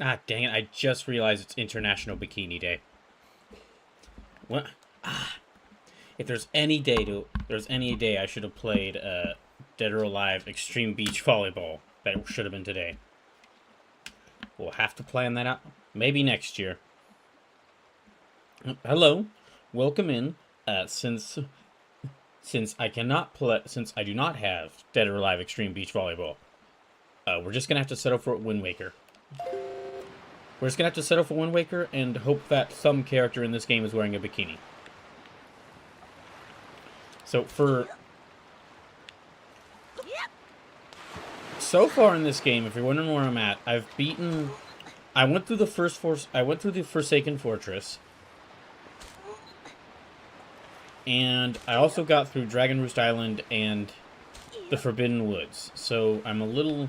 Ah, dang it! I just realized it's International Bikini Day. What? If there's any day I should have played Dead or Alive Extreme Beach Volleyball. That should have been today. We'll have to plan that out. Maybe next year. Hello, welcome in. Since I cannot play, since I do not have Dead or Alive Extreme Beach Volleyball, we're just gonna have to settle for Wind Waker. We're just gonna have to settle for Wind Waker and hope that some character in this game is wearing a bikini. So far in this game, if you're wondering where I'm at, I went through the Forsaken Fortress, and I also got through Dragon Roost Island and the Forbidden Woods. So I'm a little.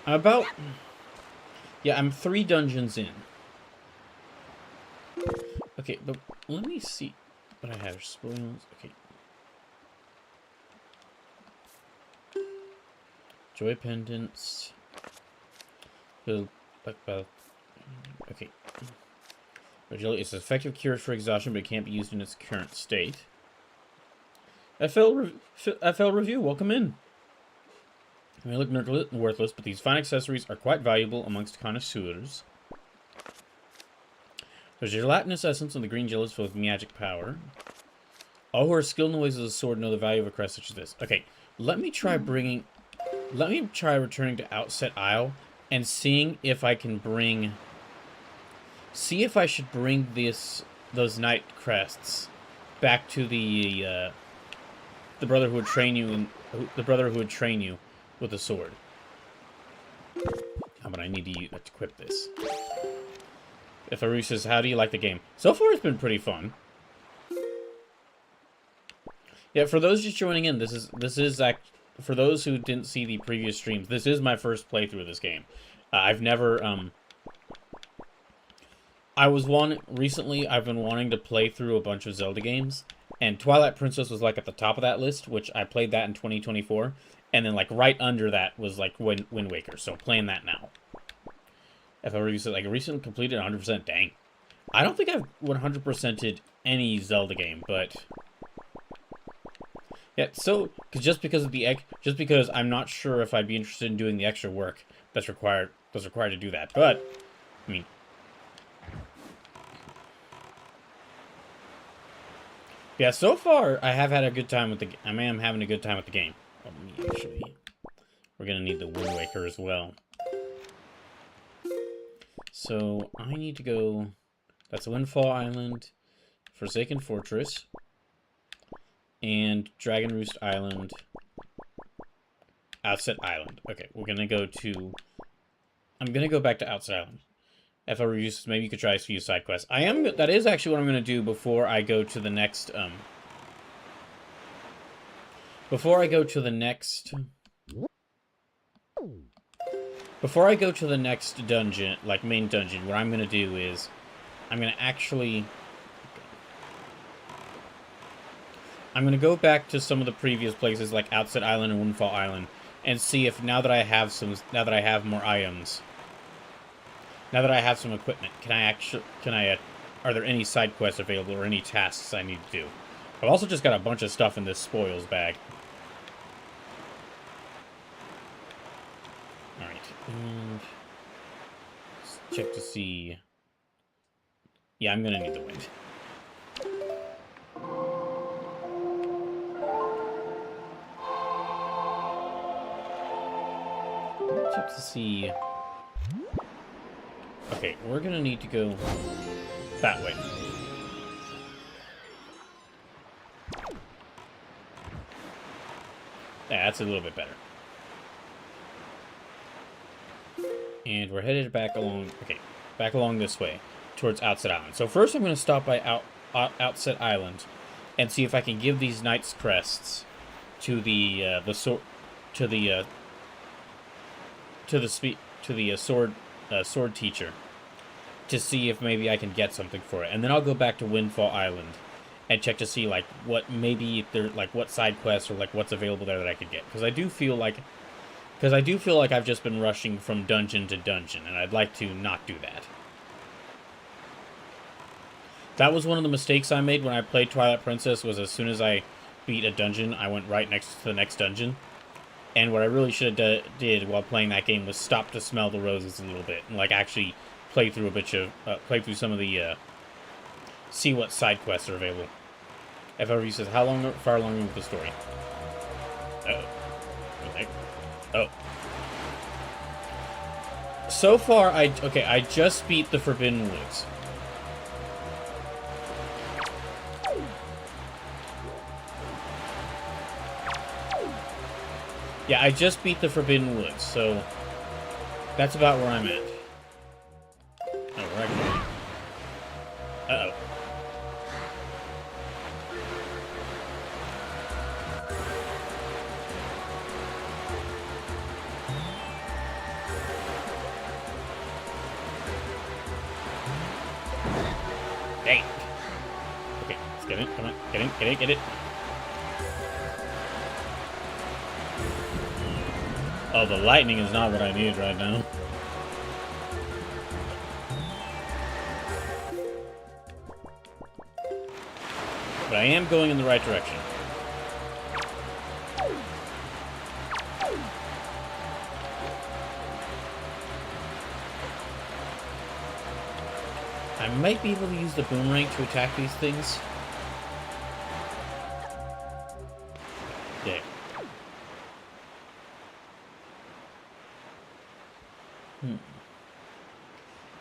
I'm 3 dungeons in. Okay, but let me see what I have. Spoils. Okay. Joy pendants. Okay. It's an effective cure for exhaustion, but it can't be used in its current state. FL Review, welcome in. They look worthless, but these fine accessories are quite valuable amongst connoisseurs. There's gelatinous essence, and the green gel is filled with magic power. All who are skilled in the ways of the sword know the value of a crest such as this. Okay, let me try returning to Outset Isle and seeing if I can bring. See if I should bring those knight crests back to the brother who would train you with the sword. But I need to equip this. If Aru says, "How do you like the game?" So far, it's been pretty fun. Yeah, for those just joining in, for those who didn't see the previous streams, this is my first playthrough of this game. I've never recently I've been wanting to play through a bunch of Zelda games, and Twilight Princess was like at the top of that list, which I played that in 2024, and then like right under that was like Wind Waker, so playing that now. If I said like recently completed 100%, dang. I don't think I've 100%ed any Zelda game, but yeah, so just because I'm not sure if I'd be interested in doing the extra work that's required to do that, but I mean. Yeah, so far I have had a good time with I am having a good time with the game. We're gonna need the Wind Waker as well. So I need to go. That's Windfall Island, Forsaken Fortress, and Dragon Roost Island, Outset Island. Okay, we're gonna go to. I'm gonna go back to Outset Island. If I were you, maybe you could try a few side quests. That is actually what I'm gonna do before I go to the next. Before I go to the next dungeon, like main dungeon, what I'm gonna do is I'm gonna go back to some of the previous places like Outset Island and Windfall Island and see if now that I have more items. Now that I have some equipment, are there any side quests available or any tasks I need to do? I've also just got a bunch of stuff in this spoils bag. Alright, and let's check to see. Yeah, I'm gonna need the wind. Check to see. Okay, we're gonna need to go that way. Yeah, that's a little bit better. And we're headed back along this way, towards Outset Island. So first I'm gonna stop by Outset Island and see if I can give these Knight's Crests to the sword teacher to see if maybe I can get something for it, and then I'll go back to Windfall Island and check to see like what side quests or like what's available there that I could get, because I do feel like Because I do feel like I've just been rushing from dungeon to dungeon, and I'd like to not do that. That was one of the mistakes I made when I played Twilight Princess, was as soon as I beat a dungeon, I went right next to the next dungeon. And what I really should have did while playing that game was stop to smell the roses a little bit, and like actually play through a bit of, play through some of the, see what side quests are available. FRV says, how far along with the story? Uh-oh. Okay. Oh. So far, I just beat the Forbidden Woods. Yeah, I just beat the Forbidden Woods, so that's about where I'm at. Oh, we're actually... Uh-oh. Dang. Okay, let's get it. Come on. Get in, get it, get it. Oh, the lightning is not what I need right now. But I am going in the right direction. I might be able to use the boomerang to attack these things. There.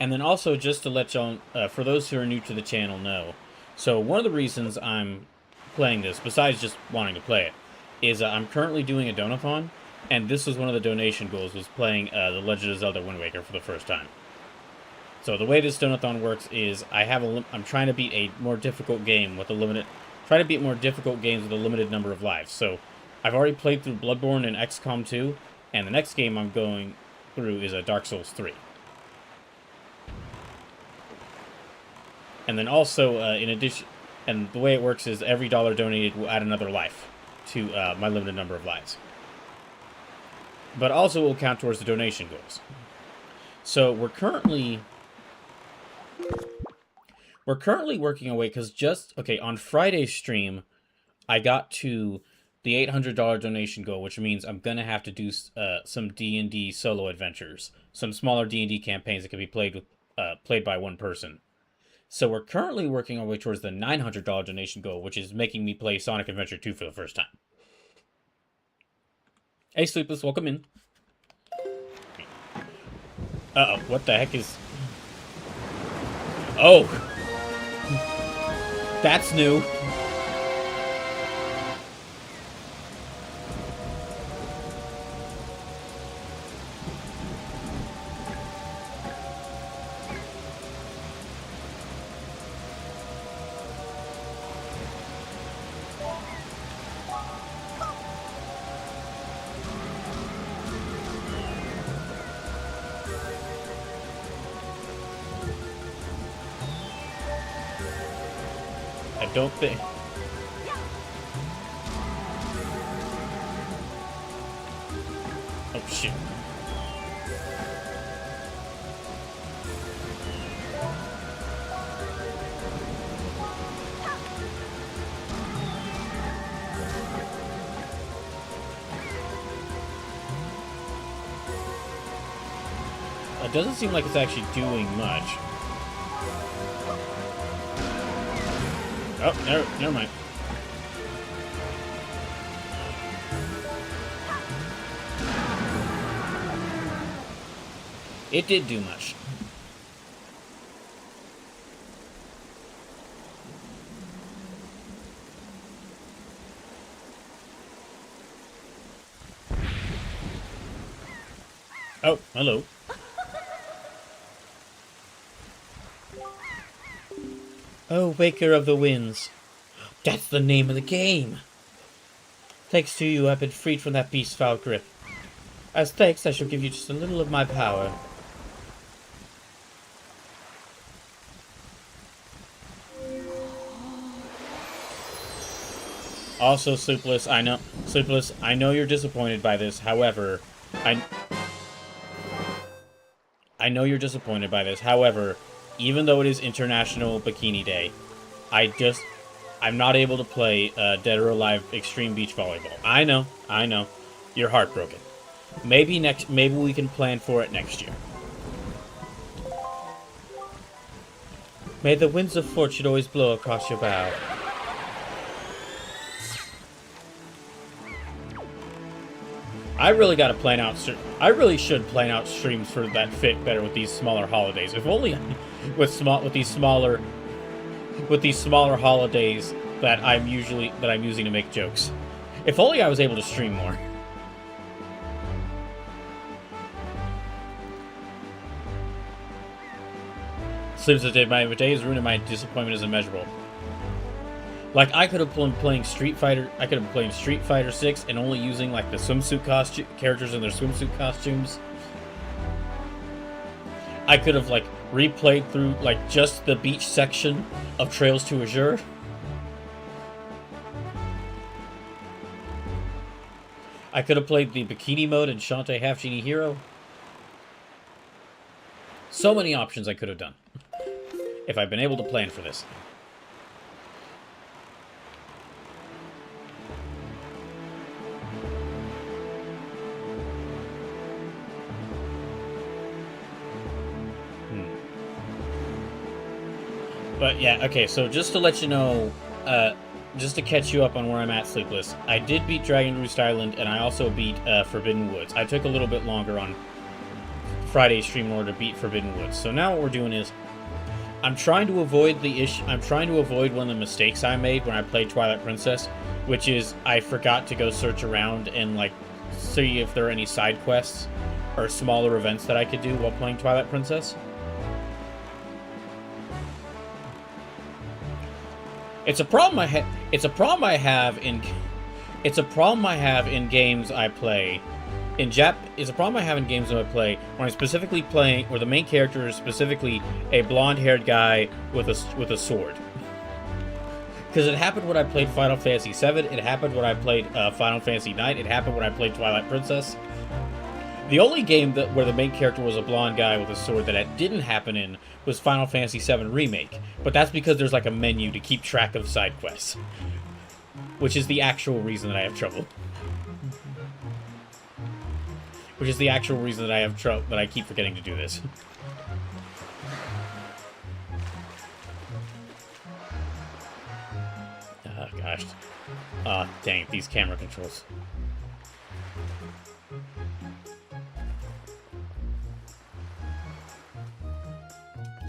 And then also, just to let y'all, for those who are new to the channel, know. So one of the reasons I'm playing this, besides just wanting to play it, is I'm currently doing a donathon, and this was one of the donation goals, was playing the Legend of Zelda Wind Waker for the first time. So the way this donathon works is I'm trying to beat a more difficult game with a limited, try to beat more difficult games with a limited number of lives. So I've already played through Bloodborne and XCOM 2, and the next game I'm going through is Dark Souls 3. And then also, in addition, and the way it works is every dollar donated will add another life to my limited number of lives. But also will count towards the donation goals. So we're currently working away, because on Friday's stream, I got to the $800 donation goal, which means I'm going to have to do some D&D solo adventures. Some smaller D&D campaigns that can be played by one person. So we're currently working our way towards the $900 donation goal, which is making me play Sonic Adventure 2 for the first time. Hey, Sleepless, welcome in. Uh-oh, what the heck is... Oh! That's new. I don't think... Oh, shit. It doesn't seem like it's actually doing much. Oh, never mind. It did do much. Oh, hello. Oh, Waker of the Winds. That's the name of the game. Thanks to you, I've been freed from that beast's foul grip. As thanks, I shall give you just a little of my power. Also, Sleepless, I know you're disappointed by this. However, I I know you're disappointed by this. However, even though it is International Bikini Day, I'm not able to play Dead or Alive Extreme Beach Volleyball. I know. You're heartbroken. Maybe we can plan for it next year. May the winds of fortune always blow across your bow. I really gotta plan out. I really should plan out streams for that fit better with these smaller holidays. If only with these smaller holidays that I'm using to make jokes. If only I was able to stream more. Sleeps a day. My day is ruined and my disappointment is immeasurable. Like, I could have been playing Street Fighter 6 and only using, like, the swimsuit characters in their swimsuit costumes. I could have, like, replayed through, like, just the beach section of Trails to Azure. I could have played the Bikini mode in Shantae Half Genie Hero. So many options I could have done. If I'd been able to plan for this. But yeah, okay, so just to let you know, just to catch you up on where I'm at, Sleepless, I did beat Dragon Roost Island, and I also beat Forbidden Woods. I took a little bit longer on Friday's stream in order to beat Forbidden Woods. So now what we're doing is, I'm trying to avoid one of the mistakes I made when I played Twilight Princess, which is I forgot to go search around and, like, see if there are any side quests or smaller events that I could do while playing Twilight Princess. It's a problem I have in games I play. It's a problem I have in games that I play when I'm specifically playing, where the main character is specifically a blonde-haired guy with a sword. Because it happened when I played Final Fantasy VII. It happened when I played Final Fantasy IX. It happened when I played Twilight Princess. The only game where the main character was a blonde guy with a sword that didn't happen in was Final Fantasy VII Remake. But that's because there's, like, a menu to keep track of side quests, which is the actual reason that I have trouble. Which is the actual reason that I have trouble, that I keep forgetting to do this. Oh, gosh. Oh, dang it, these camera controls.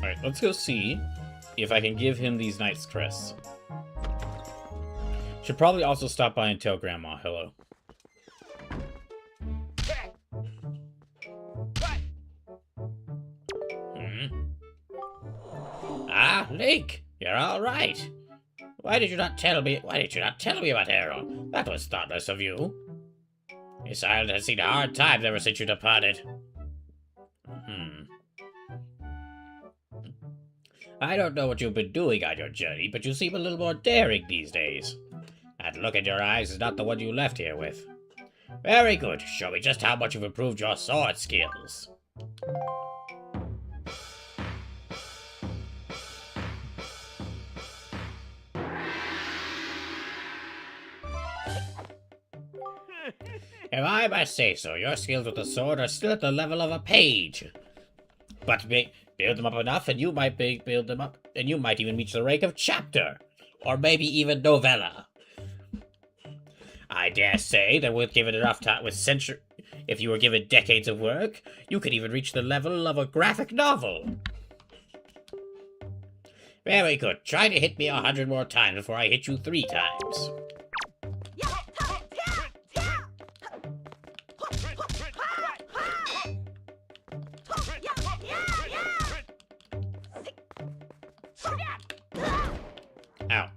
Alright, let's go see if I can give him these Knight's Crests. Should probably also stop by and tell Grandma hello. Ah, Link, you're all right. Why did you not tell me about Aaron? That was thoughtless of you. His island has seen a hard time ever since you departed. I don't know what you've been doing on your journey, but you seem a little more daring these days. That look in your eyes is not the one you left here with. Very good. Show me just how much you've improved your sword skills. If I must say so, your skills with the sword are still at the level of a page. But build them up enough, and you might build them up, and you might even reach the rank of chapter, or maybe even novella. I dare say that with given enough time, if you were given decades of work, you could even reach the level of a graphic novel. Very good. Try to hit me 100 more times before I hit you 3 times. Ow.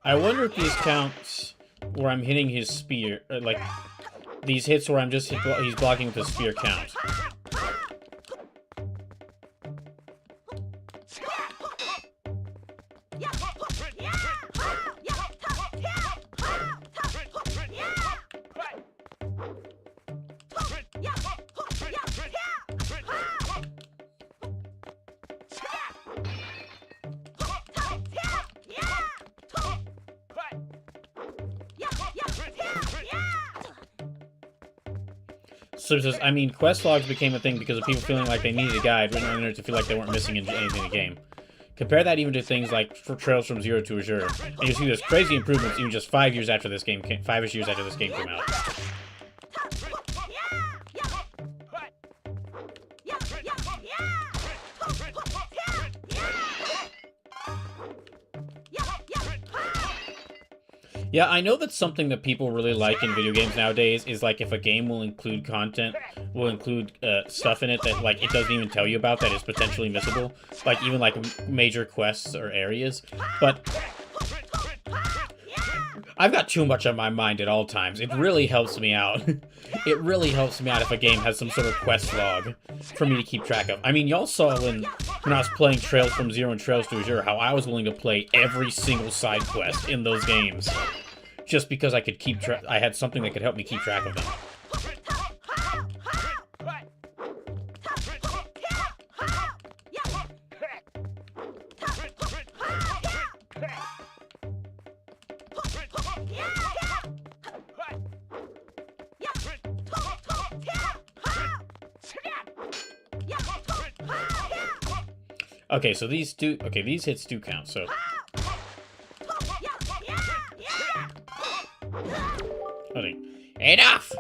I wonder if these counts where I'm hitting his spear, like these hits where I'm just he's blocking with his spear count. So I mean, quest logs became a thing because of people feeling like they needed a guide written on the internet to feel like they weren't missing anything in the game. Compare that even to things like Trails from Zero to Azure, and you see there's crazy improvements even just 5 years after this game came, 5-ish years after this game came out. Yeah, I know that's something that people really like in video games nowadays, is like if a game will include content, will include stuff in it that like it doesn't even tell you about that is potentially missable, like even like major quests or areas. But I've got too much on my mind at all times. It really helps me out. It really helps me out if a game has some sort of quest log for me to keep track of. I mean, y'all saw when I was playing Trails from Zero and Trails to Azure how I was willing to play every single side quest in those games just because I could keep track. I had something that could help me keep track of them. Okay, so these hits do count, so... Okay. Enough!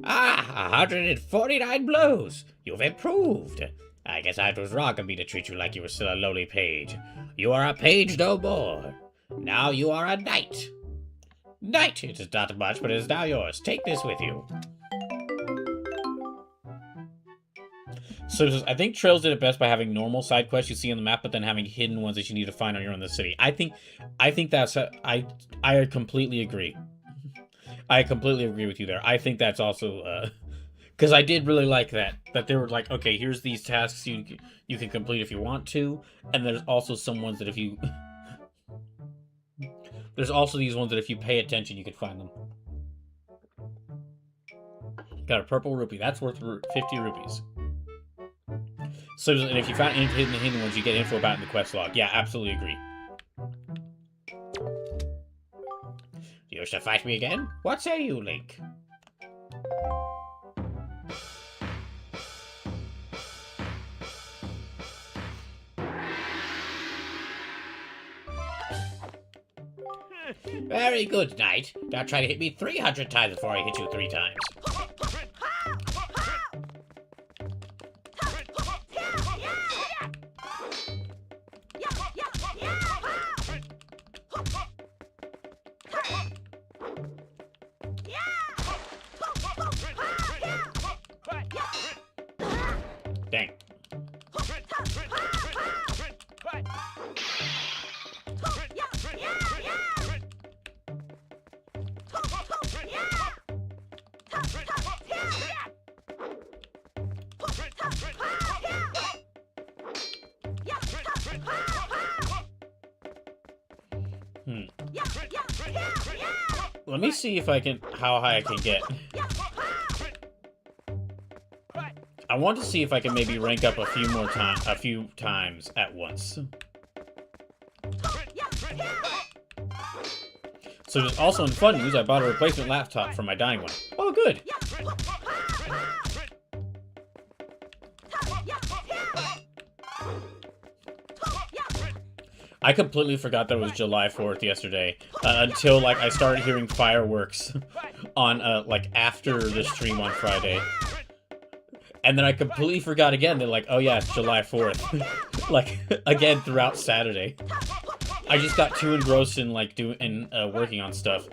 Ah, 149 blows! You've improved! I guess I was wrong of me to treat you like you were still a lowly page. You are a page no more. Now you are a knight. Knight! It is not much, but it is now yours. Take this with you. So I think Trails did it best by having normal side quests you see on the map, but then having hidden ones that you need to find on your own in the city. I think that's I completely agree. I completely agree with you there. I think that's also because I did really like that they were like, okay, here's these tasks you can complete if you want to, and there's also some ones that if you there's also these ones that if you pay attention you can find them. Got a purple rupee. That's worth 50 rupees. So, and if you found any hidden ones, you get info about in the quest log. Yeah, absolutely agree. You wish to fight me again? What say you, Link? Very good, Knight. Now try to hit me 300 times before I hit you 3 times. Dang. Let me see if I can, how high I can get. I want to see if I can maybe rank up a few times at once. So there's also in fun news, I bought a replacement laptop for my dying one. Oh, good. I completely forgot that it was July 4th yesterday, until, like, I started hearing fireworks on, like, after the stream on Friday. And then I completely forgot again that, like, oh yeah, it's July 4th. Like, again throughout Saturday. I just got too engrossed in, like, working on stuff.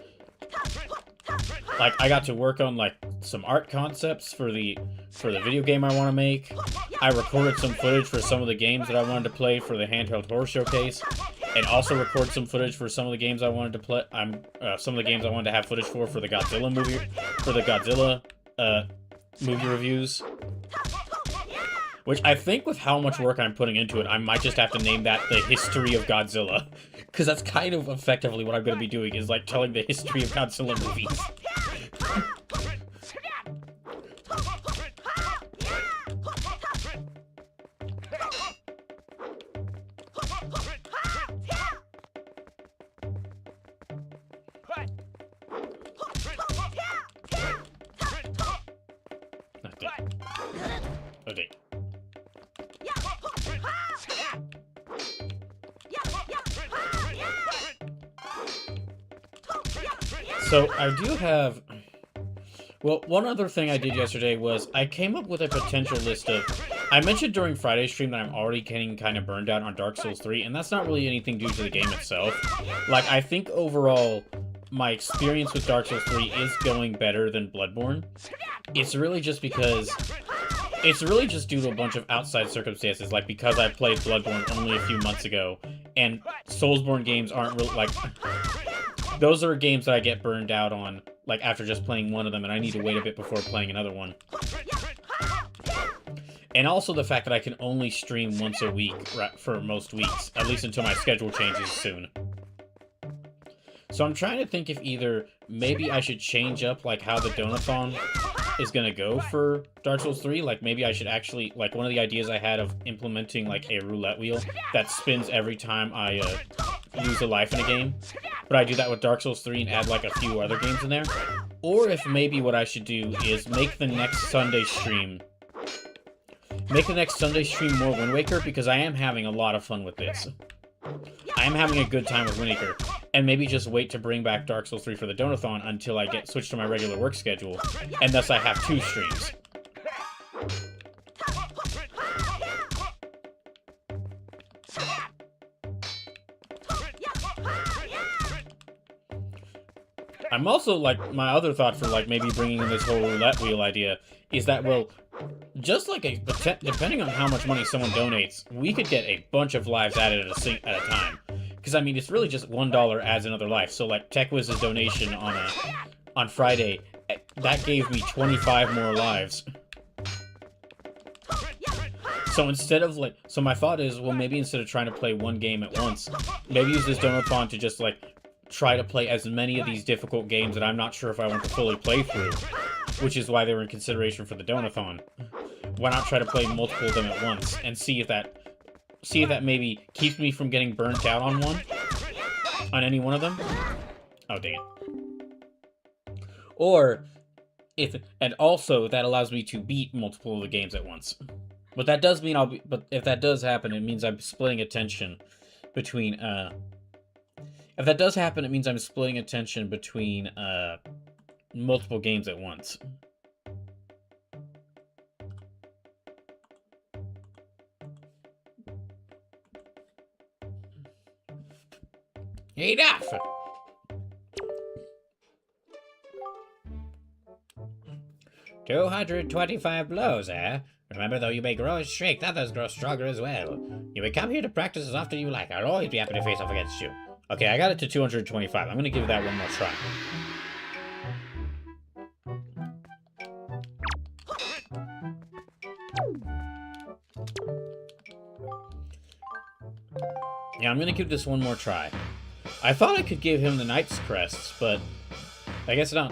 like, I got to work on, like, some art concepts for the video game I want to make. I recorded some footage for some of the games that I wanted to play for the handheld horror showcase, and also record some footage for some of the games I wanted to play. Some of the games I wanted to have footage for the Godzilla movie, movie reviews. Which I think with how much work I'm putting into it, I might just have to name that the history of Godzilla. Because that's kind of effectively what I'm going to be doing, is like telling the history of Godzilla movies. Okay. So, I do have... Well, one other thing I did yesterday was I came up with a potential list of... I mentioned during Friday's stream that I'm already getting kind of burned out on Dark Souls 3, and that's not really anything due to the game itself. Like, I think overall, my experience with Dark Souls 3 is going better than Bloodborne. It's really just because... It's really just due to a bunch of outside circumstances, like because I played Bloodborne only a few months ago, and Soulsborne games aren't really, like... Those are games that I get burned out on, like, after just playing one of them, and I need to wait a bit before playing another one. And also the fact that I can only stream once a week for most weeks, at least until my schedule changes soon. So I'm trying to think if either maybe I should change up, like, how the Donathon is gonna go for Dark Souls 3. Like, maybe I should actually, like, one of the ideas I had of implementing, like, a roulette wheel that spins every time I lose a life in a game. But I do that with Dark Souls 3 and add, like, a few other games in there. Or if maybe what I should do is make the next Sunday stream... Make the next Sunday stream more Wind Waker, because I am having a lot of fun with this. I am having a good time with Wind Waker. And maybe just wait to bring back Dark Souls 3 for the Donathon until I get switched to my regular work schedule. And thus I have 2 streams. I'm also, like, my other thought for, like, maybe bringing in this whole roulette wheel idea is that, well, just like depending on how much money someone donates, we could get a bunch of lives added at a time. Because, I mean, it's really just $1 adds another life. So, like, TechWiz's donation on Friday, that gave me 25 more lives. So instead of, like... So my thought is, well, maybe instead of trying to play one game at once, maybe use this Donathon to just, like, try to play as many of these difficult games that I'm not sure if I want to fully play through. Which is why they were in consideration for the Donathon. Why not try to play multiple of them at once and see if that maybe keeps me from getting burnt out on any one of them? Oh, dang it. Or, and also that allows me to beat multiple of the games at once. But that does mean but if that does happen, it means I'm splitting attention between, if that does happen, it means I'm splitting attention between, multiple games at once. Enough! "225 blows, eh? Remember, though you may grow in strength, others grow stronger as well. You may come here to practice as often as you like. I'll always be happy to face off against you." Okay, I got it to 225. I'm gonna give that one more try. Yeah, I'm gonna give this one more try. I thought I could give him the Knight's Crests, but I guess not.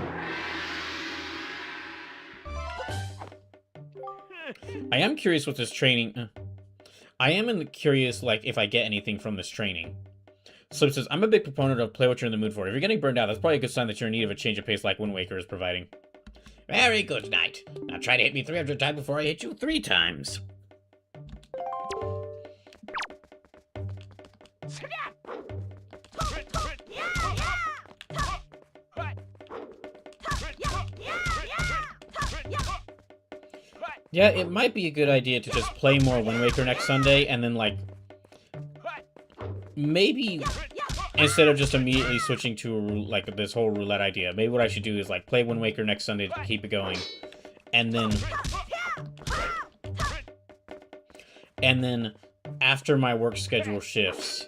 I am curious what this training... I am curious, like, if I get anything from this training. So it says, "I'm a big proponent of play what you're in the mood for. If you're getting burned out, that's probably a good sign that you're in need of a change of pace like Wind Waker is providing." "Very good, Knight. Now try to hit me 300 times before I hit you 3 times. Yeah, it might be a good idea to just play more Wind Waker next Sunday, and then, like, maybe Instead of just immediately switching to like this whole roulette idea. Maybe what I should do is like play Wind Waker next Sunday to keep it going. And then after my work schedule shifts,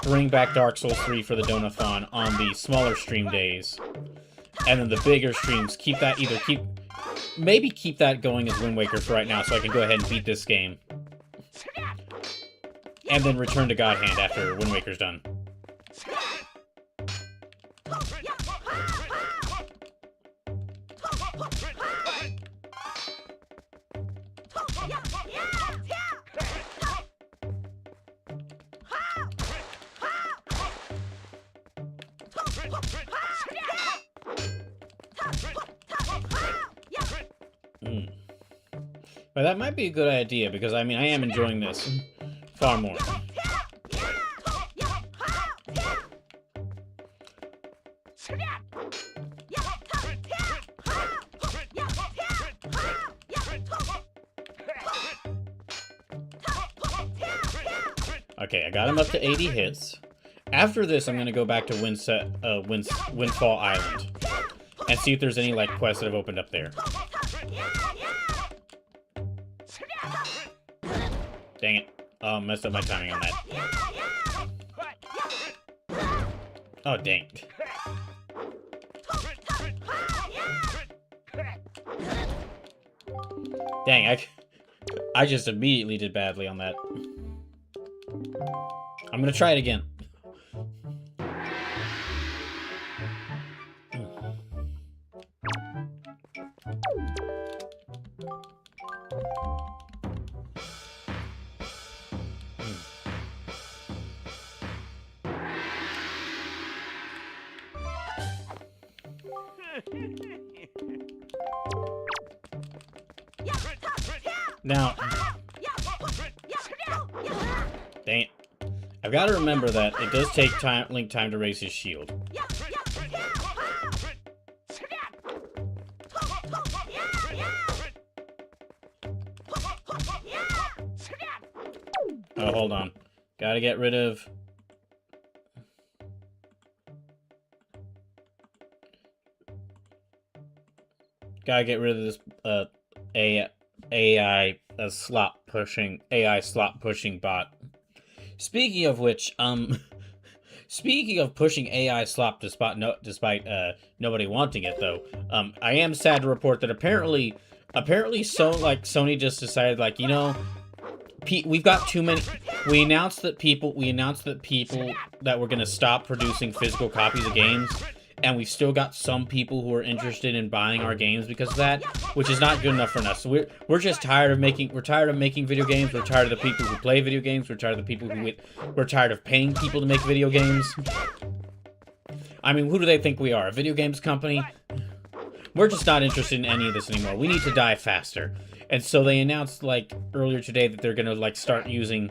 bring back Dark Souls 3 for the Donathon on the smaller stream days. And then the bigger streams, maybe keep that going as Wind Waker for right now so I can go ahead and beat this game. And then return to God Hand after Wind Waker's done. But that might be a good idea, because, I mean, I am enjoying this far more. Okay, I got him up to 80 hits. After this, I'm going to go back to Windfall Island and see if there's any, like, quests that have opened up there. Dang it. Oh, messed up my timing on that. Oh, dang. Dang, I just immediately did badly on that. I'm gonna try it again. Now, dang it. I've got to remember that it does take Link time to raise his shield. Oh, hold on. Gotta get rid of... Gotta get rid of this AI slot pushing bot. Speaking of which, speaking of pushing AI slop despite nobody wanting it though, I am sad to report that apparently Sony just decided, like, you know, we've got too many. We announced that people that we're gonna stop producing physical copies of games. And we've still got some people who are interested in buying our games because of that, which is not good enough for us. So we're just tired of making video games. We're tired of the people who play video games. We're tired of the people we're tired of paying people to make video games. I mean, who do they think we are? A video games company? We're just not interested in any of this anymore. We need to die faster. And so they announced, like, earlier today that they're gonna, like, start using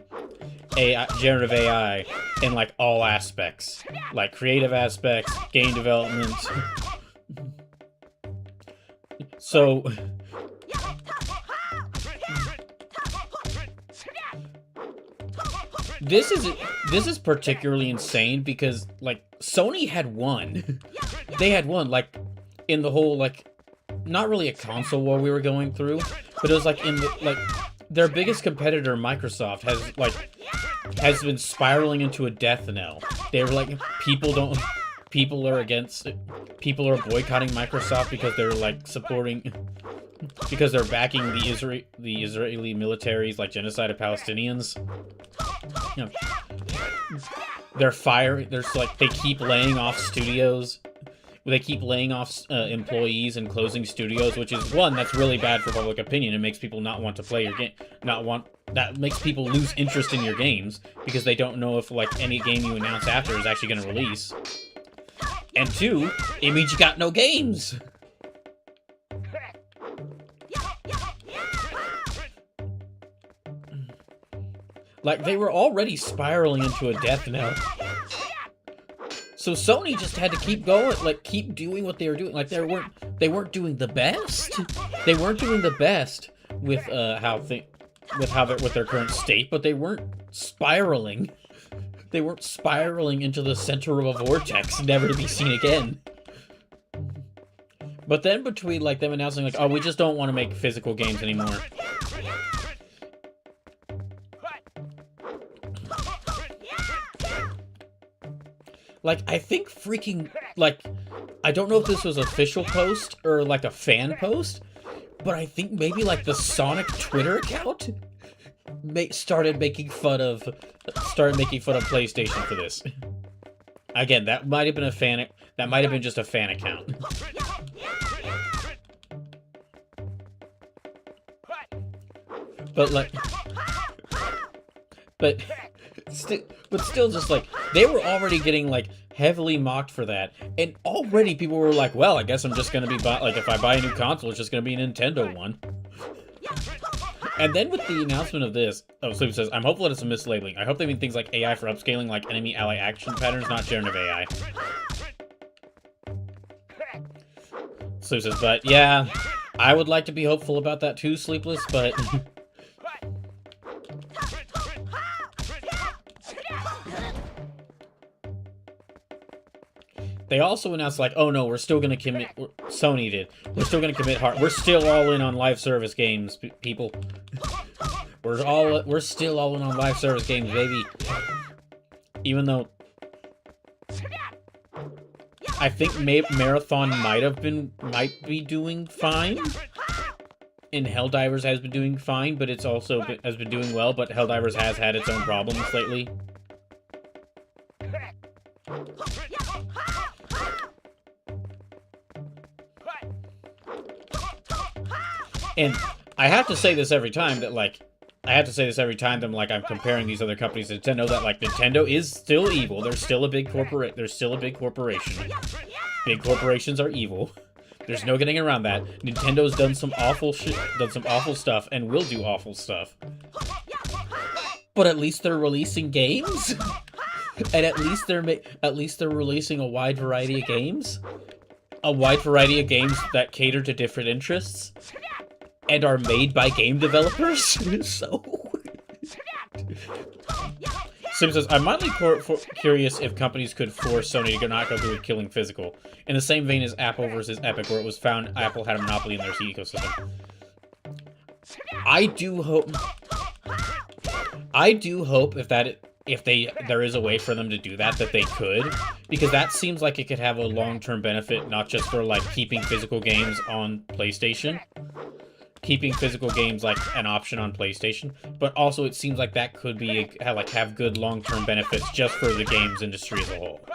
generative AI in, like, all aspects. Like, creative aspects, game development. So... This is particularly insane because, like, Sony had won. They had won, like, in the whole, like, not really a console war we were going through, but it was, like, in the, like, their biggest competitor, Microsoft, has been spiraling into a death knell. They were like, people are boycotting Microsoft because they're, like, because they're backing the Israeli military's, like, genocide of Palestinians. You know, they keep laying off studios. They keep laying off employees and closing studios, which is, one, that's really bad for public opinion. It makes people not want to play your game, that makes people lose interest in your games because they don't know if, like, any game you announce after is actually going to release. And two, it means you got no games. Like, they were already spiraling into a death knell. So Sony just had to keep going, like, keep doing what they were doing. Like, they weren't doing the best. They weren't doing the best with their current state, but they weren't spiraling. they weren't spiraling into the center of a vortex, never to be seen again. But then between, like, them announcing, like, oh, we just don't want to make physical games anymore. Like, I think freaking, like, I don't know if this was an official post or, like, a fan post, but I think maybe, like, the Sonic Twitter account started making fun of PlayStation for this. Again, that might have been just a fan account. But, like, but still just, like, they were already getting, like, heavily mocked for that, and already people were like, well, I guess I'm just gonna be like, if I buy a new console, it's just gonna be a Nintendo one. And then with the announcement of this, Sleep says, I'm hopeful that it's a mislabeling. I hope they mean things like AI for upscaling, like enemy ally action patterns, not generative AI. Sleep says, but yeah, I would like to be hopeful about that too, Sleepless, but... They also announced, like, oh no, we're still gonna commit. Sony did. We're still gonna commit hard. We're still all in on live service games, people. We're still all in on live service games, baby. Even though I think Marathon might be doing fine, and Helldivers has been doing fine, but it's also has been doing well. But Helldivers has had its own problems lately. And I have to say this every time that, like, I'm comparing these other companies to Nintendo, that, like, Nintendo is still evil. They're still a big corporation. Big corporations are evil. There's no getting around that. Nintendo's done some awful stuff, and will do awful stuff. But at least they're releasing games? And at least they're releasing a wide variety of games? A wide variety of games that cater to different interests? And are made by game developers? So... Sim says, I'm mildly curious if companies could force Sony to not go through with killing physical. In the same vein as Apple versus Epic, where it was found Apple had a monopoly in their ecosystem. I do hope if there is a way for them to do that they could. Because that seems like it could have a long-term benefit, not just for, like, keeping physical games on PlayStation. Keeping physical games, like, an option on PlayStation, but also it seems like that could be, have good long-term benefits just for the games industry as a whole.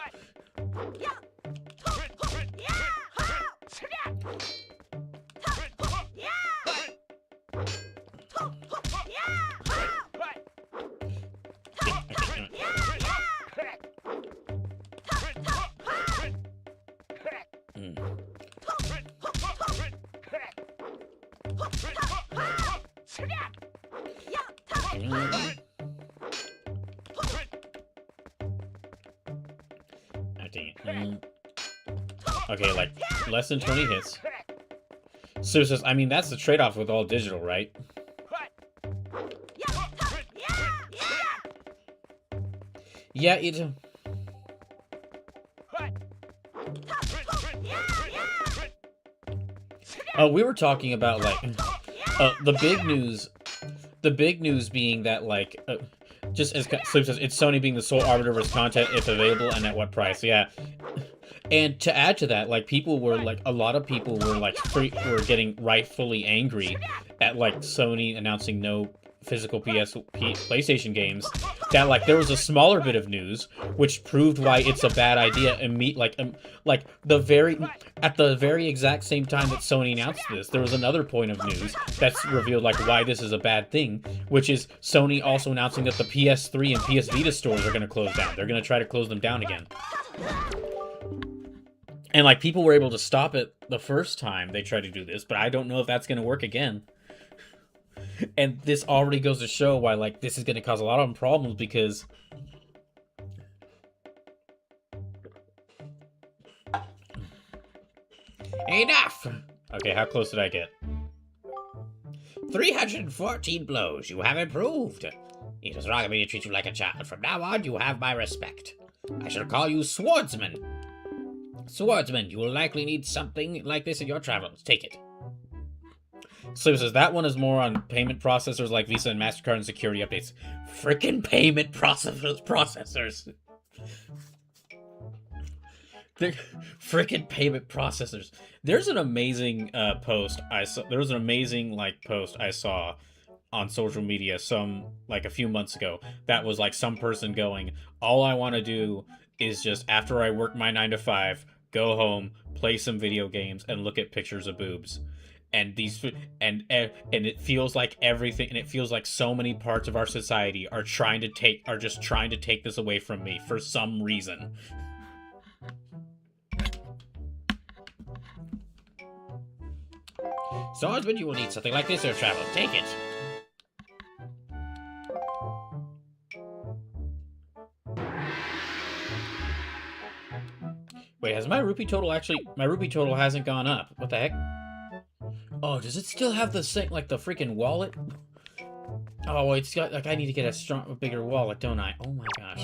Okay, like, less than 20 hits. So says, I mean, that's the trade-off with all digital, right? Yeah, it... we were talking about, like, the big news being that, like, just as Sleep says, it's Sony being the sole arbiter of its content, if available, and at what price. Yeah. And to add to that, like, a lot of people were, like, were getting rightfully angry at, like, Sony announcing no physical PlayStation games, that, like, there was a smaller bit of news which proved why it's a bad idea, and at the very exact same time that Sony announced this, there was another point of news that's revealed, like, why this is a bad thing, which is Sony also announcing that the PS3 and PS Vita stores are going to close down. They're going to try to close them down again. And, like, people were able to stop it the first time they tried to do this, but I don't know if that's going to work again. And this already goes to show why, like, this is going to cause a lot of problems, because... Enough! Okay, how close did I get? 314 blows. You have improved. It was wrong of me to treat you like a child. From now on, you have my respect. I shall call you Swordsman. Swordsman, you will likely need something like this in your travels. Take it. So says that one is more on payment processors like Visa and MasterCard and security updates. Frickin' payment processors. They're frickin' payment processors. There's an amazing post I saw. There was an amazing post I saw on social media a few months ago that was like some person going, all I want to do is just after I work my 9 to 5, go home, play some video games, and look at pictures of boobs. And it feels like everything, and it feels like so many parts of our society are just trying to take this away from me for some reason. Swordsman, you will need something like this in your travels. Take it. Wait, has my rupee total my rupee total hasn't gone up. What the heck? Oh, does it still have the the freaking wallet? Oh, it's got, I need to get a bigger wallet, don't I? Oh my gosh.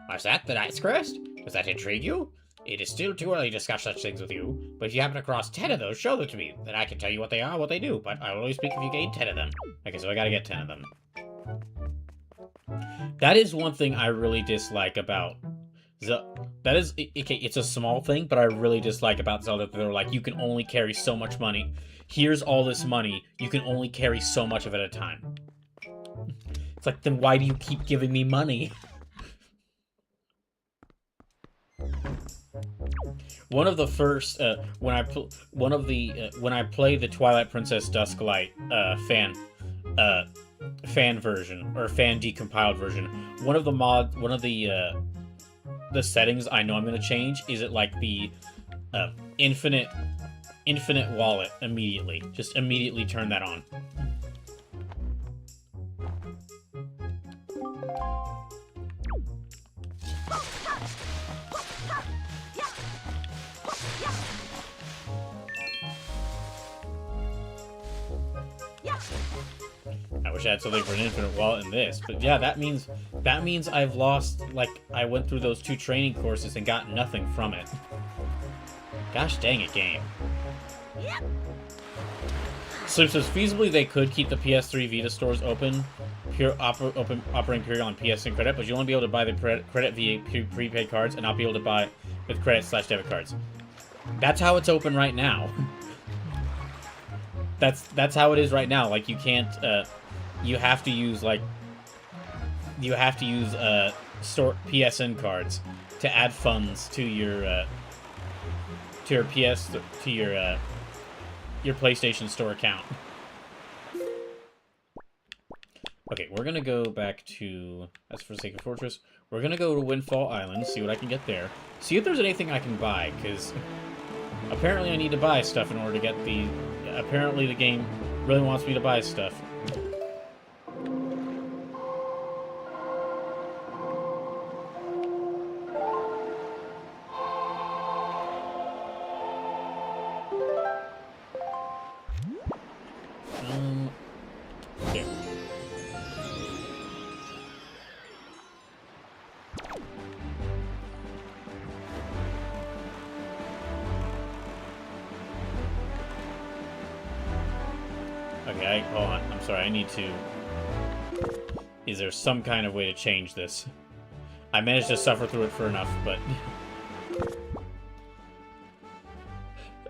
What's that? The Knight's Crest? Does that intrigue you? It is still too early to discuss such things with you, but if you happen across 10 of those, show them to me. Then I can tell you what they are, what they do, but I will only speak if you gain 10 of them. Okay, so I gotta get 10 of them. That is one thing I really dislike about that is, okay, it's a small thing, but I really dislike about Zelda. They're like, you can only carry so much money. Here's all this money. You can only carry so much of it at a time. It's like, then why do you keep giving me money? One of the first, when I play the Twilight Princess Dusklight fan version or fan decompiled version, one of the settings I know I'm going to change is the infinite wallet immediately. Just immediately turn that on. I wish I had something for an infinite wallet in this, but yeah, that means I've lost, I went through those 2 training courses and got nothing from it. Gosh dang it, game. So feasibly they could keep the PS3 Vita stores open, operating purely on PSN credit, but you only be able to buy the credit via prepaid cards and not be able to buy with credit/debit cards. That's how it's open right now. That's how it is right now. You can't. You have to use store PSN cards to add funds to your PlayStation Store account. Okay, we're gonna go back to that's Forsaken Fortress. We're gonna go to Windfall Island, see what I can get there. See if there's anything I can buy, because apparently I need to buy stuff in order to get the. Apparently the game really wants me to buy stuff. Here. Okay, hold on. I'm sorry, I need to... Is there some kind of way to change this? I managed to suffer through it for enough, but...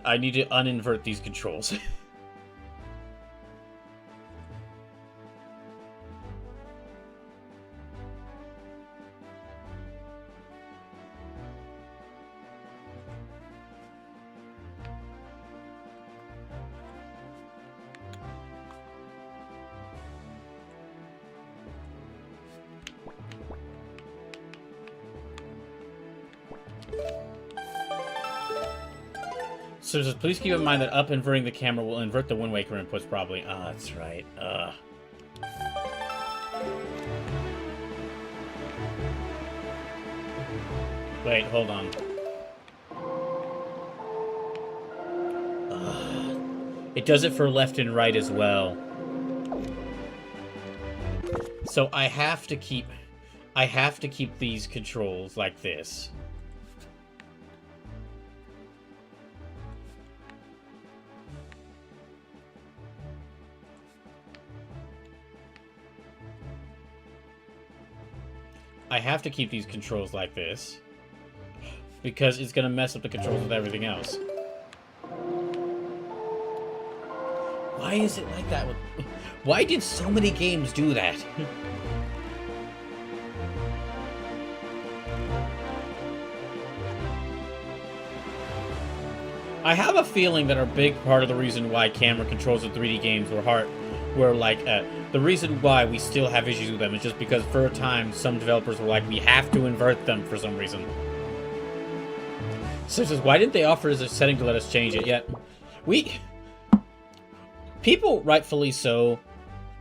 I need to uninvert these controls. So just please keep in mind that up inverting the camera will invert the Wind Waker inputs probably. Ah, that's right. Wait, hold on. It does it for left and right as well. So I have to keep these controls like this. I have to keep these controls like this because it's going to mess up the controls with everything else. Why is it like that? Why did so many games do that? I have a feeling that a big part of the reason why camera controls in 3D games were like, the reason why we still have issues with them is just because for a time some developers were like, we have to invert them for some reason. So it says, why didn't they offer as a setting to let us change it yet? People rightfully so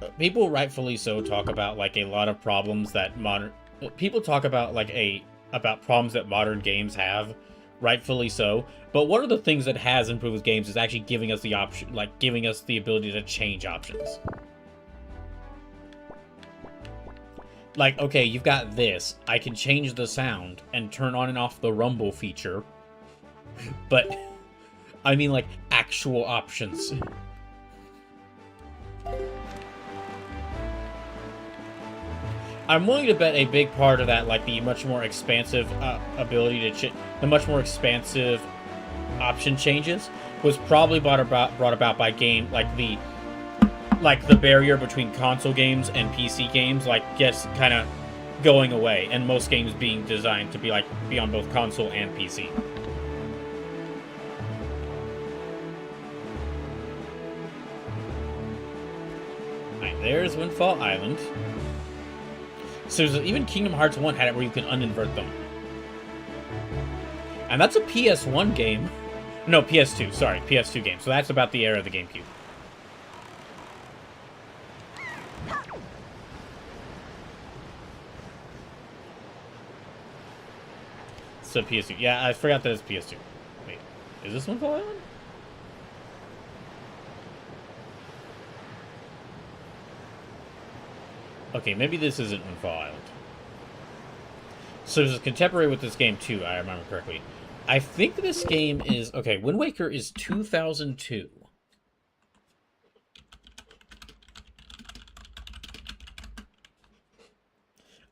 talk about like a lot of problems that people talk about about problems that modern games have, rightfully so. But one of the things that has improved with games is actually giving us the option, like giving us the ability to change options. Like, okay, you've got this. I can change the sound and turn on and off the rumble feature. But I mean like actual options. I'm willing to bet a big part of that, like the much more expansive ability to the much more expansive option changes, was probably brought about by game like the barrier between console games and PC games, like just kind of going away, and most games being designed to be on both console and PC. Alright, there's Windfall Island. So even Kingdom Hearts 1 had it where you can uninvert them. And that's a PS1 game. No, PS2, sorry, PS2 game. So that's about the era of the GameCube. So PS2. Yeah, I forgot that it's PS2. Wait, is this Windfall Island? Okay, maybe this isn't Windfall Island. So this is contemporary with this game too, I remember correctly. I think this game is... Okay, Wind Waker is 2002.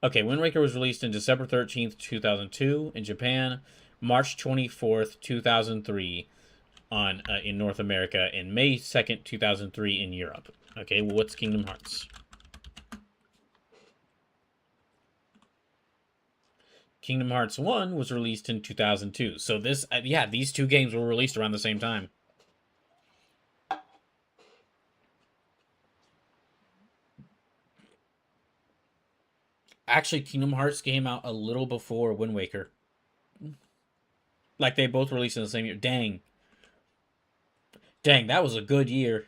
Okay, Wind Waker was released on December 13th, 2002 in Japan, March 24th, 2003 in North America, and May 2nd, 2003 in Europe. Okay, well, what's Kingdom Hearts? Kingdom Hearts 1 was released in 2002. So this, yeah, these two games were released around the same time. Actually, Kingdom Hearts came out a little before Wind Waker. Like, they both released in the same year. Dang. Dang, that was a good year.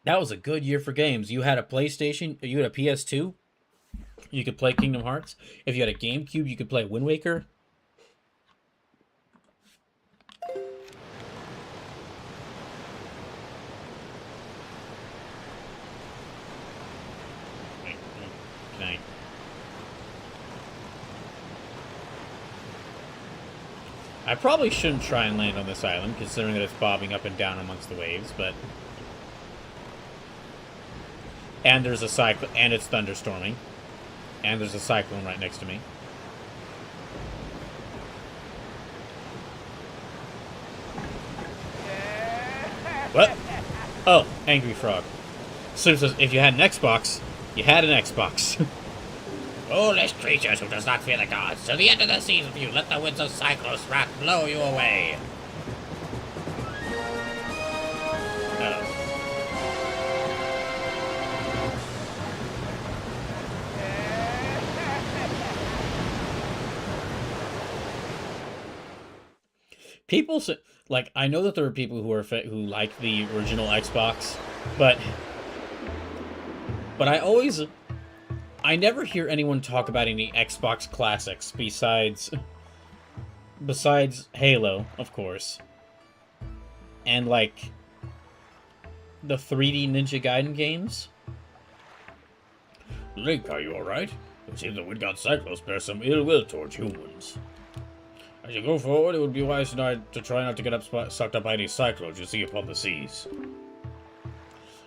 That was a good year for games. You had a PlayStation, you had a PS2, you could play Kingdom Hearts. If you had a GameCube, you could play Wind Waker. Wait, can I probably shouldn't try and land on this island, considering that it's bobbing up and down amongst the waves, but... And there's a cyclone, and it's thunderstorming. And there's a cyclone right next to me. What? Oh, Angry Frog. So it says, if you had an Xbox, you had an Xbox. Foolish creatures who does not fear the gods. To the end of the season for you, let the winds of Cyclos wrath blow you away. People say, like, I know that there are people who who like the original Xbox, but I never hear anyone talk about any Xbox classics besides Halo, of course, and like the 3D Ninja Gaiden games. Link, are you alright? It seems the Wind-God Cyclos bear some ill will towards humans. As you go forward, it would be wise to try not to get sucked up by any cyclones you see upon the seas.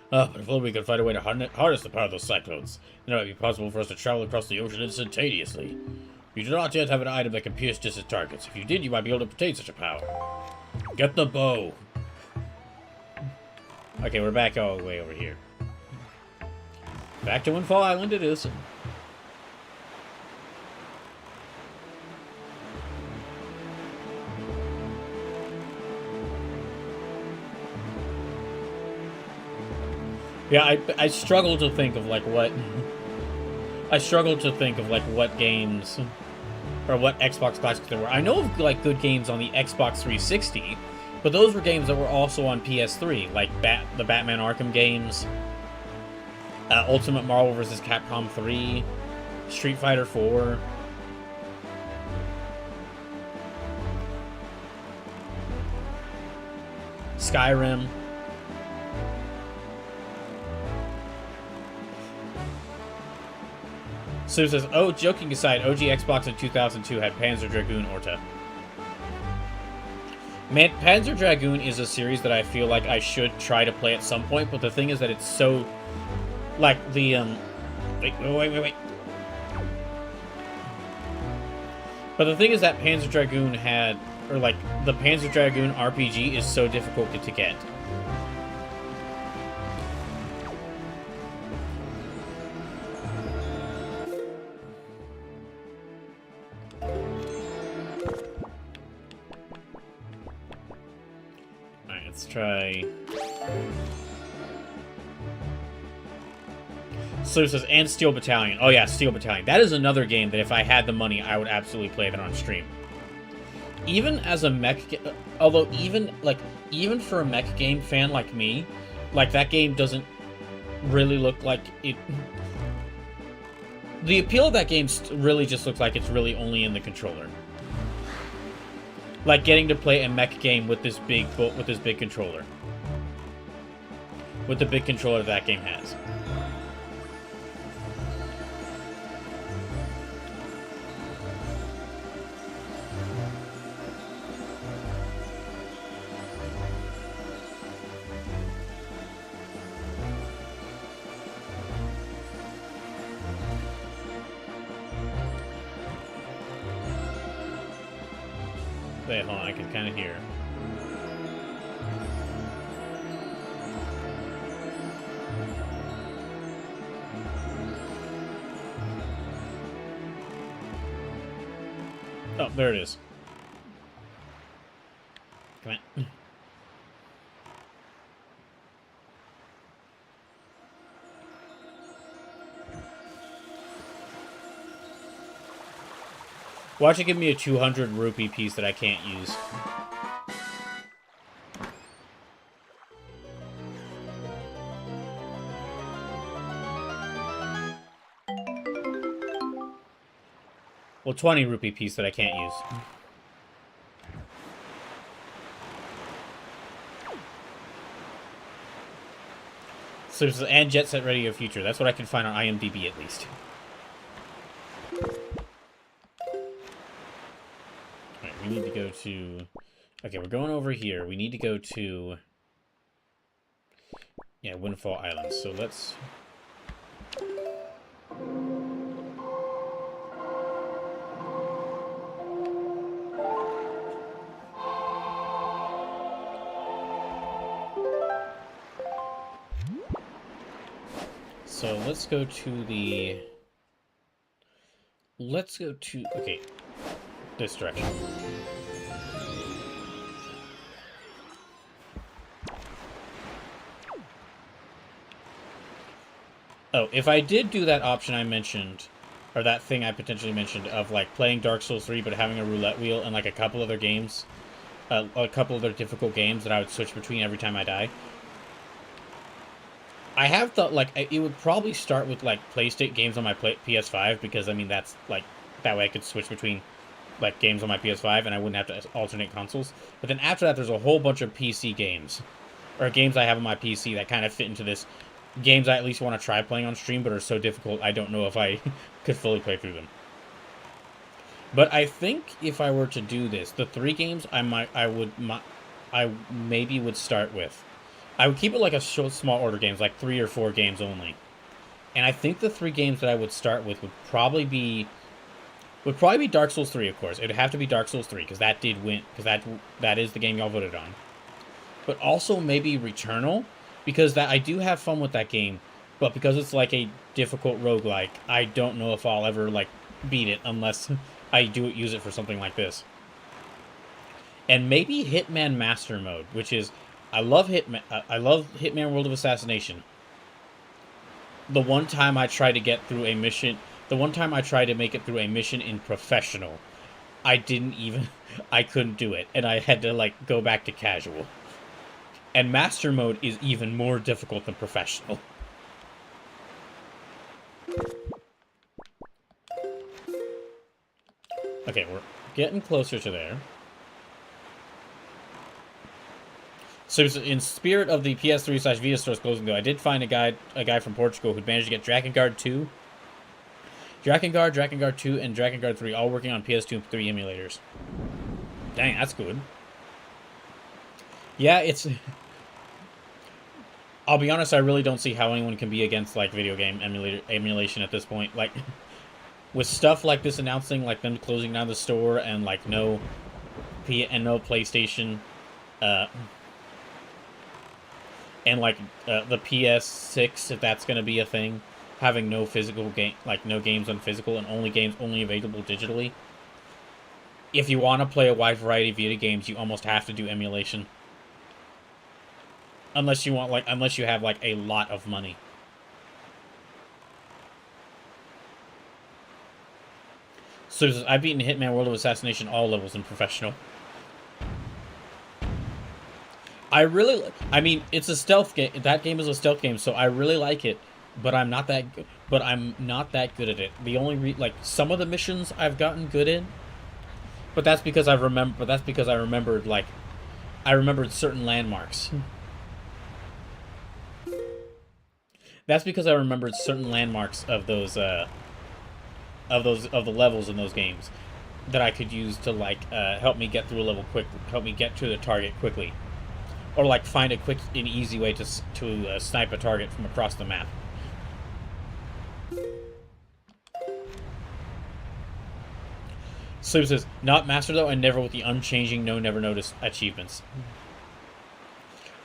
But if only we could find a way to harness the power of those cyclones, then it might be possible for us to travel across the ocean instantaneously. You do not yet have an item that can pierce distant targets. If you did, you might be able to obtain such a power. Get the bow! Okay, we're back all the way over here. Back to Windfall Island it is. Yeah, I struggle to think of like what what games or what Xbox classics there were. I know of like good games on the Xbox 360, but those were games that were also on PS3, like the Batman Arkham games, Ultimate Marvel vs. Capcom 3, Street Fighter 4. Skyrim. Sue says, oh, joking aside, OG Xbox in 2002 had Panzer Dragoon Orta. Man, Panzer Dragoon is a series that I feel like I should try to play at some point, but the thing is that it's so... Like, the, Wait. But the thing is that Panzer Dragoon had... Or, like, the Panzer Dragoon RPG is so difficult to get. Let's try... So it says, and Steel Battalion. Oh yeah, Steel Battalion. That is another game that if I had the money, I would absolutely play that on stream. Even as a mech... Although, even for a mech game fan like me, like, that game doesn't really look like it... The appeal of that game really just looks like it's really only in the controller. Like getting to play a mech game with this big controller. With the big controller that game has. Wait, hold on, I can kind of hear. Oh, there it is. Come on. Watch it give me a 200 rupee piece that I can't use. Well, 20 rupee piece that I can't use. So, and Jet Set Radio Future. That's what I can find on IMDb at least. We need to go to... Okay, we're going over here. We need to go to... Yeah, Windfall Island. So let's... So let's go to the... Let's go to... Okay. This direction. Oh, if I did do that option I mentioned, or that thing I potentially mentioned of, like, playing Dark Souls 3 but having a roulette wheel and, like, a couple other games, a couple other difficult games that I would switch between every time I die, I have thought, like, it would probably start with, like, PlayStation games on my PS5, because, I mean, that's, like, that way I could switch between, like, games on my PS5 and I wouldn't have to alternate consoles. But then after that, there's a whole bunch of PC games, or games I have on my PC that kind of fit into this games I at least want to try playing on stream, but are so difficult I don't know if I could fully play through them. But I think if I were to do this, the 3 games I maybe would start with. I would keep it like a small order games, like 3 or 4 games only. And I think the 3 games that I would start with would probably be Dark Souls 3, of course. It would have to be Dark Souls 3, because that did win, because that is the game y'all voted on. But also maybe Returnal, because I do have fun with that game, but because it's like a difficult roguelike, I don't know if I'll ever like beat it unless I use it for something like this. And maybe Hitman Master Mode, which is I love Hitman World of Assassination. The one time I tried to get through a mission, the one time I tried to make it through a mission in Professional, I couldn't do it, and I had to like go back to Casual. And Master Mode is even more difficult than Professional. Okay, we're getting closer to there. So in spirit of the PS3/Vita stores closing, though, I did find a guy from Portugal who'd managed to get Drakengard 2. Drakengard 2, and Drakengard 3 all working on PS2 and 3 emulators. Dang, that's good. Yeah, it's... I'll be honest, I really don't see how anyone can be against, like, video game emulation at this point. Like, with stuff like this announcing, like, them closing down the store and, like, no PlayStation, and, like, the PS6, if that's going to be a thing, having no physical game, like, no games on physical and only games only available digitally. If you want to play a wide variety of video games, you almost have to do emulation. Unless you have, like, a lot of money. So I've beaten Hitman World of Assassination all levels in Professional. I mean, it's a stealth game. That game is a stealth game, so I really like it. But I'm not that good. But I'm not that good at it. The only like some of the missions I've gotten good in. But that's because I remembered like I remembered certain landmarks. That's because I remembered certain landmarks of those of the levels in those games that I could use to like help me get through a level quick, help me get to the target quickly, or like find a quick and easy way to snipe a target from across the map. So it says, not master though, and never with the unchanging no never noticed achievements.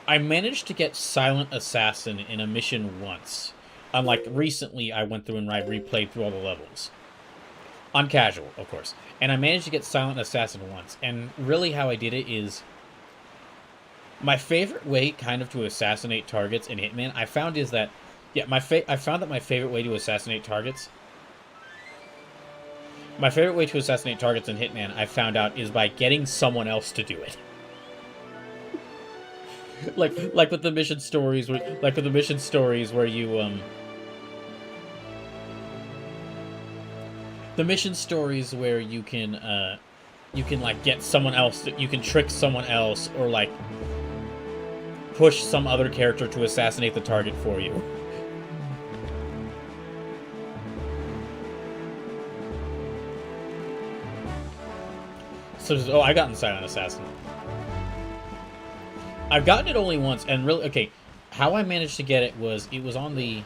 I managed to get Silent Assassin in a mission once. Unlike recently, I went through and I replayed through all the levels. On casual, of course. And I managed to get Silent Assassin once. And really how I did it is... my favorite way kind of to assassinate targets in Hitman, I found is that... yeah, I found that my favorite way to assassinate targets... my favorite way to assassinate targets in Hitman, I found out, is by getting someone else to do it. like with the mission stories, where you the mission stories where you can like get someone else, you can trick someone else, or like push some other character to assassinate the target for you. So, oh, I got in Silent Assassin. I've gotten it only once, and really, okay, how I managed to get it was on the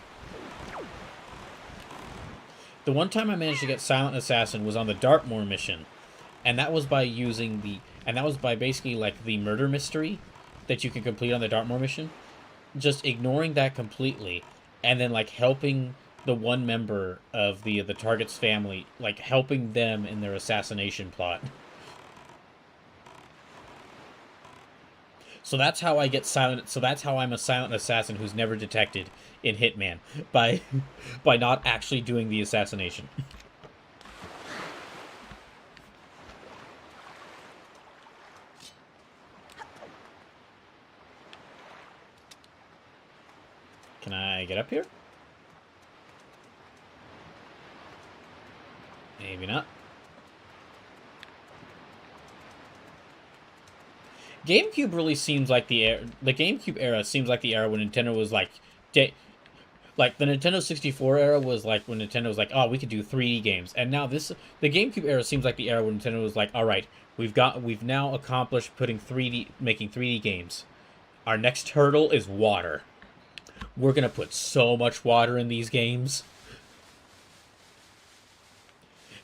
one time I managed to get Silent Assassin was on the Dartmoor mission, and that was by basically like the murder mystery that you can complete on the Dartmoor mission, just ignoring that completely, and then like helping the one member of the target's family, like helping them in their assassination plot. So that's how I get silent. So that's how I'm a silent assassin who's never detected in Hitman, by not actually doing the assassination. Can I get up here? Maybe not. GameCube really seems like the GameCube era seems like the era when Nintendo was like, Like the Nintendo 64 era was like when Nintendo was like, oh, we could do 3D games, and now the GameCube era seems like the era when Nintendo was like, all right, we've now accomplished making 3D games. Our next hurdle is water. We're gonna put so much water in these games.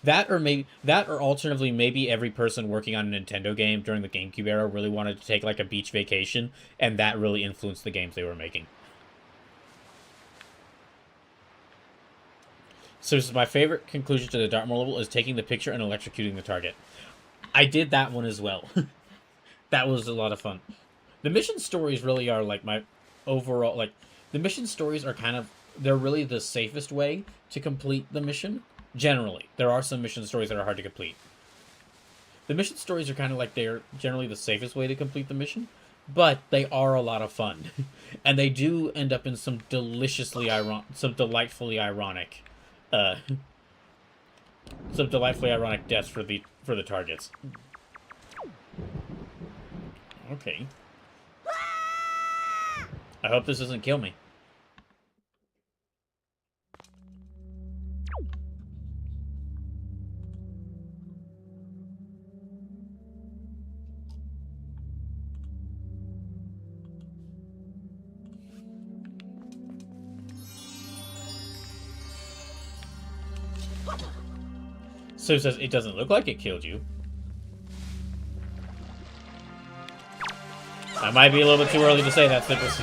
That or alternatively, maybe every person working on a Nintendo game during the GameCube era really wanted to take like a beach vacation, and that really influenced the games they were making. So this is my favorite conclusion to the Dartmoor level is taking the picture and electrocuting the target. I did that one as well. That was a lot of fun. The mission stories really are like my overall, like, the mission stories are kind of, they're really the safest way to complete the mission. Generally, there are some mission stories that are hard to complete. The mission stories are kind of like they're generally the safest way to complete the mission, but they are a lot of fun. And they do end up in some deliciously delightfully ironic deaths for the targets. Okay. I hope this doesn't kill me. So it says it doesn't look like it killed you. I might be a little bit too early to say that, Citrus.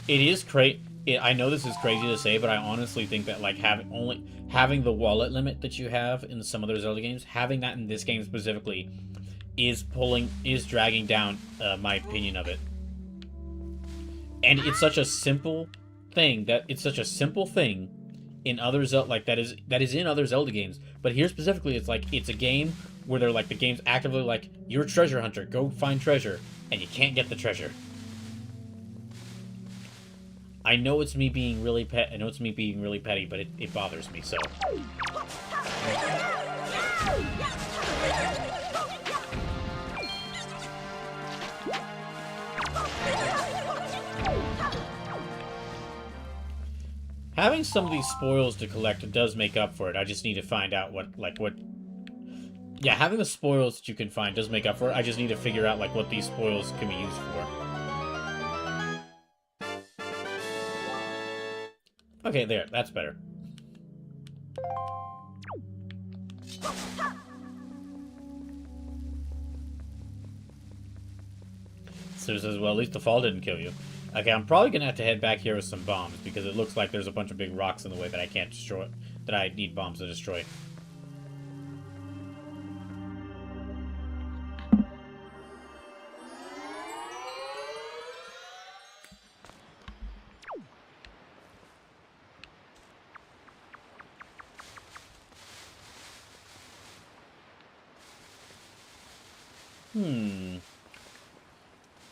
It is crazy. I know this is crazy to say, but I honestly think that like having the wallet limit that you have in some other Zelda games, having that in this game specifically, is dragging down my opinion of it. And it's such a simple thing in other Zelda, like that is in other Zelda games. But here specifically, it's like it's a game where they're like the game's actively like, you're a treasure hunter, go find treasure, and you can't get the treasure. I know it's me being really petty, but it bothers me so. Having some of these spoils to collect does make up for it. I just need to find out what. Yeah, having the spoils that you can find does make up for it. I just need to figure out like what these spoils can be used for. Okay, there. That's better. So it says, well, at least the fall didn't kill you. Okay, I'm probably going to have to head back here with some bombs, because it looks like there's a bunch of big rocks in the way that I can't destroy, that I need bombs to destroy.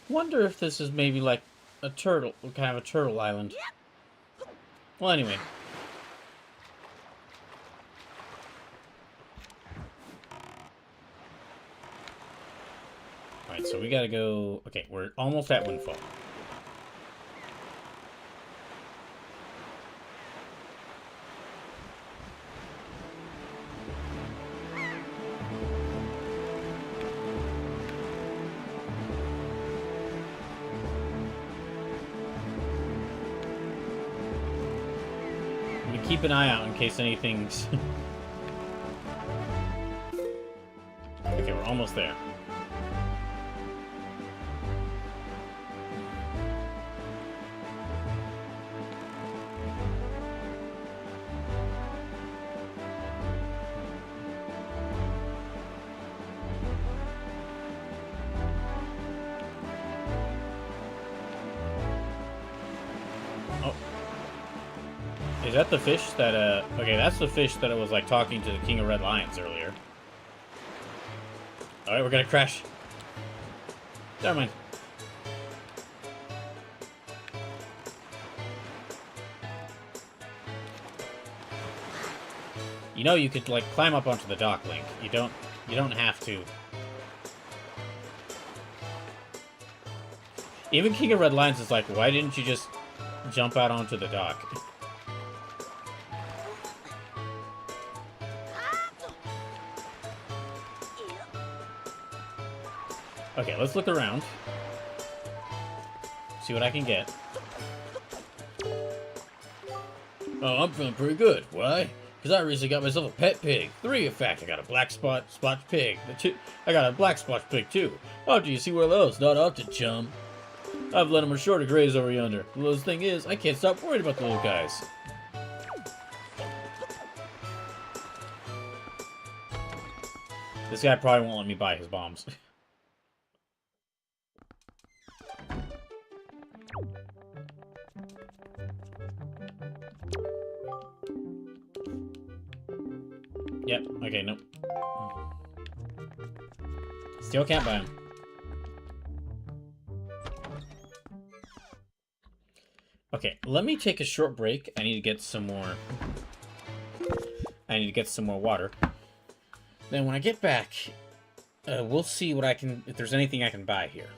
Wonder if this is maybe like a turtle, kind of a turtle island. Well, anyway. Alright, so we gotta go... Okay, we're almost at Windfall. Keep an eye out in case anything's... Okay, we're almost there. Is that the fish that, okay, that's the fish that was, like, talking to the King of Red Lions earlier. Alright, we're gonna crash. Never mind. You know you could, like, climb up onto the dock, Link. You don't have to. Even King of Red Lions is like, why didn't you just jump out onto the dock? Okay, let's look around. See what I can get. Oh, I'm feeling pretty good. Why? Because I recently got myself a pet pig. 3, in fact. I got a black spotch pig. I got a black spotch pig, too. Oh, do you see where those? Not often, chum. I've let them ashore to graze over yonder. The littlest thing is, I can't stop worrying about the little guys. This guy probably won't let me buy his bombs. Yep, okay, nope. Still can't buy him. Okay, let me take a short break. I need to get some more... water. Then when I get back, we'll see what I can... if there's anything I can buy here.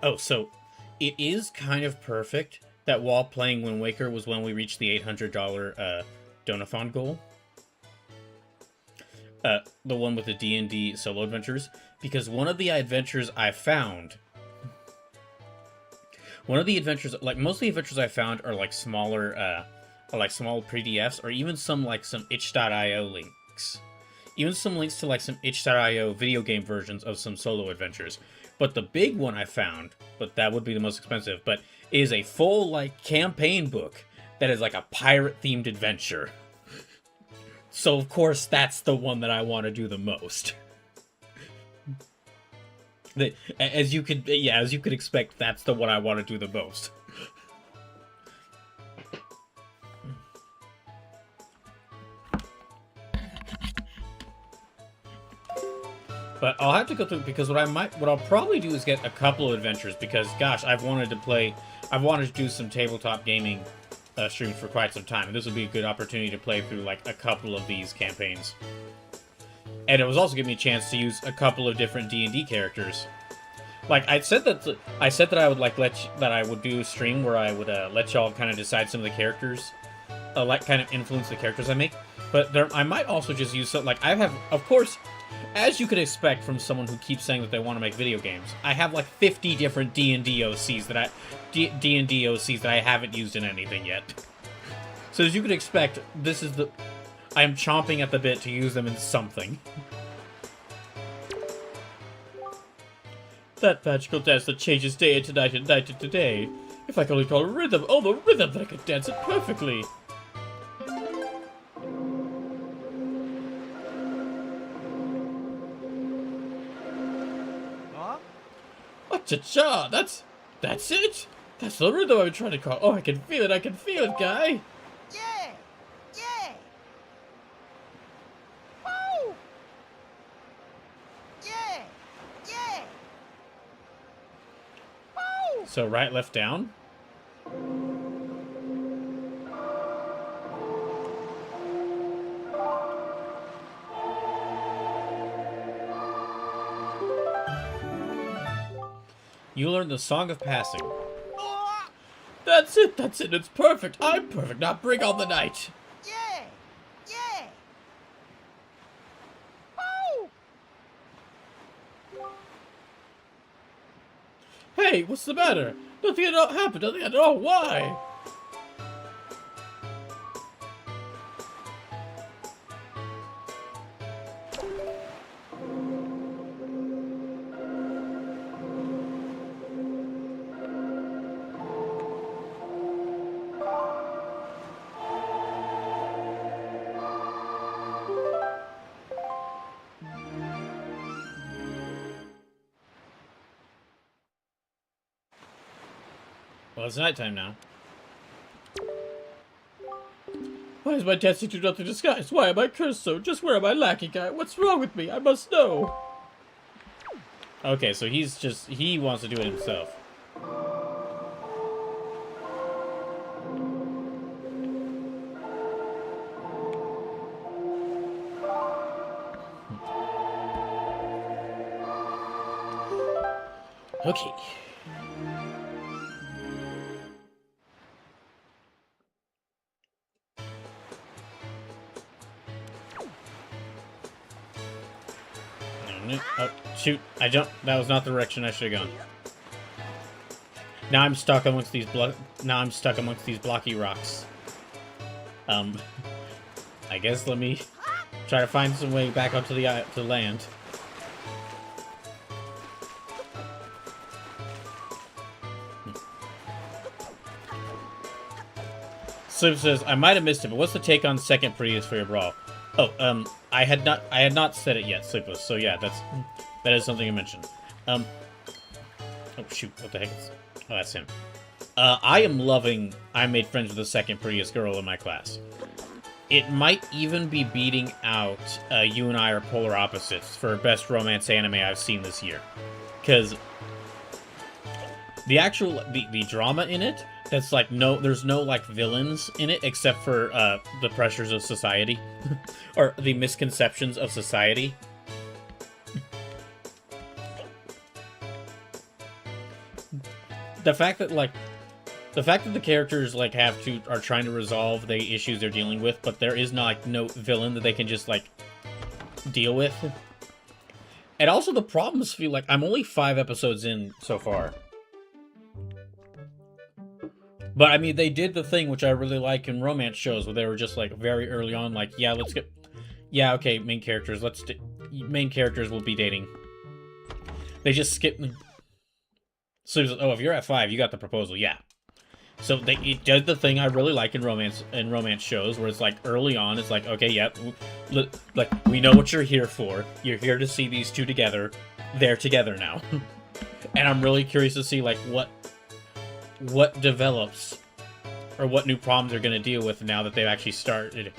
Oh, so it is kind of perfect that while playing Wind Waker was when we reached the $800 Donathon goal. The one with the D&D solo adventures, because one of the adventures I found, like most of the adventures I found are like smaller, small PDFs, or even some itch.io links, even some links to like some itch.io video game versions of some solo adventures. But the big one I found, but that would be the most expensive, but is a full like campaign book that is like a pirate themed adventure. So of course that's the one that I want to do the most. As you could expect, that's the one I want to do the most. But I'll have to go through, because what I'll probably do is get a couple of adventures, because gosh, I've wanted to do some tabletop gaming streams for quite some time, and this would be a good opportunity to play through like a couple of these campaigns. And it was also giving me a chance to use a couple of different D&D characters. Like I said that I would I would do a stream where I would let y'all kind of decide some of the characters, kind of influence the characters I make. But I might also just use something like of course, as you could expect from someone who keeps saying that they want to make video games, I have like 50 different D&D OCs that I haven't used in anything yet. So as you could expect, I am chomping at the bit to use them in something. That magical dance that changes day into night and night into day. If I could only call a rhythm, oh, the rhythm that I could dance it perfectly. Cha-cha! That's it! That's the rhythm I'm trying to call. Oh, I can feel it, guy! Yeah! Yeah! Woo! Yeah! Yeah! Woo! So right, left, down? You learned the Song of Passing. That's it, it's perfect. I'm perfect, now bring on the night. Yeah! Yeah! Woo! Hey, what's the matter? Nothing at all happened, nothing at all, why? Well, it's nighttime now. Why is my dancing too nothing disguised? Why am I cursed so? Just where am I lacking, guy? What's wrong with me? I must know. Okay, so he wants to do it himself. Okay. Oh, shoot. That was not the direction I should have gone. Now I'm stuck amongst these blocky rocks. I guess let me try to find some way back onto the land. Slim says, I might have missed it, but what's the take on second prettiest for your brawl? Oh, I had not said it yet, Sleepless. So yeah, that is something I mentioned. Oh shoot, what the heck is? Oh, that's him. I am loving I made friends with the second prettiest girl in my class. It might even be beating out You and I Are Polar Opposites for best romance anime I've seen this year. Because the drama in it, that's like there's no like villains in it except for the pressures of society or the misconceptions of society. the fact that like the fact that the characters like are trying to resolve the issues they're dealing with, but there is not like no villain that they can just like deal with. And also the problems feel like I'm only 5 episodes in so far. But I mean, they did the thing which I really like in romance shows where they were just like very early on, like, yeah, okay, main characters, main characters will be dating. They just skip. So, if you're at 5, you got the proposal, yeah. So it does the thing I really like in romance shows, where it's like early on, it's like, okay, yeah, like we know what you're here for. You're here to see these two together. They're together now, and I'm really curious to see like what develops, or what new problems they're gonna deal with now that they've actually started.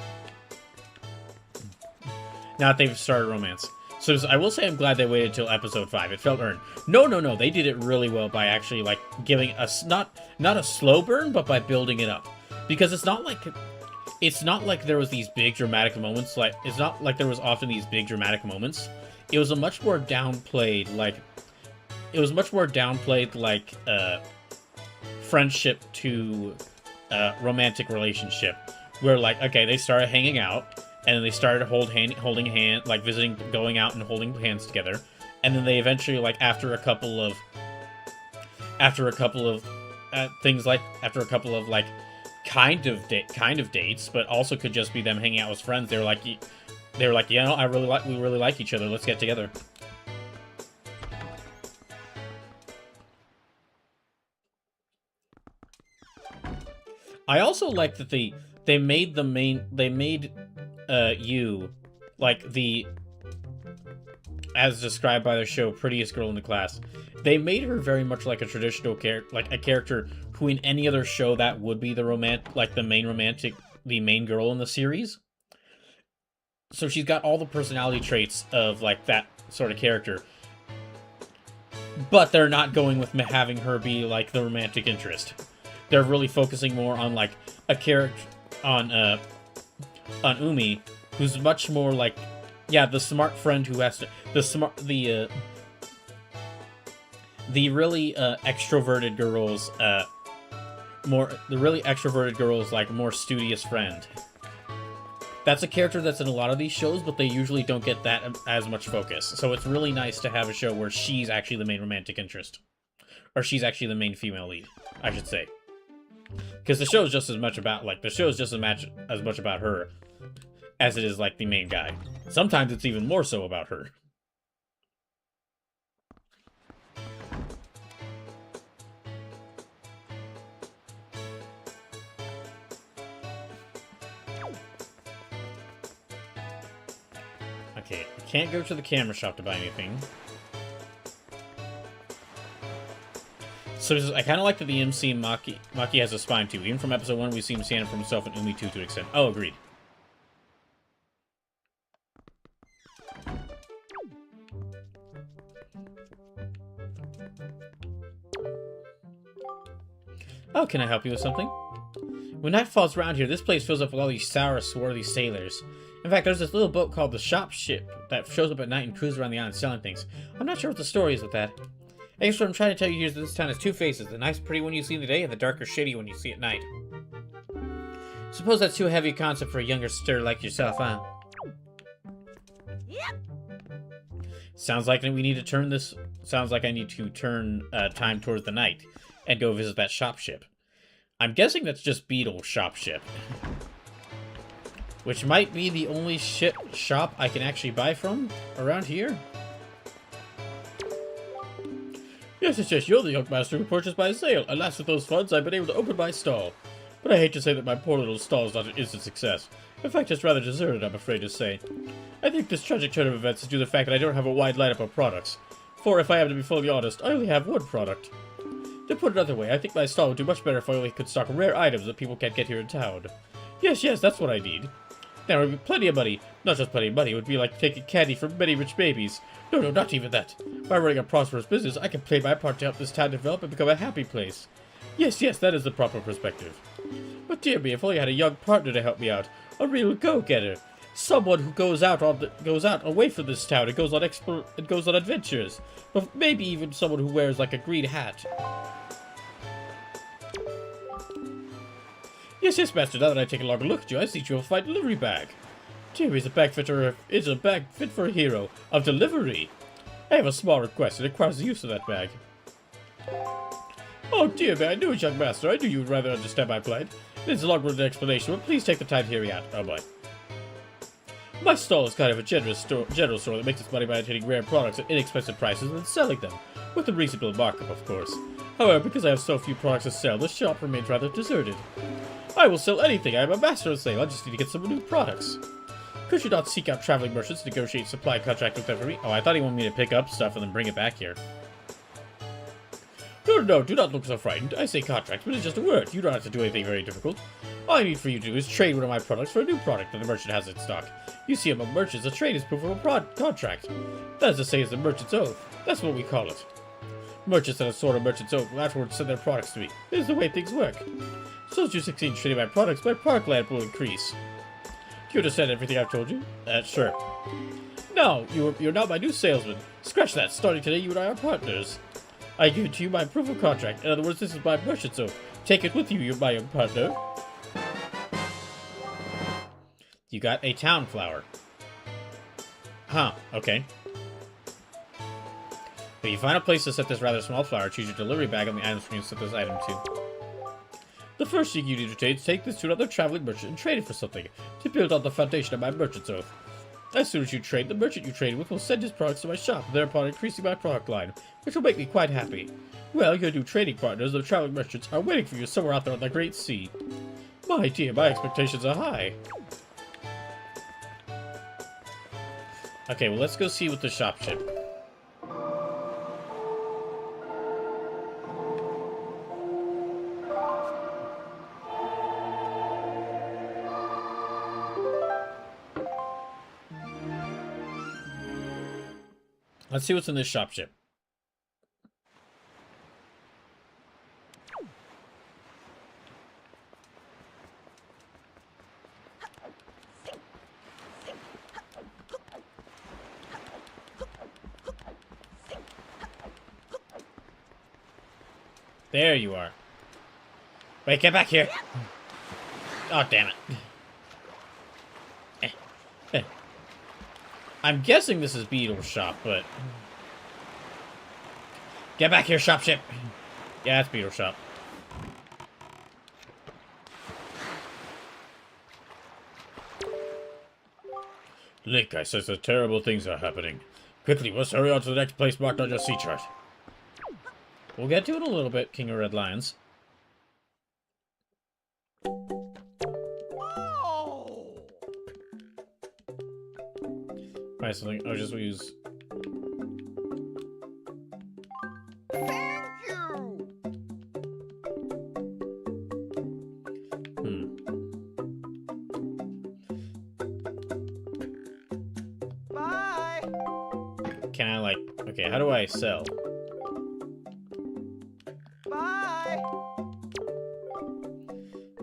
Now that they've started romance. So I will say I'm glad they waited till episode 5. It felt earned. No. They did it really well by actually, like, giving us, not a slow burn, but by building it up. Because it's not like there was these big dramatic moments. Like, it's not like there was often these big dramatic moments. It was a much more downplayed, friendship to romantic relationship. Where, like, okay, they started hanging out. And then they started holding hand, like visiting, going out and holding hands together. And then they eventually, like after a couple of kind of dates, but also could just be them hanging out as friends. They were like, you know, we really like each other. Let's get together. I also like that they made you, like, the, as described by the show, prettiest girl in the class. They made her very much like a traditional character, like a character who in any other show that would be the main girl in the series. So she's got all the personality traits of, like, that sort of character. But they're not going with having her be, like, the romantic interest. They're really focusing more on, like, a character, on Umi, who's much more like, yeah, the smart friend who has to, the really extroverted girls, like, more studious friend. That's a character that's in a lot of these shows, but they usually don't get that as much focus. So it's really nice to have a show where she's actually the main romantic interest. Or she's actually the main female lead, I should say. Because the show is just as much about, like, as much about her as it is, like, the main guy. Sometimes it's even more so about her. Okay, I can't go to the camera shop to buy anything. So I kind of like that the MC Maki has a spine too. Even from episode 1, we see him standing for himself and Umi too to an extent. Oh, agreed. Oh, can I help you with something? When night falls around here, this place fills up with all these sour, swarthy sailors. In fact, there's this little boat called the Shop Ship that shows up at night and cruises around the island selling things. I'm not sure what the story is with that. I guess what I'm trying to tell you here is that this town has 2 faces, the nice pretty one you see in the day and the darker shitty one you see at night. Suppose that's too heavy a concept for a younger stir like yourself, huh? Yep. Sounds like I need to turn time towards the night and go visit that shop ship. I'm guessing that's just Beetle Shop Ship. Which might be the only shop I can actually buy from around here. Yes, you're the young master who purchased my sale. Alas, with those funds, I've been able to open my stall. But I hate to say that my poor little stall is not an instant success. In fact, it's rather deserted, I'm afraid to say. I think this tragic turn of events is due to the fact that I don't have a wide lineup of products. For, if I am to be fully honest, I only have one product. To put it another way, I think my stall would do much better if I only could stock rare items that people can't get here in town. Yes, that's what I need. There would be plenty of money. Not just plenty of money, it would be like taking candy from many rich babies. No, not even that. By running a prosperous business, I can play my part to help this town develop and become a happy place. Yes, that is the proper perspective. But dear me, if only I had a young partner to help me out. A real go-getter. Someone who goes out away from this town and goes on adventures. But maybe even someone who wears like a green hat. Yes, yes, Master, now that I take a longer look at you, I see you have a fine delivery bag. Dear, it's a bag fit for a hero of delivery. I have a small request. It requires the use of that bag. Oh dear me, I knew it, young master. I knew you would rather understand my plight. It is a long-winded explanation, but please take the time to hear me out. Oh boy. My stall is kind of a general store that makes its money by obtaining rare products at inexpensive prices and then selling them, with a reasonable markup, of course. However, because I have so few products to sell, the shop remains rather deserted. I will sell anything. I am a master of sale. I just need to get some new products. Could you not seek out traveling merchants to negotiate supply contract with them for me? Oh, I thought he wanted me to pick up stuff and then bring it back here. No, do not look so frightened. I say contract, but it's just a word. You don't have to do anything very difficult. All I need for you to do is trade one of my products for a new product that the merchant has in stock. You see, among merchants, a trade is proof of a contract. That is to say, it's the merchant's oath. That's what we call it. Merchants that have sworn a merchant's oath will afterwards send their products to me. This is the way things work. So as you succeed in trading my products, my product land will increase. Do you understand everything I've told you? Sure. Now, you're now my new salesman. Scratch that. Starting today, you and I are partners. I give it to you my proof of contract. In other words, this is my merchant's oath. Take it with you, my young partner. You got a town flower. Huh, okay. But you find a place to set this rather small flower, choose your delivery bag on the item screen to set this item to. The first thing you need to do is take this to another traveling merchant and trade it for something, to build on the foundation of my merchant's oath. As soon as you trade, the merchant you trade with will send his products to my shop, thereby increasing my product line, which will make me quite happy. Well, your new trading partners, the traveling merchants, are waiting for you somewhere out there on the Great Sea. My dear, my expectations are high. Okay, well, let's go see what the shop ship. Let's see what's in this shop ship. There you are. Wait, get back here. Oh, damn it. I'm guessing this is Beetle's shop, but... Get back here, shop ship! Yeah, that's Beetle's shop. Link, I sense that terrible things are happening. Quickly, let's hurry on to the next place marked on your sea chart. We'll get to it in a little bit, King of Red Lions. Alright, something. I'll just use. Thank you. Bye. Can I, like. Okay, how do I sell? Bye.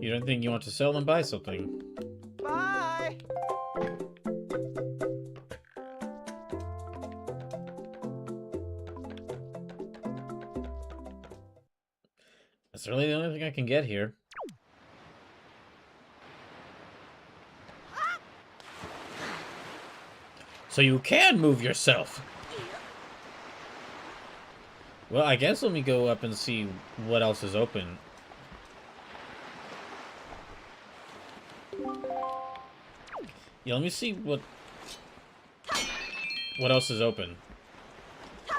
You don't think you want to sell them? Buy something. Bye. That's really the only thing I can get here. So you can move yourself. Well, I guess let me go up and see what else is open. Yeah, let me see what else is open.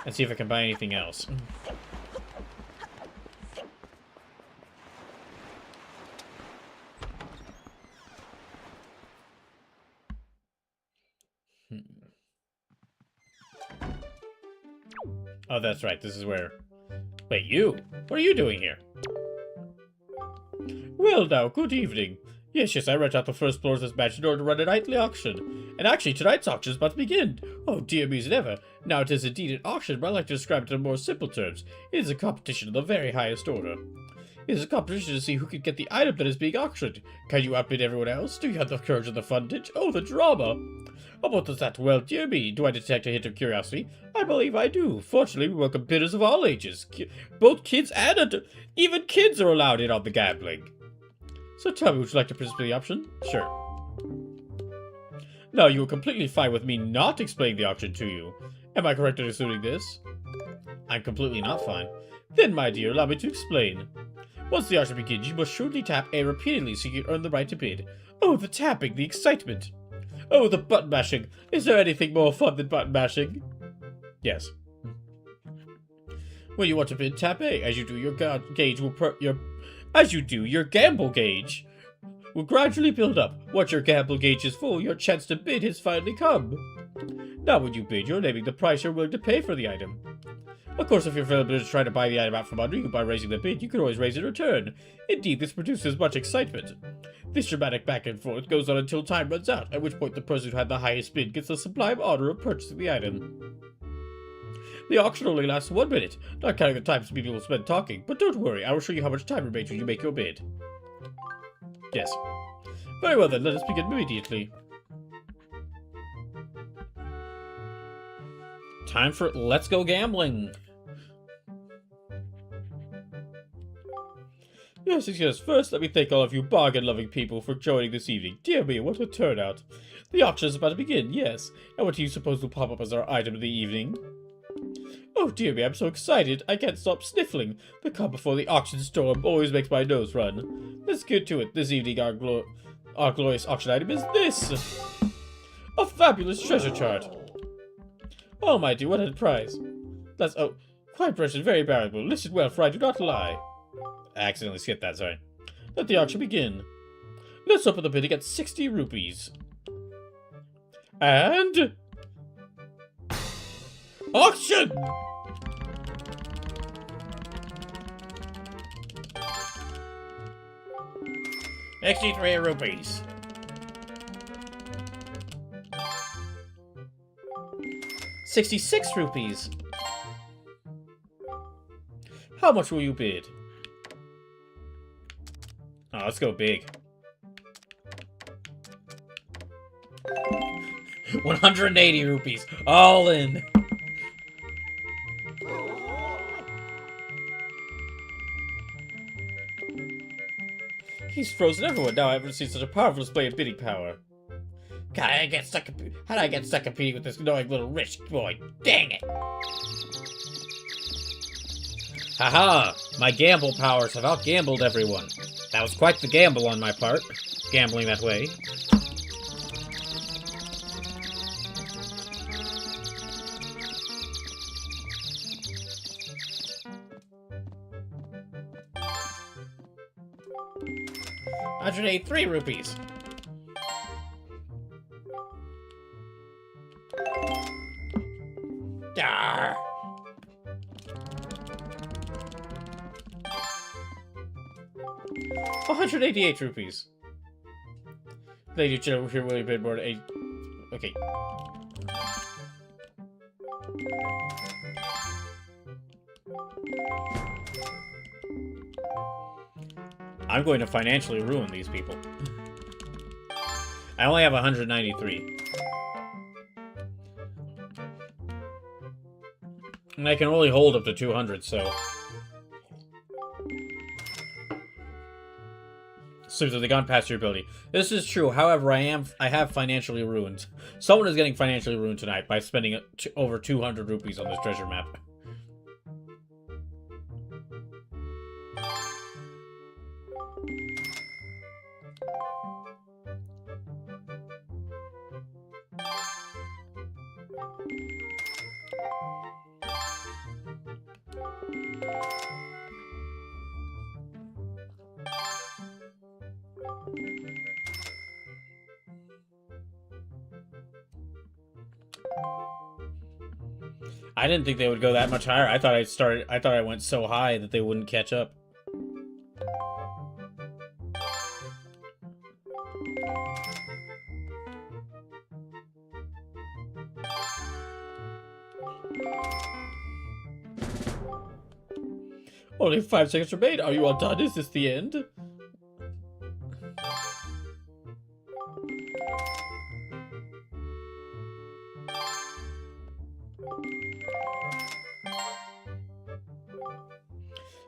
And see if I can buy anything else. Oh, that's right. This is where... Wait, you? What are you doing here? Well now, good evening. Yes, I rent out the first floor of this mansion in order to run a nightly auction. And actually, tonight's auction is about to begin. Oh, dear me as ever. Now, it is indeed an auction, but I like to describe it in more simple terms. It is a competition of the very highest order. It is a competition to see who can get the item that is being auctioned. Can you outbid everyone else? Do you have the courage and the fundage? Oh, the drama! Oh, what is that? Well, dear me, do I detect a hint of curiosity? I believe I do. Fortunately, we welcome bidders of all ages. Both kids and even kids are allowed in on the gambling. So tell me, would you like to participate in the auction? Sure. No, you were completely fine with me not explaining the auction to you. Am I correct in assuming this? I'm completely not fine. Then, my dear, allow me to explain. Once the auction begins, you must surely tap A repeatedly so you can earn the right to bid. Oh, the tapping, the excitement. Oh, the button mashing. Is there anything more fun than button mashing? Yes. When you want to bid, tap A. As you do, your gauge will your gamble gauge will gradually build up. Once your gamble gauge is full, your chance to bid has finally come. Now when you bid, you're naming the price you're willing to pay for the item. Of course, if your fellow bidders try to buy the item out from under you by raising the bid, you can always raise it in return. Indeed, this produces much excitement. This dramatic back and forth goes on until time runs out, at which point the person who had the highest bid gets the sublime honor of purchasing the item. The auction only lasts 1 minute, not counting the time people will spend talking, but don't worry, I will show you how much time remains when you make your bid. Yes. Very well then, let us begin immediately. Time for Let's Go Gambling! Yes. First, let me thank all of you bargain-loving people for joining this evening. Dear me, what a turnout. The auction is about to begin, yes. And what do you suppose will pop up as our item of the evening? Oh dear me, I'm so excited, I can't stop sniffling. The calm before the auction storm always makes my nose run. Let's get to it. This evening, our glorious auction item is this. A fabulous treasure chart. Oh my dear, what a prize. That's, quite precious, very valuable. Listen well, for I do not lie. I accidentally skipped that, sorry. Let the auction begin. Let's open the bid to get 60 rupees. And... auction! $63 rupees. $66. How much will you bid? Oh, let's go big. 180 rupees. All in. He's frozen everyone. Now I've never seen such a powerful display of bidding power. God, how did I get stuck competing with this annoying little rich boy? Dang it! Haha! My gamble powers have outgambled everyone. That was quite the gamble on my part, gambling that way. $183 rupees. Darr. $188 rupees. Lady and gentlemen, here will bid more than 8. Okay. I'm going to financially ruin these people. I only have 193. And I can only hold up to 200, so... Seems like they gone past your ability. This is true, however, I have financially ruined. Someone is getting financially ruined tonight by spending over 200 rupees on this treasure map. I didn't think they would go that much higher. I thought I went so high that they wouldn't catch up. Only 5 seconds remain. Are you all done? Is this the end?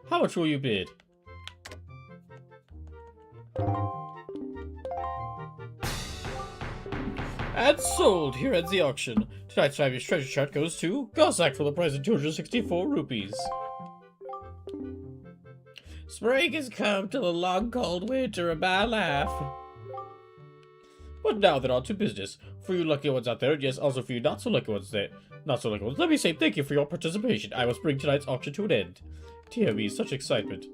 How much will you bid? And sold! Here ends the auction. Tonight's fabulous treasure chart goes to Gossack for the price of 264 rupees. Spring has come to the long cold winter, and I laugh. But now then on to business. For you lucky ones out there, and yes, also for you not so lucky ones there. Not so lucky ones, let me say thank you for your participation. I must bring tonight's auction to an end. Dear me, such excitement.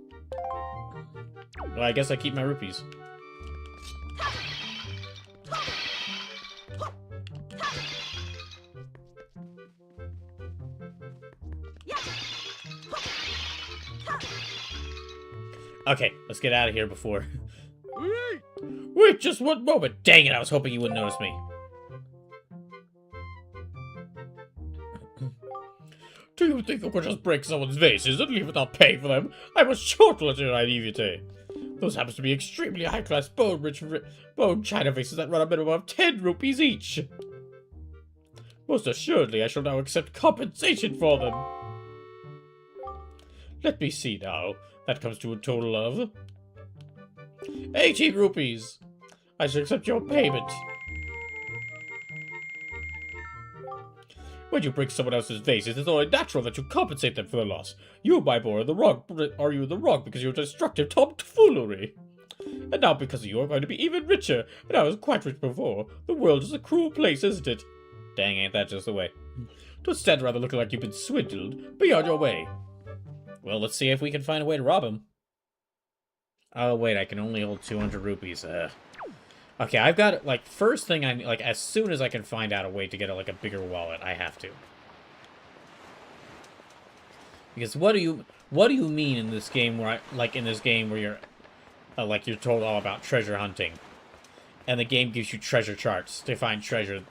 Well, I guess I keep my rupees. Okay, let's get out of here before... Wait, just one moment! Dang it, I was hoping you wouldn't notice me. Do you think you could just break someone's vases and leave without paying for them? I was chortle at your naivete. Those happen to be extremely high-class bone-rich bone china vases that run a minimum of 10 rupees each. Most assuredly, I shall now accept compensation for them. Let me see now. That comes to a total of 18 rupees. I shall accept your payment. When you break someone else's vases, it's only natural that you compensate them for the loss. You, my boy, are you in the wrong because of your destructive tomfoolery. And now, because of you, I'm going to be even richer. And I was quite rich before. The world is a cruel place, isn't it? Dang, ain't that just the way? Don't stand around looking like you've been swindled. Be on your way. Well, let's see if we can find a way to rob him. Oh, wait, I can only hold 200 rupees. Okay, I've got, like, first thing as soon as I can find out a way to get, a bigger wallet, I have to. Because what do you mean in this game where you're, you're told all about treasure hunting, and the game gives you treasure charts to find treasure?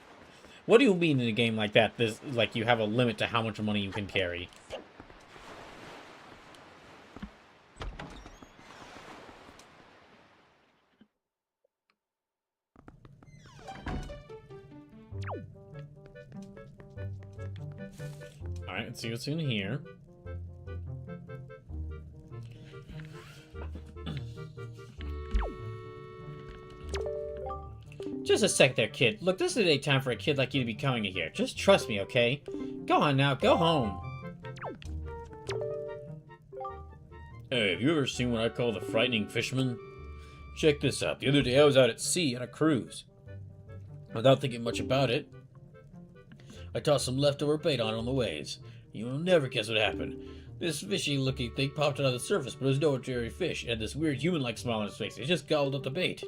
What do you mean in a game like that? You have a limit to how much money you can carry? Alright, let's see what's in here. Just a sec there, kid. Look, this is a time for a kid like you to be coming in here. Just trust me, okay? Go on now, go home. Hey, have you ever seen what I call the frightening fisherman? Check this out. The other day I was out at sea on a cruise. Without thinking much about it, I tossed some leftover bait on the waves. You will never guess what happened. This fishy-looking thing popped out of the surface, but it was no ordinary fish. It had this weird human-like smile on its face. It just gobbled up the bait.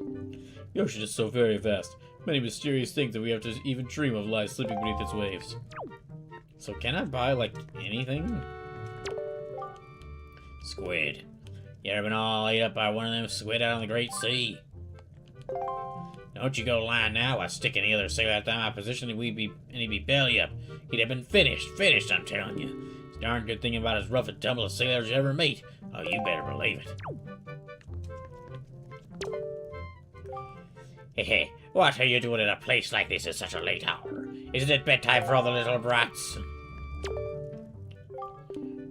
The ocean is so very vast. Many mysterious things that we have to even dream of lie sleeping beneath its waves. So can I buy, anything? Squid. You ever been all ate up by one of them squid out on the great sea? Don't you go lying now. I stick any other sailor out in my position and he'd be belly up. He'd have been finished, I'm telling you. It's a darn good thing about as rough and tumble a sailor as you ever meet. Oh, you better believe it. Hey, what are you doing in a place like this at such a late hour? Isn't it bedtime for all the little brats?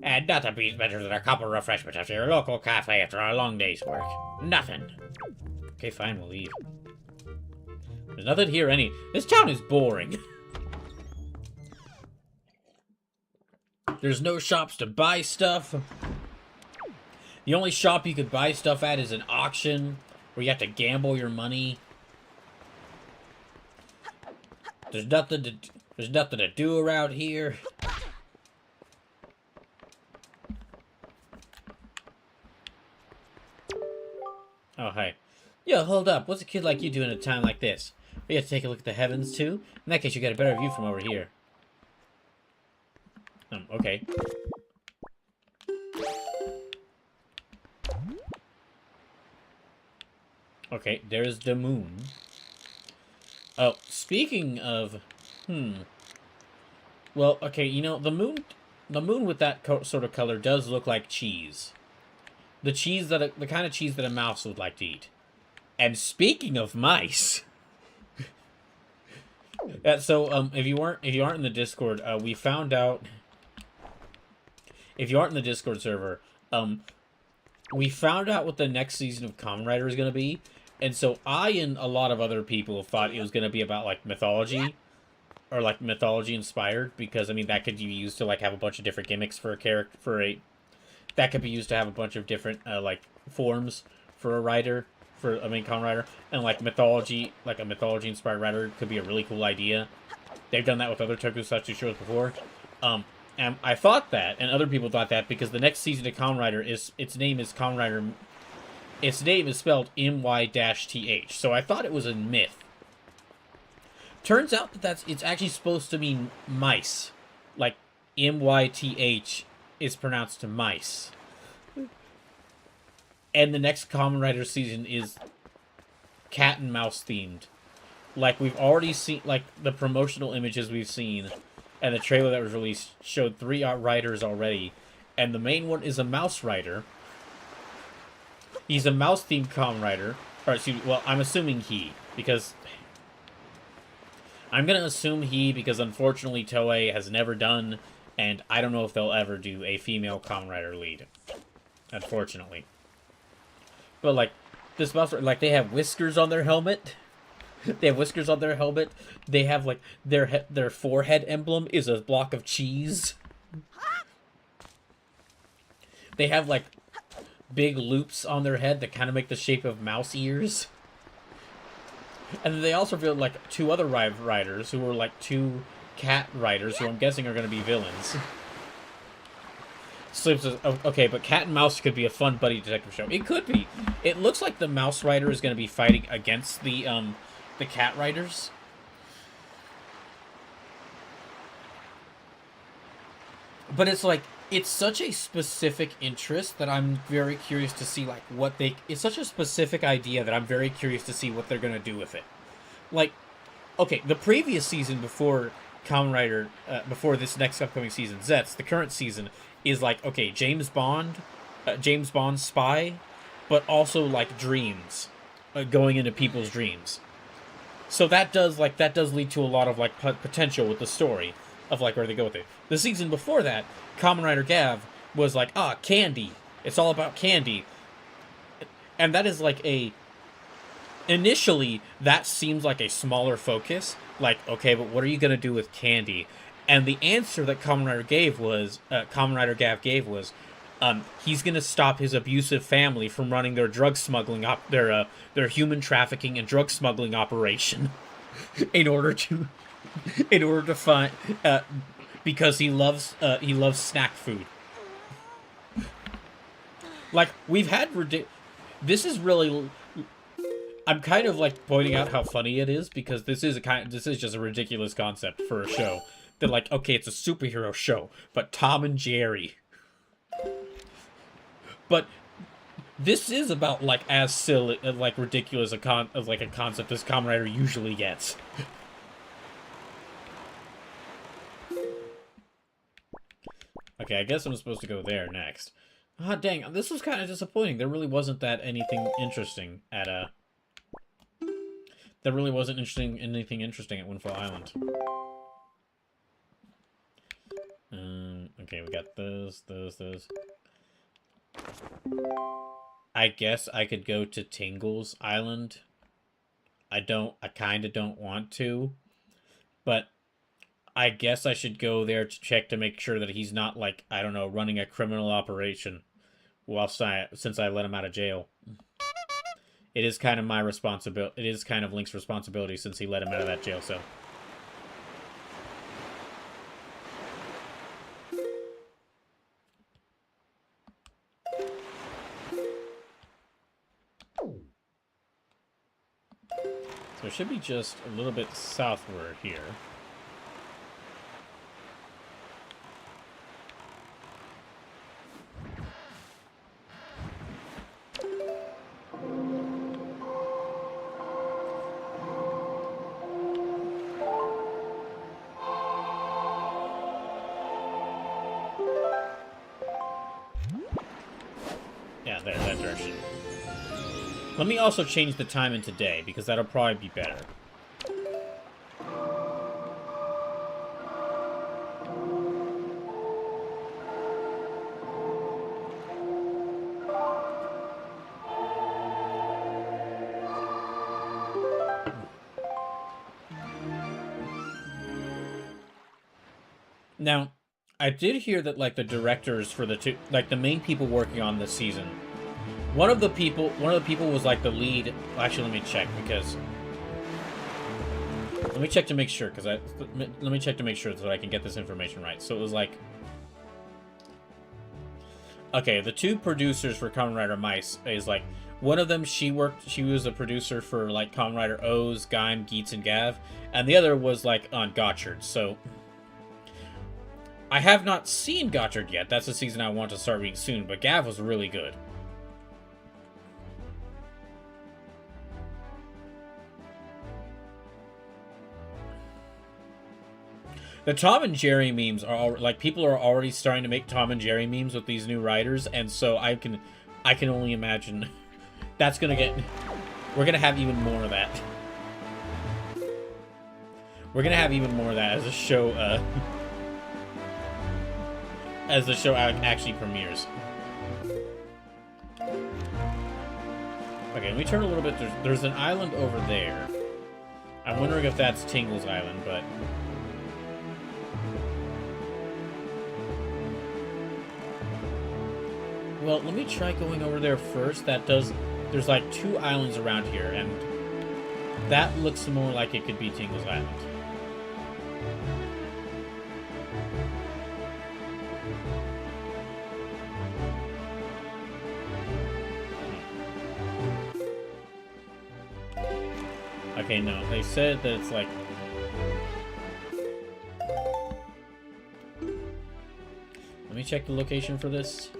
And nothing beats better than a cup of refreshment after your local cafe after a long day's work. Nothing. Okay, fine, we'll leave. There's nothing here This town is boring. There's no shops to buy stuff. The only shop you could buy stuff at is an auction where you have to gamble your money. There's nothing to do around here. Oh, hey. Yo, hold up. What's a kid like you doing at a time like this? We have to take a look at the heavens, too? In that case, you get a better view from over here. Okay. Okay, there's the moon. Oh, speaking of... Well, okay, you know, the moon with that sort of color does look like cheese. The kind of cheese that a mouse would like to eat. And speaking of mice... so, if you aren't in the Discord, we found out... If you aren't in the Discord server, we found out what the next season of Kamen Rider is going to be, And so I and a lot of other people thought it was going to be about, like, mythology. Or, like, mythology inspired. Because, I mean, that could be used to, like, have a bunch of different gimmicks for a character. That could be used to have a bunch of different, like, forms for a writer. For a main con writer. And, like, mythology. Like, a mythology inspired writer could be a really cool idea. They've done that with other tokusatsu shows before. And I thought that, and other people thought that, because the next season of Kamen Rider its name is Kamen Rider. Its name is spelled MY-TH, so I thought it was a myth. Turns out that it's actually supposed to mean mice, like MYTH is pronounced to mice. And the next Kamen Rider season is cat and mouse themed. Like, we've already seen, like, the promotional images we've seen, and the trailer that was released showed 3 riders already, and the main one is a mouse rider. He's a mouse-themed Kamen Rider, or excuse me, well, I'm assuming he, because... I'm gonna assume he, because unfortunately Toei has never done, and I don't know if they'll ever do, a female Kamen Rider lead. Unfortunately. But, like, this mouse, like, they have whiskers on their helmet. They have whiskers on their helmet. They have, like, their forehead emblem is a block of cheese. They have, like, big loops on their head that kind of make the shape of mouse ears. And then they also revealed, like, 2 other riders who were, like, 2 cat riders who I'm guessing are going to be villains. Sleep says, okay, but cat and mouse could be a fun buddy detective show. It could be. It looks like the mouse rider is going to be fighting against the cat riders. But it's like, it's such a specific interest that I'm very curious to see, like, what they... It's such a specific idea that I'm very curious to see what they're going to do with it. Like, okay, the previous season before Kamen Rider, before this next upcoming season, Zets, the current season, is like, okay, James Bond spy, but also, like, dreams, going into people's dreams. So that does lead to a lot of, like, potential with the story of, like, where they go with it. The season before that, Kamen Rider Gav was like, candy. It's all about candy. And that is like initially, that seems like a smaller focus. Like, okay, but what are you going to do with candy? And the answer that Kamen Rider Gav gave was, he's going to stop his abusive family from running their drug smuggling, their human trafficking and drug smuggling operation in order to find, because he loves snack food. Like, we've had this is really... I'm kind of, like, pointing out how funny it is, because this is just a ridiculous concept for a show. That, like, okay, it's a superhero show, but Tom and Jerry. But this is about, like, as silly, like, ridiculous a concept as Kamen Rider usually gets. Okay, I guess I'm supposed to go there next. Ah, dang, this was kind of disappointing. There really wasn't anything interesting at anything interesting at Windfall Island. Okay, we got those. I guess I could go to Tingle's Island. I kinda don't want to, but I guess I should go there to check to make sure that he's not, like, I don't know, running a criminal operation since I let him out of jail. It is kind of my responsibility. It is kind of Link's responsibility since he let him out of that jail cell. So it should be just a little bit southward here. Yeah, there, that direction. Let me also change the time in today, because that'll probably be better. Now, I did hear that, like, the directors for the two, like, the main people working on this season, one of the people was, like, the lead. Actually, let me check, because... Let me check to make sure, let me check to make sure so I can get this information right. So it was, like... Okay, the two producers for Kamen Rider Mice is, like... One of them, she was a producer for, like, Kamen Rider O's, Gaim, Geets, and Gav. And the other was, like, on Gotchard, so... I have not seen Gotchard yet. That's a season I want to start reading soon, but Gav was really good. The Tom and Jerry memes are all, like, people are already starting to make Tom and Jerry memes with these new writers, and so I can only imagine that's gonna get... We're gonna have even more of that. We're gonna have even more of that as the show, as the show actually premieres. Okay, let me turn a little bit. There's an island over there. I'm wondering if that's Tingle's Island, but... Well, let me try going over there first. There's like 2 islands around here, and that looks more like it could be Tingle's Island. Okay, no, they said that it's like... Let me check the location for this.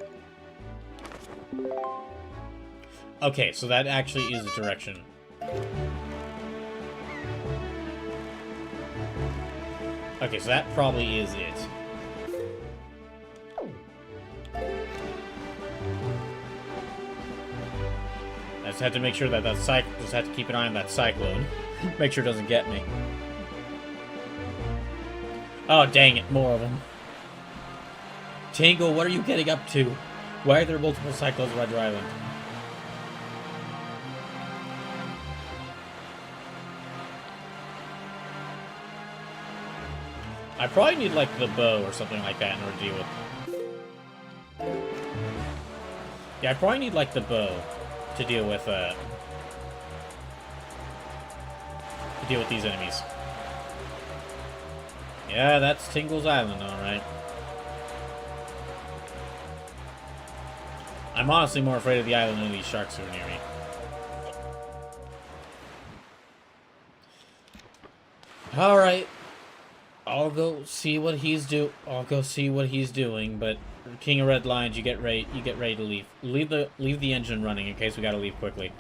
Okay, so that actually is the direction. Okay, so that probably is it. I just had to make sure that just had to keep an eye on that cyclone. Make sure it doesn't get me. Oh, dang it, more of them. Tingle, what are you getting up to? Why are there multiple cyclones around your island? I probably need, like, the bow or something like that in order to deal with... Yeah, I probably need, like, the bow to deal with these enemies. Yeah, that's Tingle's Island, alright. I'm honestly more afraid of the island than these sharks who are near me. Alright. I'll go see what he's doing, but King of Red Lions, you get ready to leave. Leave the engine running in case we gotta leave quickly.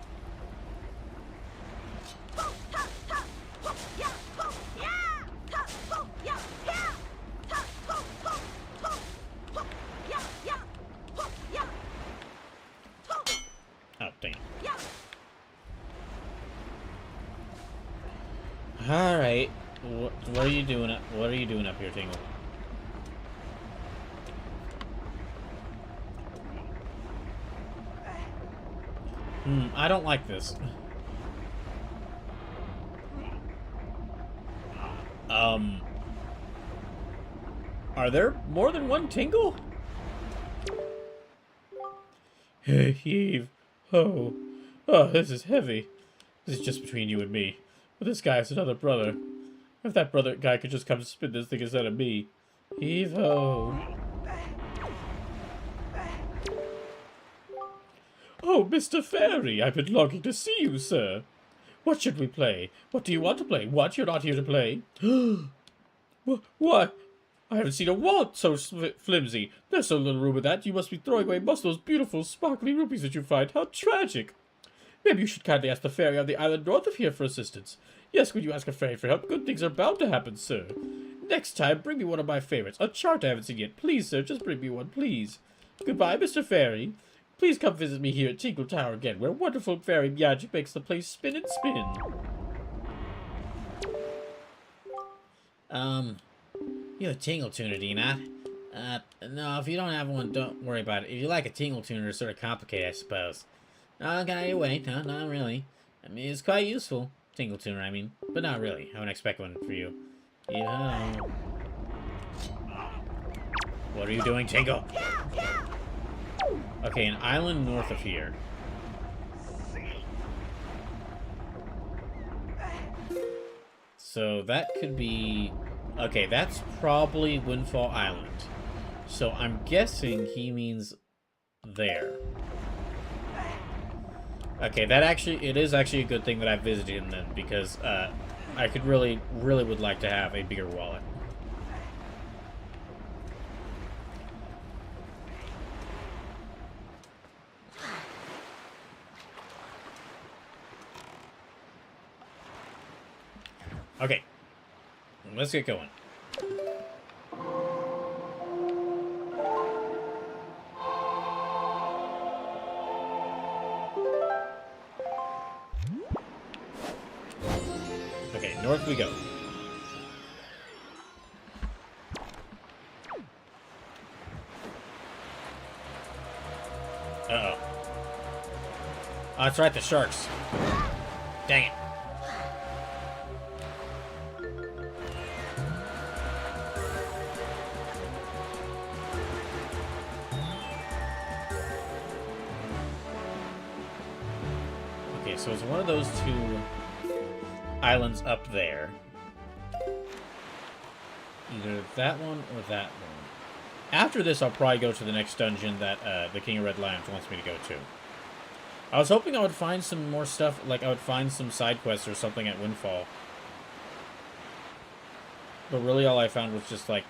Oh, dang it. Alright. What are you doing up here, Tingle? I don't like this. Are there more than one Tingle? Hey, Eve. Oh, this is heavy. This is just between you and me. But this guy has another brother. If that brother guy could just come spin this thing instead of me. Evo. Oh, Mr. Fairy, I've been longing to see you, sir. What should we play? What do you want to play? What? You're not here to play? What? I haven't seen a wallet so flimsy. There's so little room in that. You must be throwing away most of those beautiful, sparkly rupees that you find. How tragic. Maybe you should kindly ask the fairy on the island north of here for assistance. Yes, when you ask a fairy for help, good things are bound to happen, sir. Next time, bring me one of my favorites. A chart I haven't seen yet. Please, sir, just bring me one, please. Goodbye, Mr. Fairy. Please come visit me here at Tingle Tower again, where wonderful fairy magic makes the place spin and spin. You have a tingle tuner, do you not? No, if you don't have one, don't worry about it. If you like a tingle tuner, it's sort of complicated, I suppose. No, get out of your way. No, not really. I mean, it's quite useful. Tingle tuner, I mean. But not really. I wouldn't expect one for you. Yeah. What are you doing, Tingle? Okay, an island north of here. So that could be... Okay, that's probably Windfall Island. So I'm guessing he means there. Okay, it is actually a good thing that I visited him then, because I could really would like to have a bigger wallet. Okay, let's get going. Okay, north we go. Uh-oh. Oh, that's right, the sharks. Dang it. Okay, so it's one of those two islands up there. Either that one or that one. After this, I'll probably go to the next dungeon that the King of Red Lions wants me to go to. I was hoping I would find some more stuff, like I would find some side quests or something at Windfall. But really all I found was just like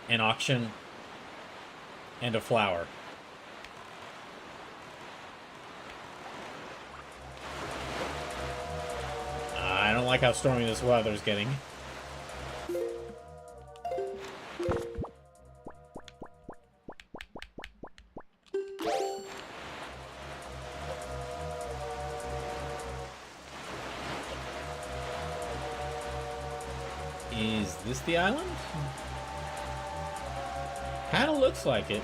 an auction and a flower. I don't like how stormy this weather's getting. Is this the island? Kinda looks like it.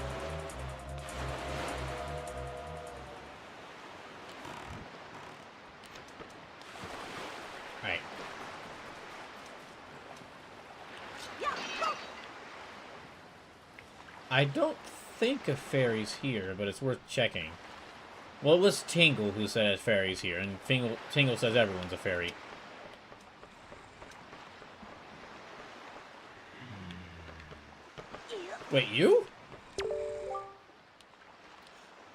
Alright. I don't think a ferry's here, but it's worth checking. Well, it was Tingle who said a ferry's here, and Tingle says everyone's a ferry. Wait, you?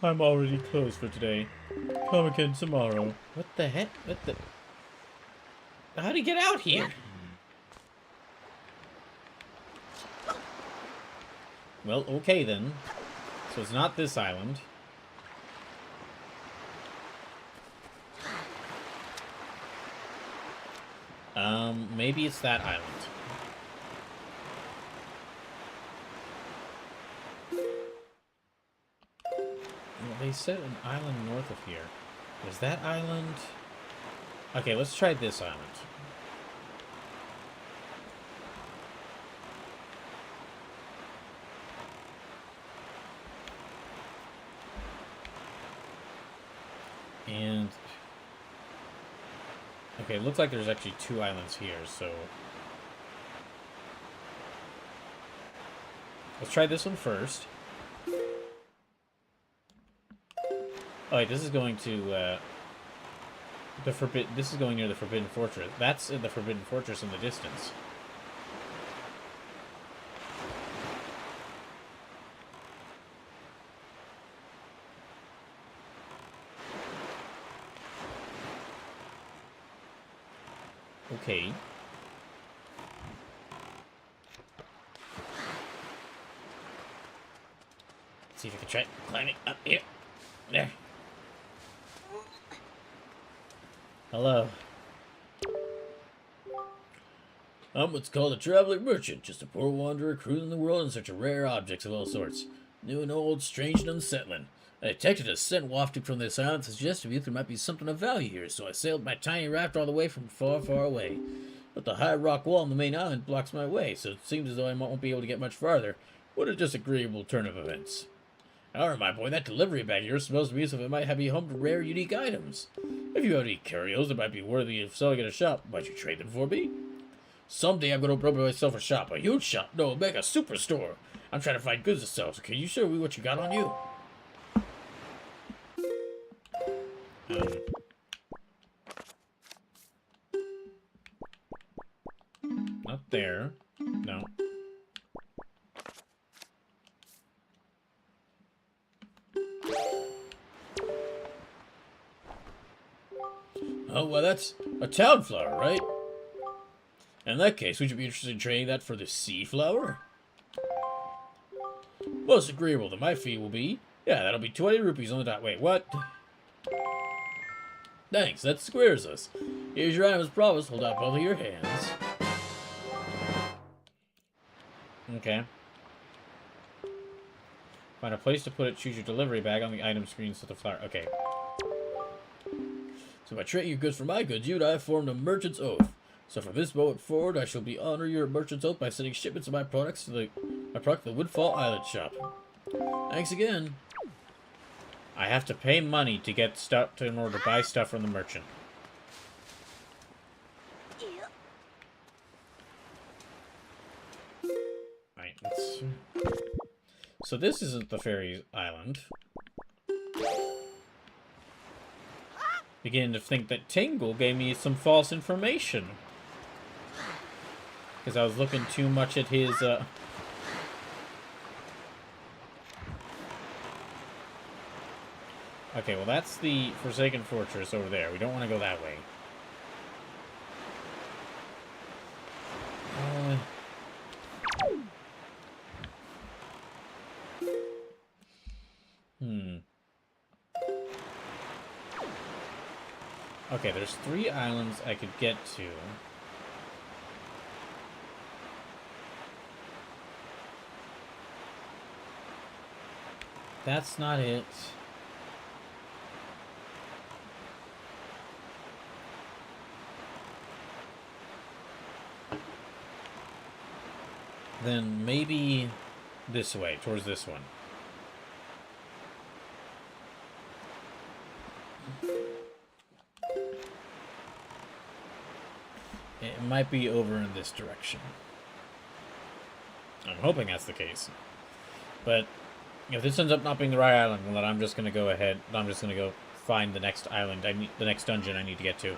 I'm already closed for today. Come again tomorrow. What the heck? What the... How'd he get out here? Well, okay then. So it's not this island. Maybe it's that island. Well, they said an island north of here. Was that island? Okay, let's try this island. And... okay, it looks like there's actually two islands here, so... let's try this one first. Oh, wait, this is going to, this is going near the Forbidden Fortress. That's in the Forbidden Fortress in the distance. Okay. Let's see if I can try climbing up here. There. Hello. I'm what's called a traveling merchant, just a poor wanderer cruising the world in search of rare objects of all sorts. New and old, strange and unsettling. I detected a scent wafted from this island that suggested to me that there might be something of value here, so I sailed my tiny raft all the way from far, far away. But the high rock wall on the main island blocks my way, so it seems as though I won't be able to get much farther. What a disagreeable turn of events. However, my boy, that delivery bag here is supposed to be so it might have home to rare, unique items. If you have any curios that might be worthy of selling at a shop, might you trade them for me? Someday I'm gonna open up myself a shop, a huge shop, no, a mega superstore. I'm trying to find goods to sell, so can you show me what you got on you? Not there. No. Oh, well, that's a town flower, right? In that case, would you be interested in trading that for the sea flower? Most agreeable that my fee will be. Yeah, that'll be 20 rupees on the dot. Wait, what? Thanks, that squares us. Here's your item as promised. Hold out both of your hands. Okay. Find a place to put it. Choose your delivery bag on the item screen. Set the flower. Okay. So by trading your goods for my goods, you and I have formed a merchant's oath. So from this moment forward, I shall be honor your merchant's oath by sending shipments of my products to the Woodfall Island shop. Thanks again. I have to pay money to get stuff in order to buy stuff from the merchant. Right. So this isn't the fairy island. Beginning to think that Tingle gave me some false information. Because I was looking too much at his, Okay, well that's the Forsaken Fortress over there. We don't want to go that way. Okay, there's 3 islands I could get to. That's not it. Then maybe this way, towards this one. It might be over in this direction. I'm hoping that's the case. But if this ends up not being the right island, well, then I'm just gonna go ahead. I'm just gonna go find the next island. The next dungeon I need to get to.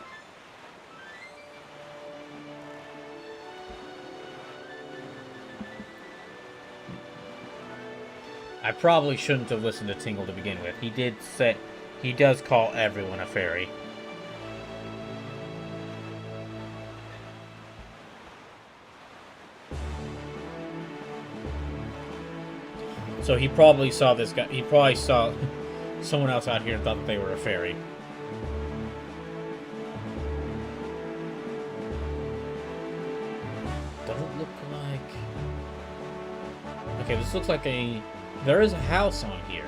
I probably shouldn't have listened to Tingle to begin with. He does call everyone a fairy. So he probably saw this guy. He probably saw someone else out here and thought that they were a fairy. Doesn't look like... Okay, this looks like a... There is a house on here.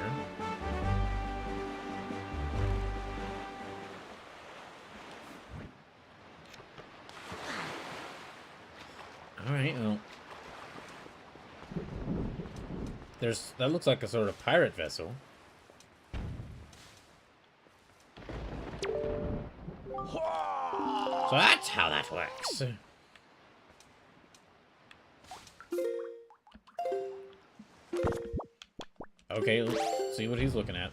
Alright, well... That looks like a sort of pirate vessel. So that's how that works. Okay, let's see what he's looking at.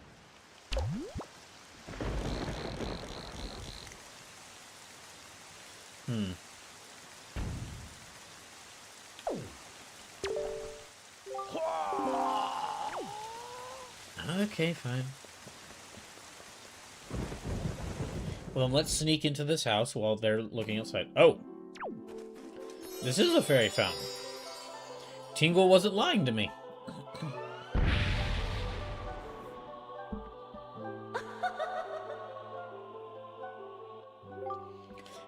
Okay, fine. Well, then let's sneak into this house while they're looking outside. Oh! This is a fairy fountain. Tingle wasn't lying to me.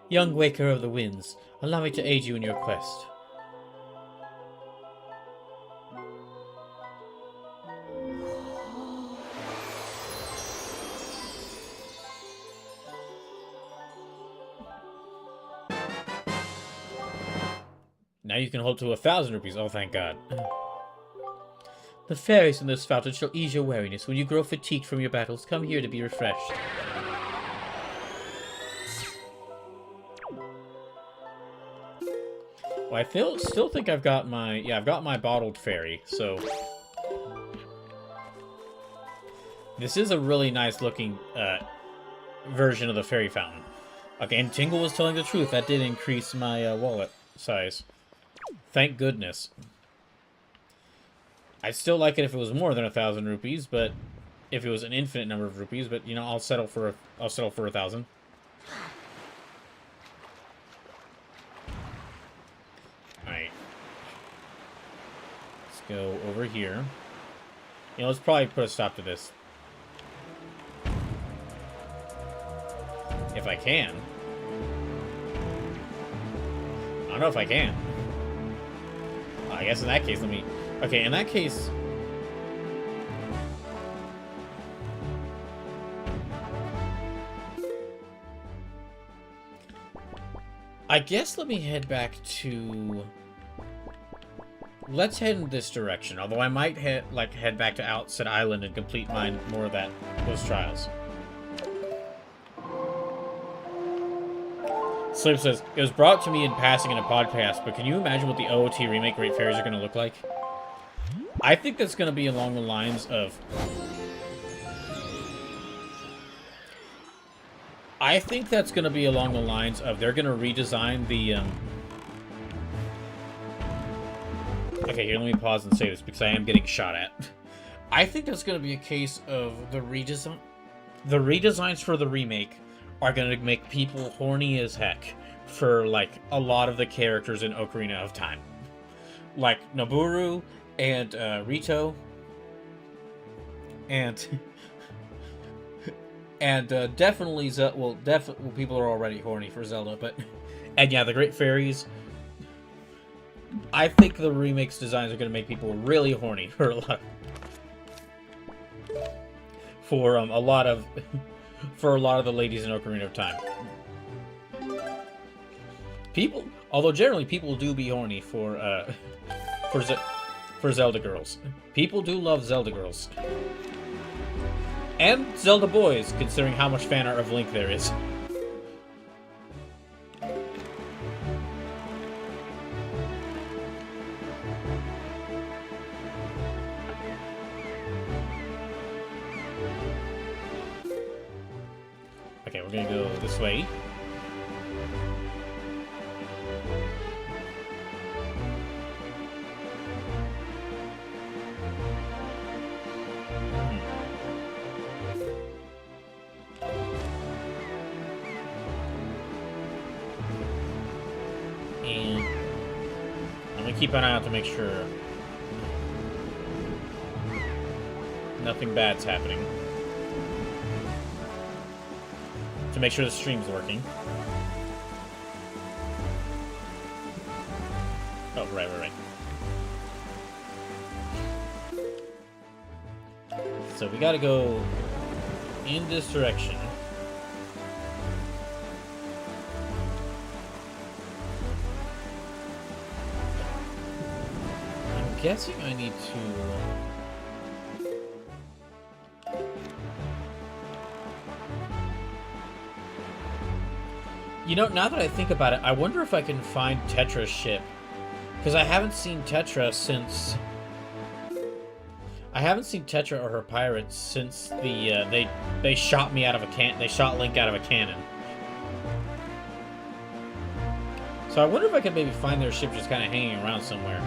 Young Waker of the Winds, allow me to aid you in your quest. Now you can hold to 1,000 rupees. Oh, thank God. The fairies in this fountain shall ease your weariness. When you grow fatigued from your battles, come here to be refreshed. Well, I still think I've got my... Yeah, I've got my bottled fairy, so... This is a really nice looking version of the fairy fountain. Okay, and Tingle was telling the truth. That did increase my wallet size. Thank goodness. I'd still like it if it was more than 1,000 rupees, but if it was an infinite number of rupees, but you know, I'll settle for 1,000. Alright. Let's go over here. You know, let's probably put a stop to this. If I can. I don't know if I can. I guess in that case, let me... Okay, in that case... I guess let me head back to... Let's head in this direction. Although I might head back to Outset Island and complete more of those trials. Slip says, it was brought to me in passing in a podcast, but can you imagine what the OOT remake Great Fairies are going to look like? I think that's going to be along the lines of... I think that's going to be along the lines of they're going to redesign the... Okay, here, let me pause and say this because I am getting shot at. I think that's going to be a case of the redesign... The redesigns for the remake are going to make people horny as heck for, like, a lot of the characters in Ocarina of Time. Like, Noburu and Rito. And... and definitely... Well, people are already horny for Zelda, but... And yeah, the Great Fairies... I think the remake's designs are going to make people really horny for a lot... For a lot of... For a lot of the ladies in Ocarina of Time. Although generally people do be horny for Zelda girls. People do love Zelda girls. And Zelda boys, considering how much fan art of Link there is. Okay, we're gonna go this way. And I'm gonna keep an eye out to make sure nothing bad's happening. To make sure the stream's working. Oh, right. So we gotta go in this direction. I'm guessing I need to... You know, now that I think about it, I wonder if I can find Tetra's ship. Because I haven't seen Tetra since... I haven't seen Tetra or her pirates since the, they shot me out of a they shot Link out of a cannon. So I wonder if I could maybe find their ship just kind of hanging around somewhere.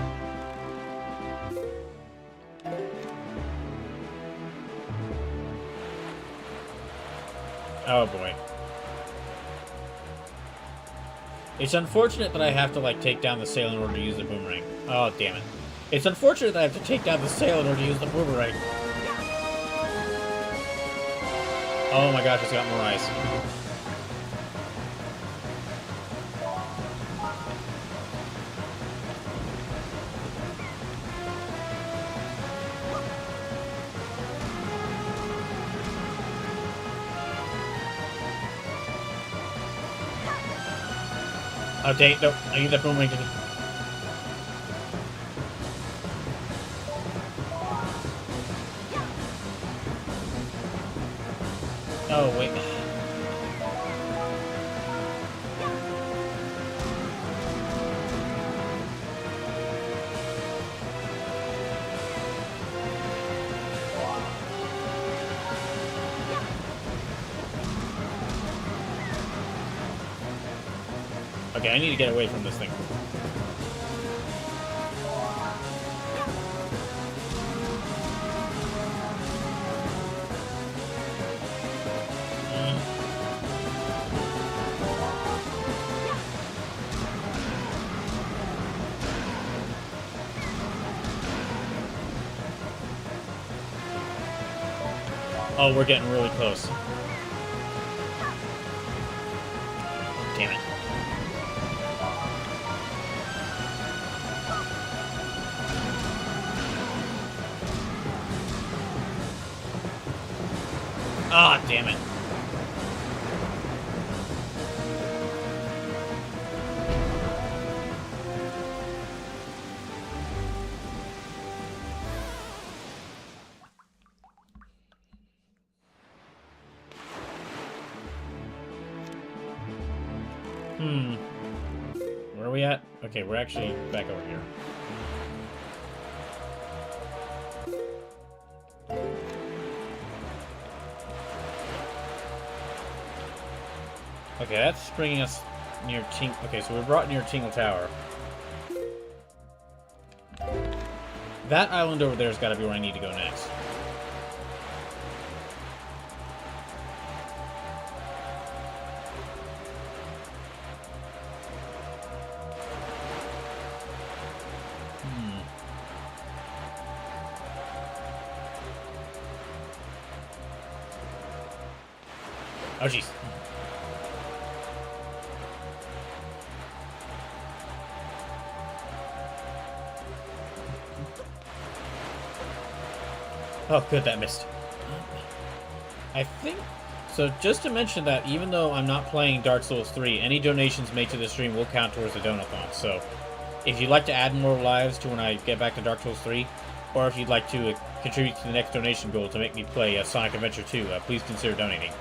Oh boy. It's unfortunate that I have to, like, take down the sail in order to use the boomerang. Oh, damn it. It's unfortunate that I have to take down the sail in order to use the boomerang. Oh my gosh, it's got more ice. Oh, dang it. No, I need that boomerang to... Oh, wait. Okay, I need to get away from this thing. Oh, we're getting really close. Damn it. Ah, damn it. Where are we at? Okay, we're actually back over here. Okay, that's bringing us near Ting... Okay, so we're brought near Tingle Tower. That island over there has got to be where I need to go next. Oh, jeez. Oh, good, that missed. I think... So, just to mention that, even though I'm not playing Dark Souls 3, any donations made to the stream will count towards the donathon. So, if you'd like to add more lives to when I get back to Dark Souls 3, or if you'd like to contribute to the next donation goal to make me play Sonic Adventure 2, please consider donating.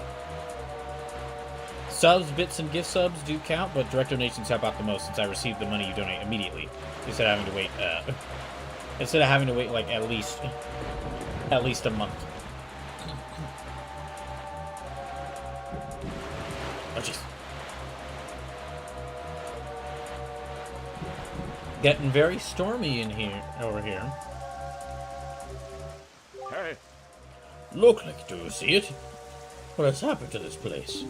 Subs, bits, and gift subs do count, but direct donations help out the most since I receive the money you donate immediately, instead of having to wait, like, at least a month. Oh, jeez. Getting very stormy in here, over here. Hey. Look, like, do you see it? What has happened to this place?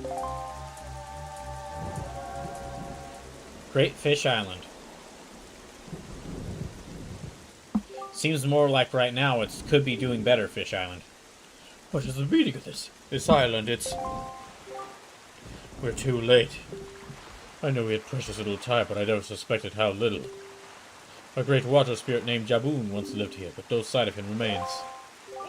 Great Fish Island. Seems more like right now it could be doing better, Fish Island. What is the meaning of this? This island, We're too late. I know we had precious little time, but I never suspected how little. A great water spirit named Jaboon once lived here, but no sign of him remains. Boy!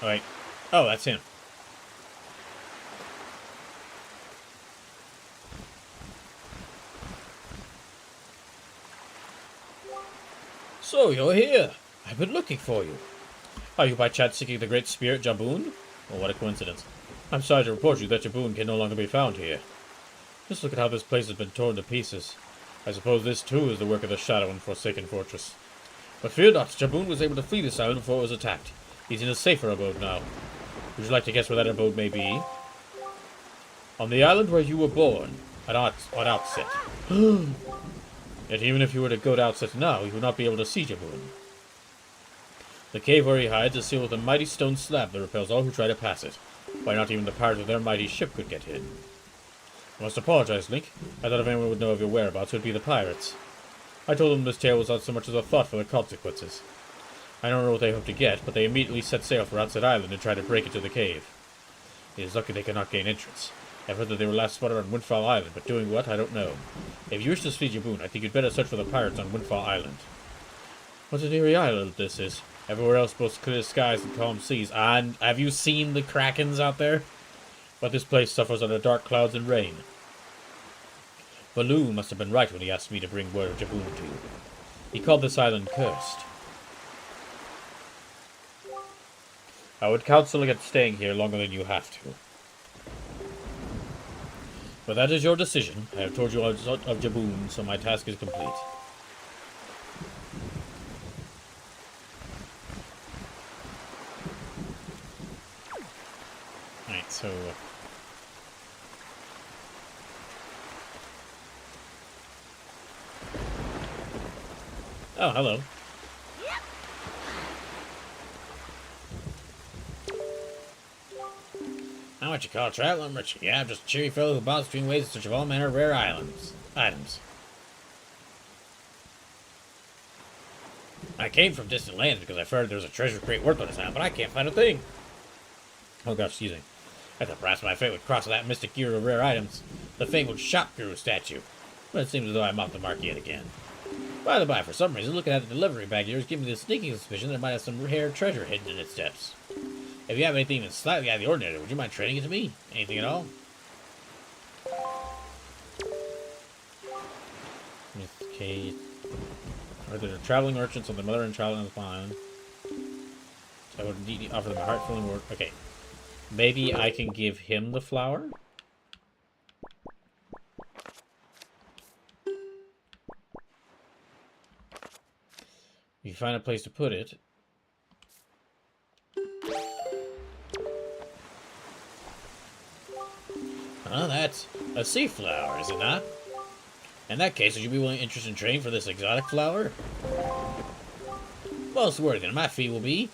Alright. Oh, that's him. So, you're here. I've been looking for you. Are you by chance seeking the great spirit Jaboon? Well, what a coincidence. I'm sorry to report you that Jaboon can no longer be found here. Just look at how this place has been torn to pieces. I suppose this too is the work of the Shadow and Forsaken Fortress. But fear not, Jaboon was able to flee this island before it was attacked. He's in a safer abode now. Would you like to guess where that abode may be? On the island where you were born, at Outset. Yet even if you were to go to Outset now, you would not be able to see Jaboon. The cave where he hides is sealed with a mighty stone slab that repels all who try to pass it. Why, not even the pirates of their mighty ship could get in. I must apologize, Link. I thought if anyone would know of your whereabouts, it would be the pirates. I told them this tale was not so much as a thought for the consequences. I don't know what they hope to get, but they immediately set sail for Outset Island and tried to break into the cave. It is lucky they could not gain entrance. I've heard that they were last spotted on Windfall Island, but doing what, I don't know. If you wish to see Jaboon, I think you'd better search for the pirates on Windfall Island. What an eerie island this is. Everywhere else boasts clear skies and calm seas. And have you seen the krakens out there? But this place suffers under dark clouds and rain. Baloo must have been right when he asked me to bring word of Jaboon to you. He called this island cursed. I would counsel against staying here longer than you have to. But that is your decision. I have told you of Jaboon, so my task is complete. so... Oh, hello. I'm what you call a traveler merchant. Yeah, I'm just a cheery fellow who bounces between ways in search of all manner of rare items. I came from distant lands because I've heard there's a treasure crate worth on this island, but I can't find a thing. Oh gosh, excuse me. I thought perhaps my fate would cross that mystic gear of rare items, the fabled shop guru statue. But it seems as though I'm off the mark yet again. By the by, for some reason, looking at the delivery bag here is giving me the sneaking suspicion that it might have some rare treasure hidden in its depths. If you have anything even slightly out of the ordinary, would you mind trading it to me? Anything at all? Okay. Are there traveling merchants on the mother and child on the island? I would need to offer them a heart-filling word. Okay. Maybe I can give him the flower? If you find a place to put it. Oh, that's a sea flower, is it not? In that case, would you be willing interested in trading for this exotic flower? Most worthy, then my fee will be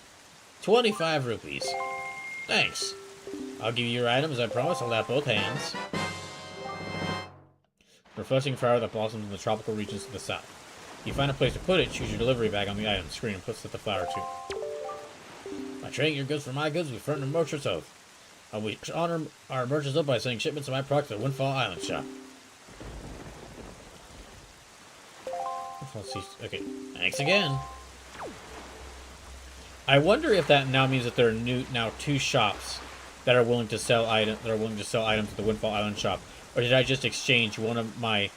25 rupees. Thanks. I'll give you your item as I promised. I'll have both hands. Refreshing flower that blossoms in the tropical regions to the south. If you find a place to put it, choose your delivery bag on the item screen and put the flower to. By trading your goods for my goods, we front a merchant's oath. We honor our merchants up by sending shipments of my products to the Windfall Island shop. Okay. Thanks again. I wonder if that now means that there are two shops that are willing to sell items at the Windfall Island shop, or did I just exchange one of my?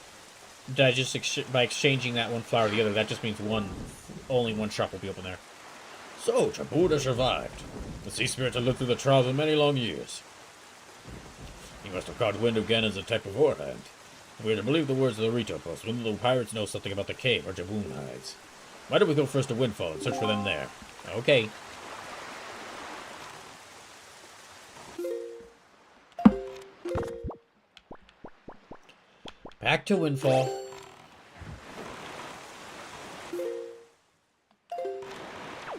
Did I just by exchanging that one flower for the other? That just means only one shop will be open there. So, Chabuda survived. The sea spirits have lived through the trials of many long years. He must have caught wind of Ganon's attack beforehand. We are to believe the words of the Rito post. When the pirates know something about the cave where Jaboon hides. Why don't we go first to Windfall and search for them there? Okay. Back to Windfall.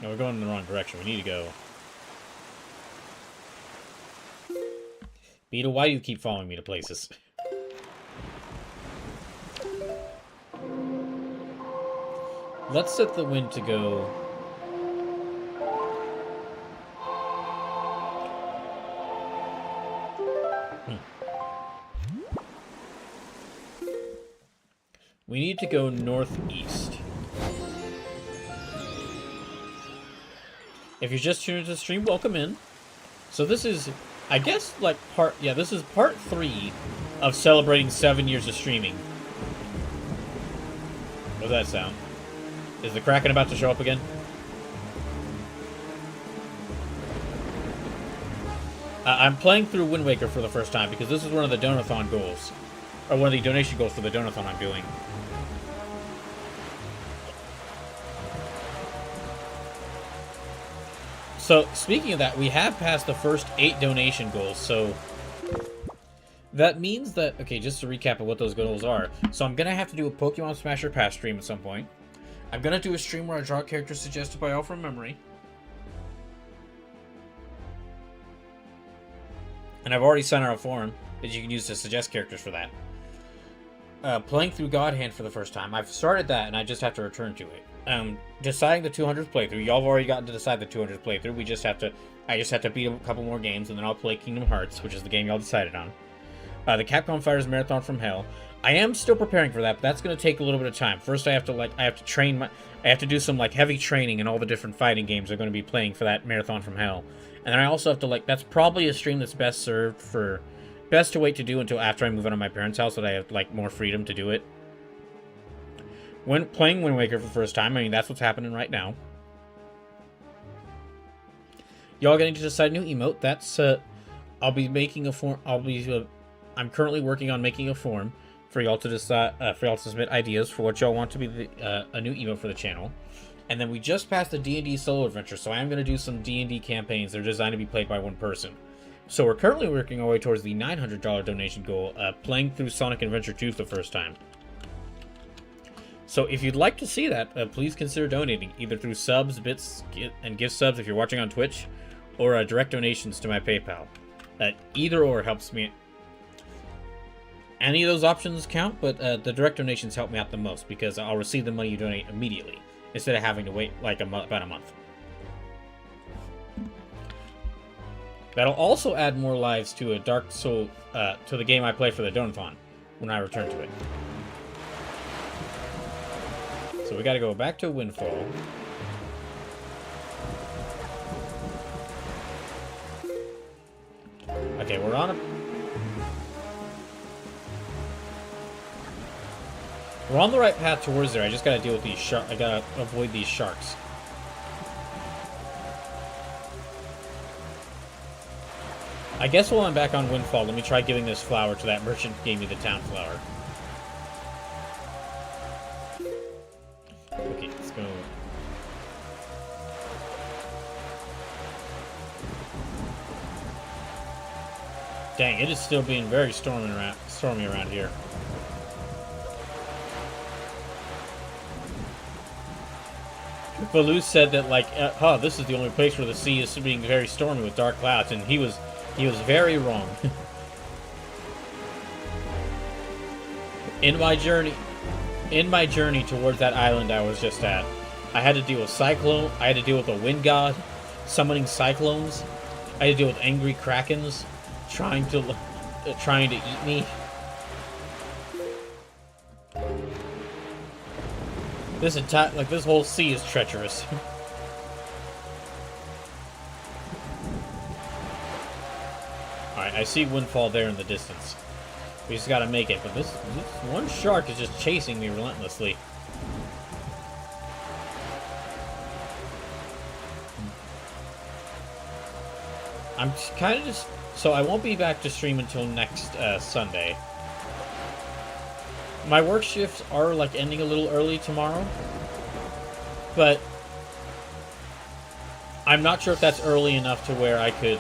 No, we're going in the wrong direction. We need to go. Beetle, why do you keep following me to places? Let's set the wind to go. We need to go northeast. If you're just tuning into the stream, welcome in. So this is, I guess, like this is part 3 of celebrating 7 years of streaming. What does that sound? Is the Kraken about to show up again? I'm playing through Wind Waker for the first time because this is one of the Donathon goals. Or one of the donation goals for the Donathon I'm doing. So, speaking of that, we have passed the first 8 donation goals, so that means that, okay, just to recap of what those goals are. So I'm going to have to do a Pokemon Smasher Pass stream at some point. I'm going to do a stream where I draw characters suggested by all from memory. And I've already sent out a forum that you can use to suggest characters for that. Playing through God Hand for the first time. I've started that, and I just have to return to it. Deciding the 200th playthrough. Y'all have already gotten to decide the 200th playthrough. I just have to beat a couple more games, and then I'll play Kingdom Hearts, which is the game y'all decided on. The Capcom Fighters Marathon from Hell. I am still preparing for that, but that's going to take a little bit of time. First, I have to do some heavy training in all the different fighting games I'm going to be playing for that Marathon from Hell. And then I also have to that's probably a stream that's best to wait to do until after I move out of my parents' house, so that I have more freedom to do it. When playing Wind Waker for the first time, I mean, that's what's happening right now. Y'all getting to decide a new emote. That's I'll be making a form. I'm currently working on making a form for y'all to decide, for y'all to submit ideas for what y'all want to be a new emote for the channel. And then we just passed the D&D solo adventure, so I am going to do some D&D campaigns that are designed to be played by one person. So we're currently working our way towards the $900 donation goal, playing through Sonic Adventure 2 for the first time. So if you'd like to see that, please consider donating, either through subs, bits, and gift subs if you're watching on Twitch, or direct donations to my PayPal. Either or helps me. Any of those options count, but the direct donations help me out the most, because I'll receive the money you donate immediately, instead of having to wait like about a month. That'll also add more lives to a Dark Soul, to the game I play for the Donathon, when I return to it. So we gotta go back to Windfall. Okay, we're on the right path towards there. I just gotta deal with these sharks. I gotta avoid these sharks. I guess while I'm back on Windfall, let me try giving this flower to that merchant who gave me the town flower. Okay, let's go. Dang, it is still being very stormy around here. Baloo said that, like, this is the only place where the sea is being very stormy with dark clouds, and he was very wrong. In my journey towards that island I was just at, I had to deal with cyclone. I had to deal with a wind god summoning cyclones. I had to deal with angry krakens trying to eat me. This whole sea is treacherous. Alright, I see Windfall there in the distance. We just gotta make it, but this one shark is just chasing me relentlessly. I'm kind of just... So I won't be back to stream until next Sunday. My work shifts are, like, ending a little early tomorrow. But I'm not sure if that's early enough to where I could...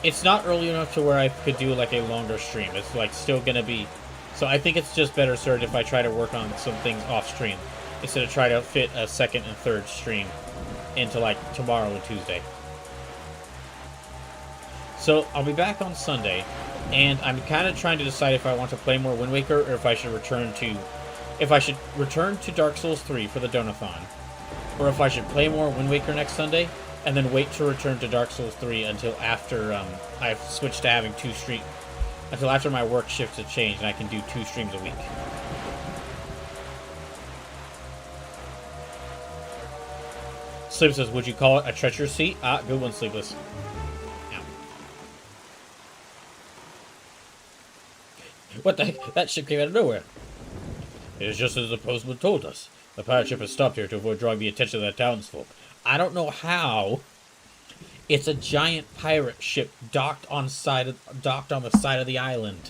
It's not early enough to where I could do, like, a longer stream. It's, like, still gonna be... So I think it's just better served if I try to work on some things off-stream, instead of try to fit a second and third stream into, like, tomorrow and Tuesday. So I'll be back on Sunday, and I'm kind of trying to decide if I want to play more Wind Waker, or if I should return to Dark Souls 3 for the Donathon, or if I should play more Wind Waker next Sunday, and then wait to return to Dark Souls 3 until after I've switched to having until after my work shifts have changed and I can do 2 streams a week. Sleepless says, would you call it a treacherous sea? Ah, good one, Sleepless. Ow. What the heck? That ship came out of nowhere. It is just as the postman told us. The pirate ship has stopped here to avoid drawing the attention of the townsfolk. I don't know how. It's a giant pirate ship docked on the side of the island.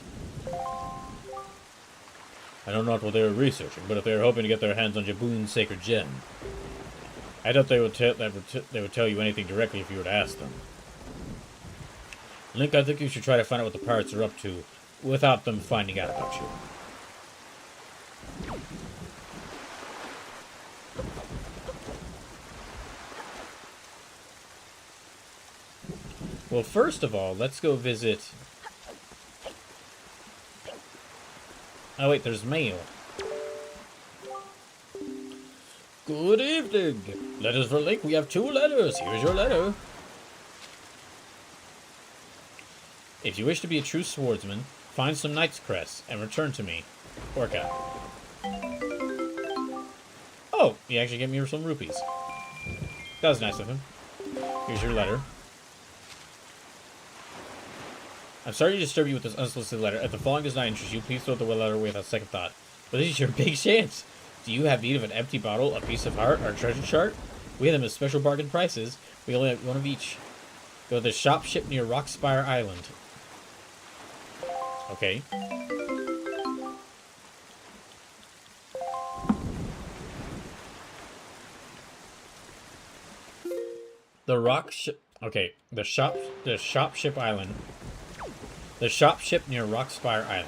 I don't know what they were researching, but if they were hoping to get their hands on Jaboon's sacred gem, I doubt they would tell you anything directly if you were to ask them. Link, I think you should try to find out what the pirates are up to without them finding out about you. Well, first of all, let's go visit... Oh, wait, there's mail. Good evening. Letters for Link. We have 2 letters. Here's your letter. If you wish to be a true swordsman, find some knight's crest and return to me. Orca. Oh, he actually gave me some rupees. That was nice of him. Here's your letter. I'm sorry to disturb you with this unsolicited letter. If the following does not interest you, please throw the letter away without second thought. But this is your big chance. Do you have need of an empty bottle, a piece of heart, or a treasure chart? We have them at special bargain prices. We only have one of each. Go to the shop ship near Rockspire Island. Okay. The Okay, the shop ship island. The shop ship near Rockspire Island.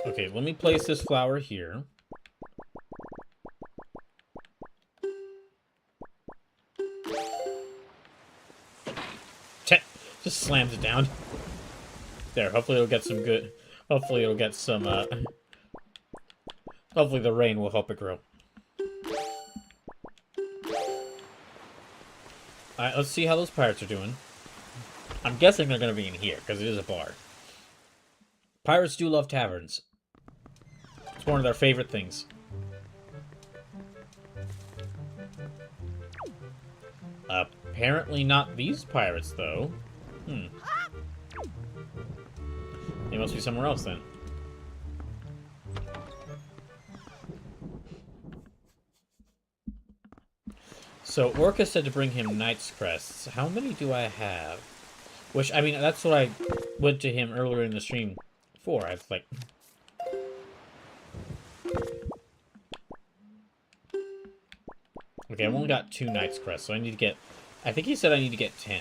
Okay, let me place this flower here. Just slams it down. There, hopefully it'll get some good... Hopefully it'll get some, hopefully the rain will help it grow. Alright, let's see how those pirates are doing. I'm guessing they're going to be in here, because it is a bar. Pirates do love taverns. It's one of their favorite things. Apparently not these pirates, though. They must be somewhere else, then. So, Orca said to bring him Knight's Crests. How many do I have? Which, I mean, that's what I went to him earlier in the stream for. I was like... Okay, I've only got 2 Knight's Crests, so I need to get... I think he said I need to get 10.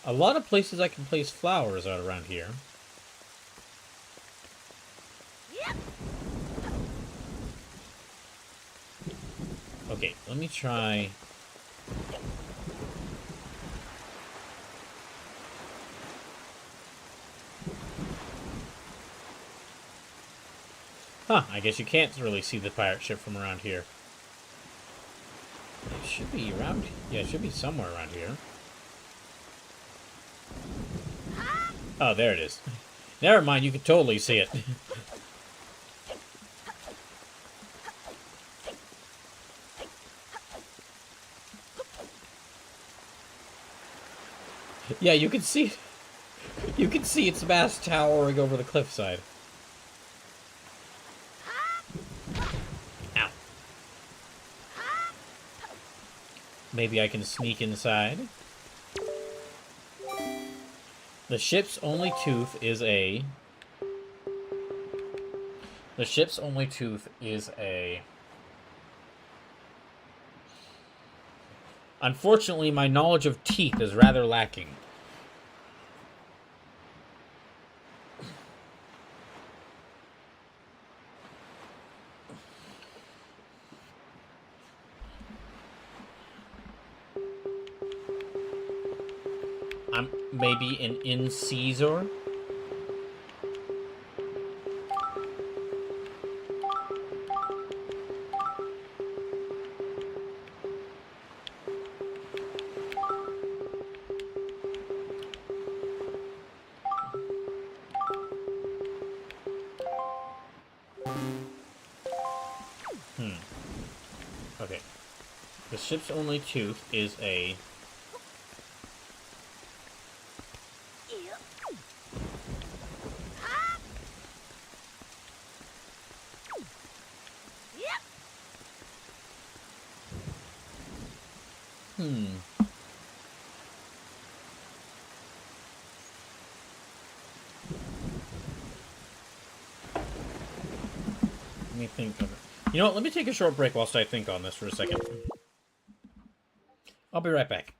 A lot of places I can place flowers out around here. Yep. Okay, let me try... Huh, I guess you can't really see the pirate ship from around here. It should be around... Yeah, it should be somewhere around here. Oh, there it is. Never mind, you can totally see it. Yeah, you can see... You can see its mast towering over the cliffside. Ow. Maybe I can sneak inside. The ship's only tooth is a... The ship's only tooth is a... Unfortunately, my knowledge of teeth is rather lacking. I'm maybe an incisor. Okay. The ship's only tooth is a... Let me think of it. You know what? Let me take a short break whilst I think on this for a second. I'll be right back.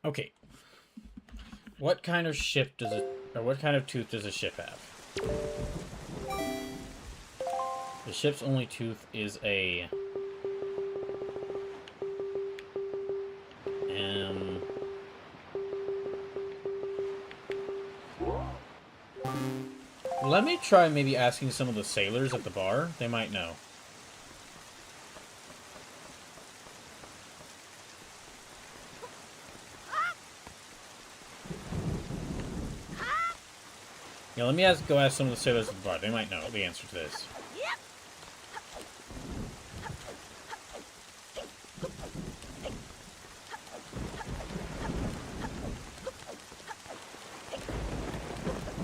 Okay. What kind of ship does it, or what kind of tooth does a ship have? The ship's only tooth is a... Let me try maybe asking some of the sailors at the bar. They might know. Yeah, let me go ask some of the sailors at the bar. They might know the answer to this.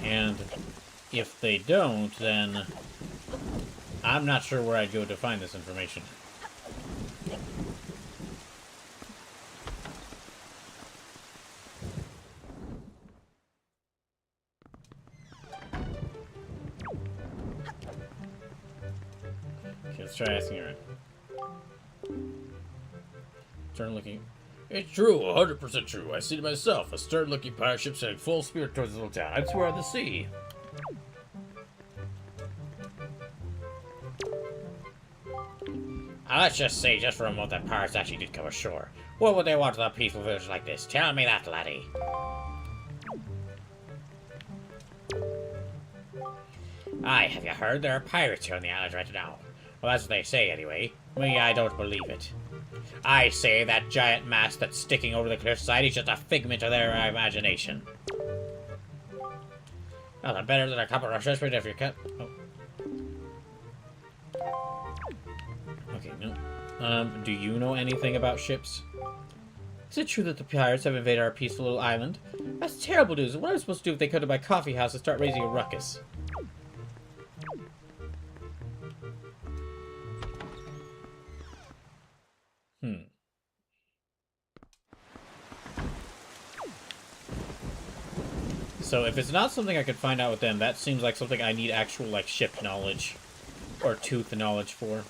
And if they don't, then I'm not sure where I'd go to find this information. Okay, let's try asking her. Stern looking. It's true, 100% true. I see it myself. A stern-looking pirate ship sailing full speed towards the little town. I swear on the sea. Let's just say, just for a moment, that pirates actually did come ashore. What would they want with a peaceful village like this? Tell me that, laddie. Aye, have you heard? There are pirates here on the island right now. Well, that's what they say, anyway. Me, I don't believe it. I say that giant mast that's sticking over the cliffside is just a figment of their imagination. Nothing better than a cup of refreshment if you cut. Oh. Okay, no. Do you know anything about ships? Is it true that the pirates have invaded our peaceful little island? That's terrible news. What are we supposed to do if they come to my coffee house and start raising a ruckus? So if it's not something I could find out with them, that seems like something I need actual, like, ship knowledge. Or tooth knowledge for.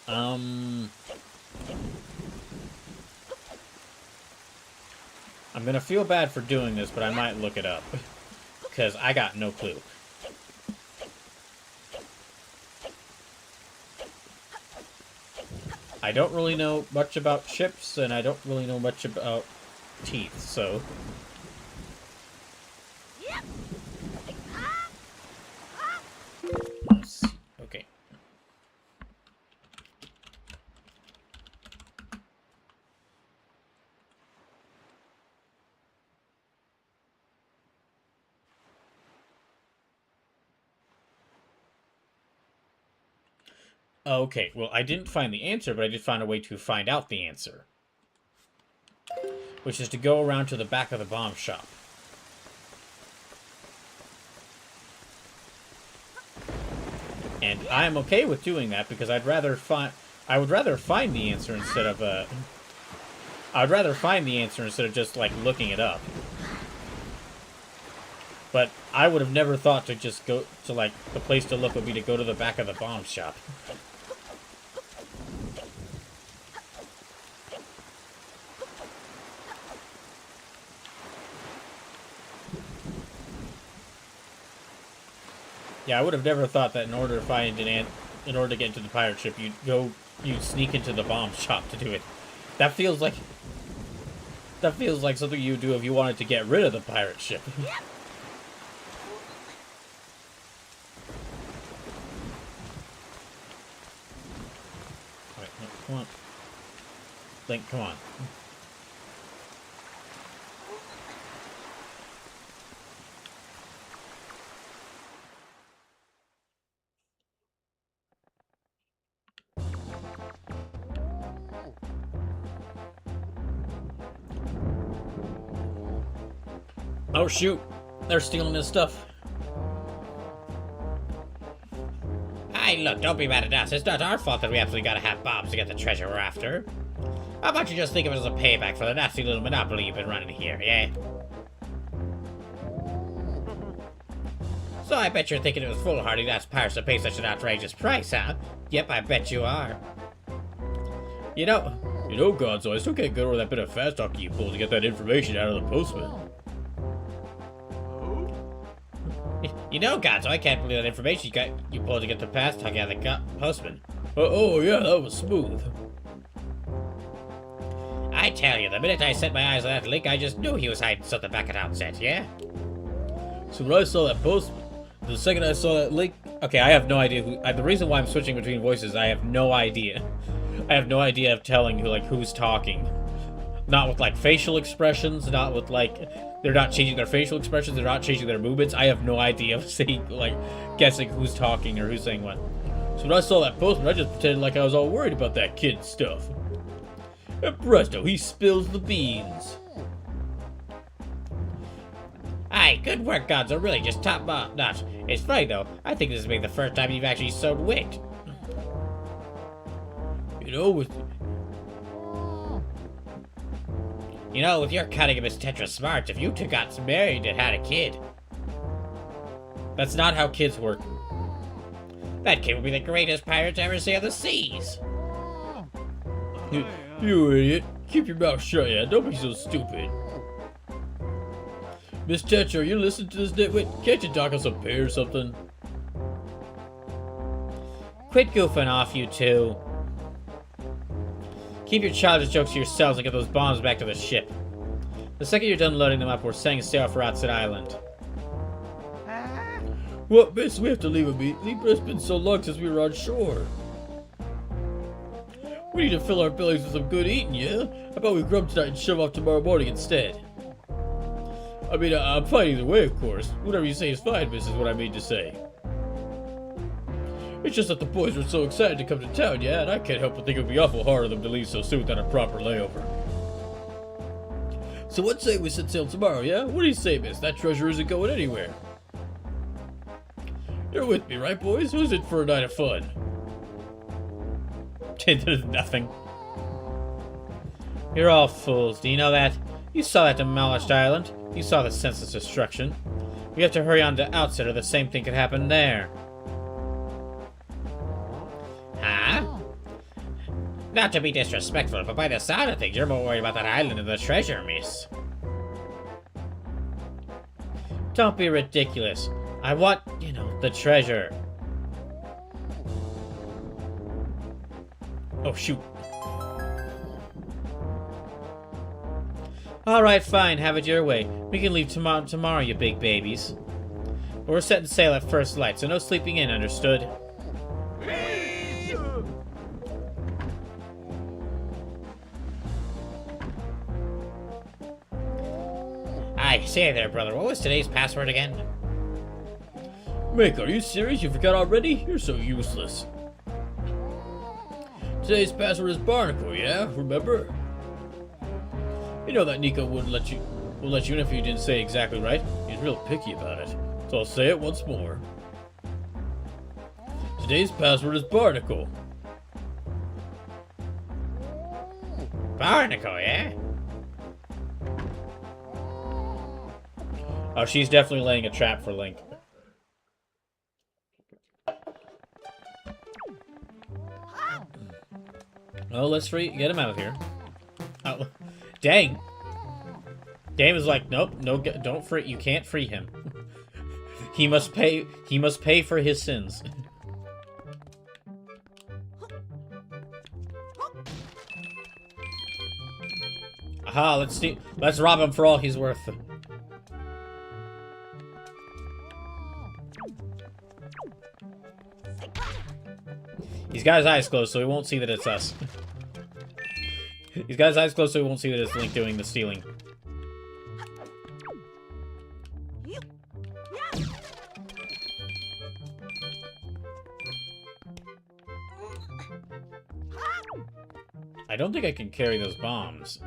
I'm gonna feel bad for doing this, but I might look it up. Because I got no clue. I don't really know much about ships, and I don't really know much about teeth, so... Okay. Okay, well, I didn't find the answer, but I did find a way to find out the answer. Which is to go around to the back of the bomb shop. And I'm okay with doing that because I would rather find the answer instead of I'd rather find the answer instead of just like looking it up. But I would have never thought to just go to, like, the place to look would be to go to the back of the bomb shop. Yeah, I would have never thought that in order to get into the pirate ship, you'd sneak into the bomb shop to do it. That feels like something you would do if you wanted to get rid of the pirate ship. Alright, come on. Link, come on. Oh shoot, they're stealing his stuff. Hey, look, don't be mad at us. It's not our fault that we absolutely gotta have bombs to get the treasure we're after. How about you just think of it as a payback for the nasty little monopoly you've been running here, yeah? So I bet you're thinking it was foolhardy to ask pirates to pay such an outrageous price, huh? Yep, I bet you are. You know, You know, Gonzo, I still can't get over that bit of fast talking you pulled to get that information out of the postman. Gonzo, I can't believe that information you pulled to get the fast talking out of the postman. Oh, yeah, that was smooth. I tell you, the minute I set my eyes on that link, I just knew he was hiding something back at outset, yeah? So when I saw that postman, the second I saw that link... Okay, I have no idea who... the reason why I'm switching between voices, I have no idea. I have no idea of telling who's talking. Not with, like, facial expressions, not with, like... They're not changing their facial expressions, they're not changing their movements. I have no idea of saying, like, guessing who's talking or who's saying what. So when I saw that postman, I just pretended like I was all worried about that kid stuff. And presto, he spills the beans. Aye, good work, Gonzo. Really, just top notch. It's funny, though. I think this is maybe the first time you've actually shown wit. You know, with your cutting of Miss Tetra smarts, if you two got married and had a kid... That's not how kids work. That kid would be the greatest pirate to ever see on the seas. You idiot. Keep your mouth shut, yeah. Don't be so stupid. Miss Tetra, you listen to this nitwit? Can't you talk us a pay or something? Quit goofing off, you two. Keep your childish jokes to yourselves and get those bombs back to the ship. The second you're done loading them up, we're setting sail for Outset Island. What, miss? We have to leave immediately, but it's been so long since we were on shore. We need to fill our bellies with some good eating, yeah? How about we grub tonight and shove off tomorrow morning instead? I mean, I'm fine either way, of course. Whatever you say is fine, miss, is what I mean to say. It's just that the boys were so excited to come to town, yeah, and I can't help but think it would be awful hard on them to leave so soon without a proper layover. So what say we set sail tomorrow, yeah? What do you say, miss? That treasure isn't going anywhere. You're with me, right, boys? Who's in for a night of fun? Nothing. You're all fools, do you know that? You saw that demolished island. You saw the senseless destruction. We have to hurry on to Outset or the same thing could happen there. Huh? Not to be disrespectful, but by the sound of things, you're more worried about that island than the treasure, miss. Don't be ridiculous. I want, the treasure. Oh, shoot. Alright, fine. Have it your way. We can leave tomorrow, you big babies. But we're setting sail at first light, so no sleeping in, understood? Aye, say there, brother. What was today's password again? Mick, are you serious? You forgot already? You're so useless. Today's password is Barnacle, yeah? Remember? You know that Nico wouldn't let you in if you didn't say exactly right. He's real picky about it. So I'll say it once more. Today's password is Barnacle. Barnacle, yeah? Oh, she's definitely laying a trap for Link. Oh, let's get him out of here. Oh, dang. Game is like, nope, no, don't free. You can't free him. He must pay. He must pay for his sins. Aha! Let's rob him for all he's worth. He's got his eyes closed, so he won't see that it's us. He's got his eyes closed, so he won't see that it's Link doing the stealing. I don't think I can carry those bombs.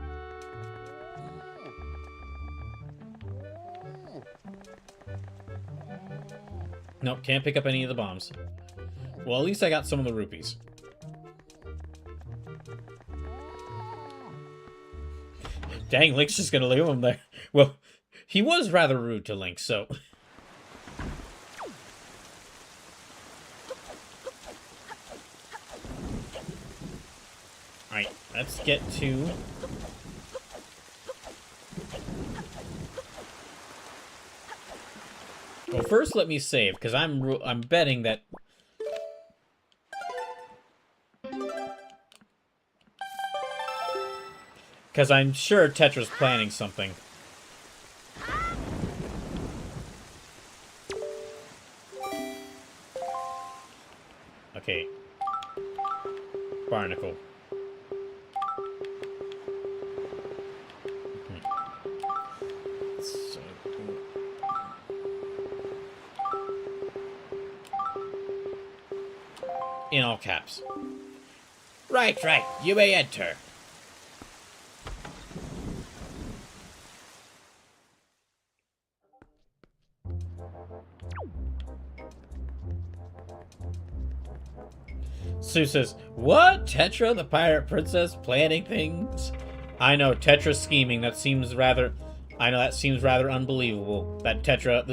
Nope, can't pick up any of the bombs. Well, at least I got some of the rupees. Dang, Link's just gonna leave him there. Well, he was rather rude to Link, so... Alright. Let's get to... Well, first let me save, because I'm betting that... Because I'm sure Tetra's planning something. Okay. Barnacle. So... In all caps. Right. You may enter. Sue says, "What? Tetra, the pirate princess, planning things?" I know, Tetra scheming. That seems rather unbelievable. That Tetra,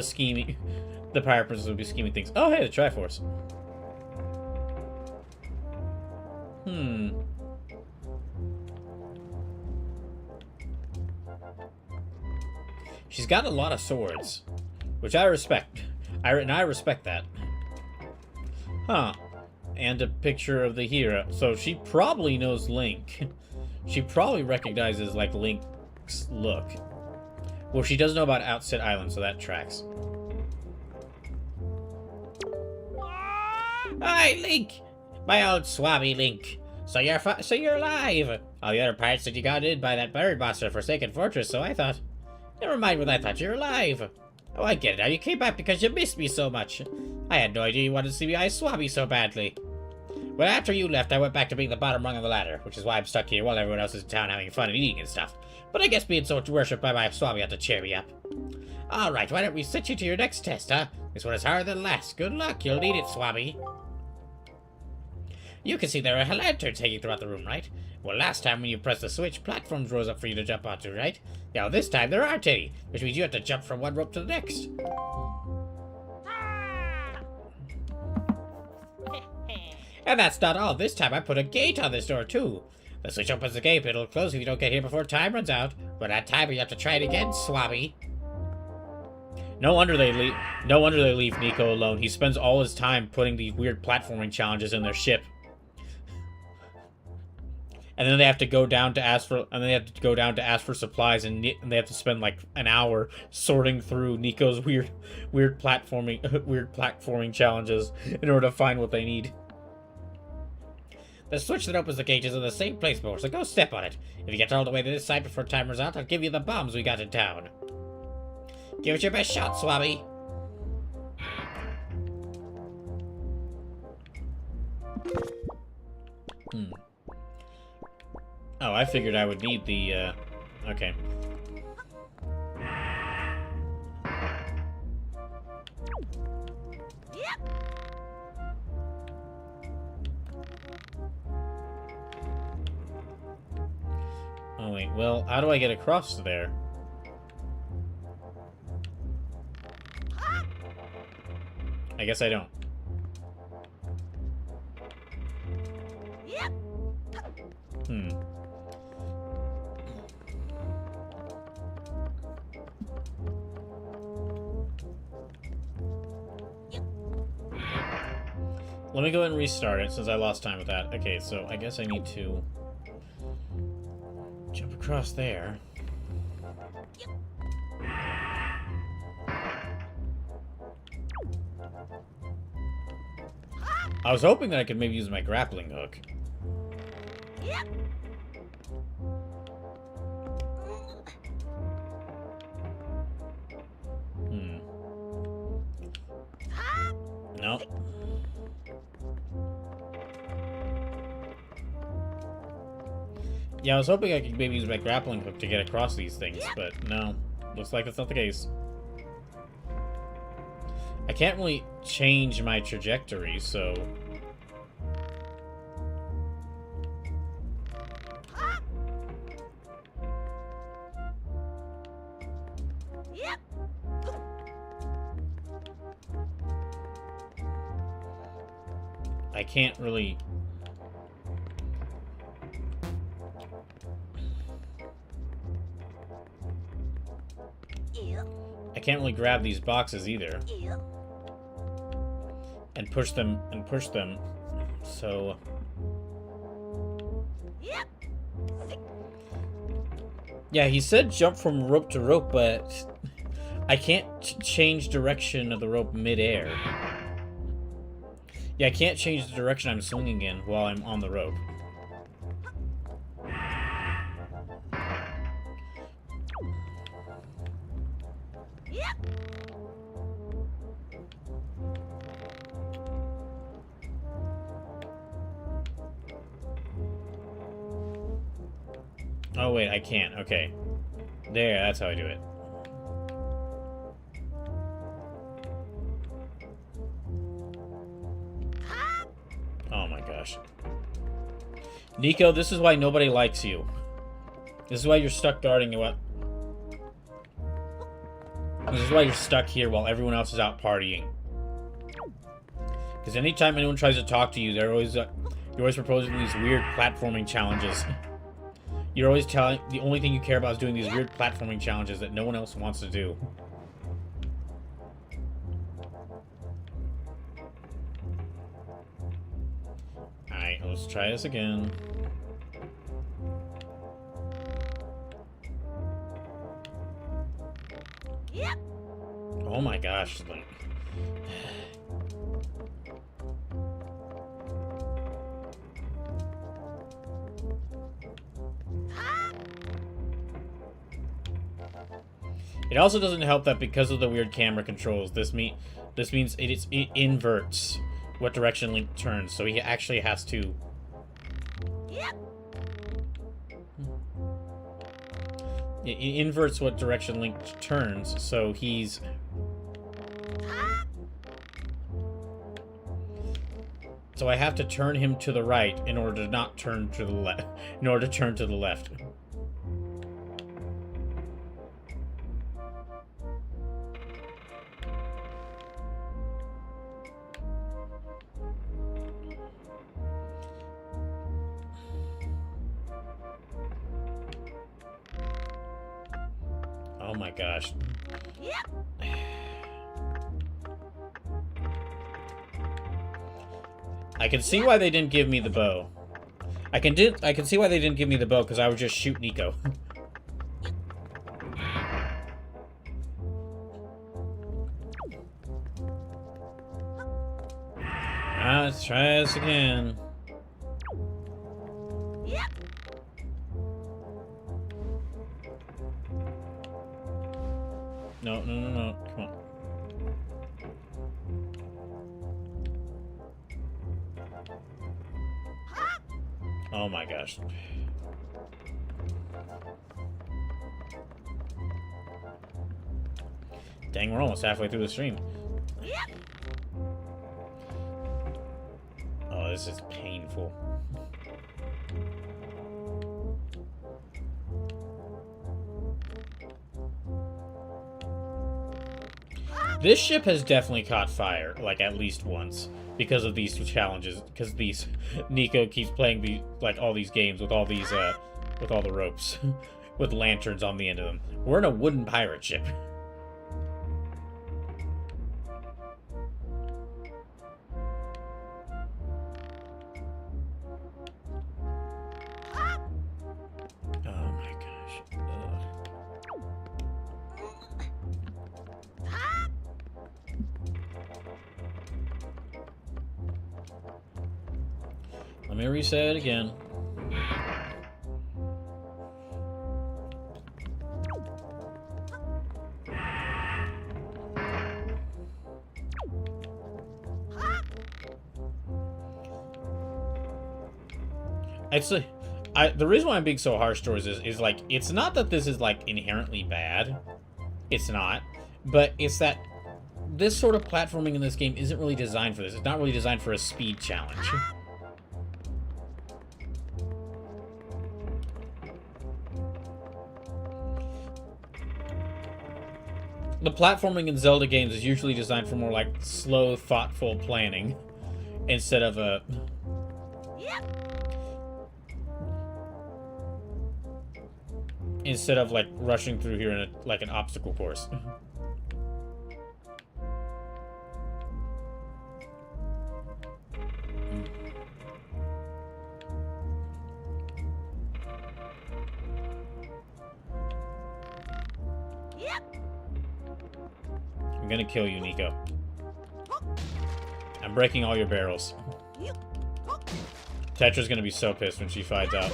the pirate princess would be scheming things. Oh, hey, the Triforce. She's got a lot of swords, which I respect. I respect that. Huh. And a picture of the hero. So she probably knows Link. She probably recognizes, like, Link's look. Well, she does know about Outset Island, so that tracks. Hi, Link! My old swabby Link. So you're alive! All the other pirates said you got in by that bird monster Forsaken Fortress, so I thought... Never mind what I thought, you're alive! Oh, I get it now, you came back because you missed me so much. I had no idea you wanted to see me eyes swabby so badly. Well, after you left, I went back to being the bottom rung of the ladder, which is why I'm stuck here while everyone else is in town having fun and eating and stuff. But I guess being so worshipped by my swabby ought to cheer me up. Alright, why don't we set you to your next test, huh? This one is harder than last. Good luck, you'll need it, swabby. You can see there are lanterns hanging throughout the room, right? Well, last time when you pressed the switch, platforms rose up for you to jump onto, right? Now this time there aren't any, which means you have to jump from one rope to the next. And that's not all. This time I put a gate on this door, too. The switch opens the gate, but it'll close if you don't get here before time runs out. When that time, you have to try it again, swabby. No wonder they leave Nico alone. He spends all his time putting these weird platforming challenges in their ship. And then they have to go down to ask for supplies, and they have to spend like an hour sorting through Nico's weird platforming challenges in order to find what they need. The switch that opens the gate is in the same place before, so go step on it. If you get all the way to this side before time runs out, I'll give you the bombs we got in town. Give it your best shot, swabby. Oh, I figured I would need the, okay. Oh, wait, well, how do I get across there? I guess I don't. Let me go ahead and restart it since I lost time with that. Okay, so I guess I need to jump across there. I was hoping that I could maybe use my grappling hook. No. Yeah, I was hoping I could maybe use my grappling hook to get across these things, but no. Looks like that's not the case. I can't really change my trajectory, so... I can't really can't really grab these boxes either. And push them, so... Yeah, he said jump from rope to rope, but I can't change direction of the rope mid-air. Yeah, I can't change the direction I'm swinging in while I'm on the rope. Oh wait, I can't. Okay. There, that's how I do it. Oh my gosh. Nico, this is why nobody likes you. This is why you're stuck guarding what? This is why you're stuck here while everyone else is out partying. Because anytime anyone tries to talk to you, you're always proposing these weird platforming challenges. You're always telling the only thing you care about is doing these weird platforming challenges that no one else wants to do. Alright, let's try this again. Oh my gosh, like... It also doesn't help that because of the weird camera controls, this means it inverts what direction Link turns, so he actually has to... It inverts what direction Link turns, so he's... So I have to turn him to the right in order to not turn to the left. In order to turn to the left. Oh my gosh. I can see why they didn't give me the bow. I can see why they didn't give me the bow, because I would just shoot Nico. Let's try this again. No, no, no, no. Come on. Oh my gosh. Dang, we're almost halfway through the stream. Oh, this is painful. This ship has definitely caught fire, like at least once, because of these two challenges. Because these Nico keeps playing all these games with all these with all the ropes, with lanterns on the end of them. We're in a wooden pirate ship. Oh my gosh. Ugh. Let me reset it again. The reason why I'm being so harsh towards this is like, it's not that this is like inherently bad. It's not. But it's that this sort of platforming in this game isn't really designed for this. It's not really designed for a speed challenge. The platforming in Zelda games is usually designed for more like slow, thoughtful planning instead of a... Instead of like rushing through here in like an obstacle course. gonna kill you, Nico. I'm breaking all your barrels. Tetra's gonna be so pissed when she finds out.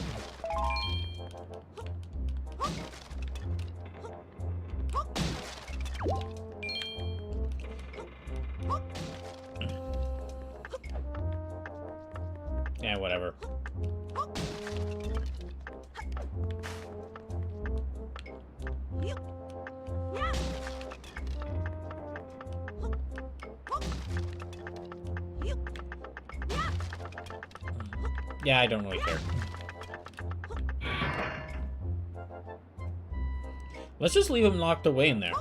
Yeah, whatever. Yeah, I don't really care. Let's just leave him locked away in there.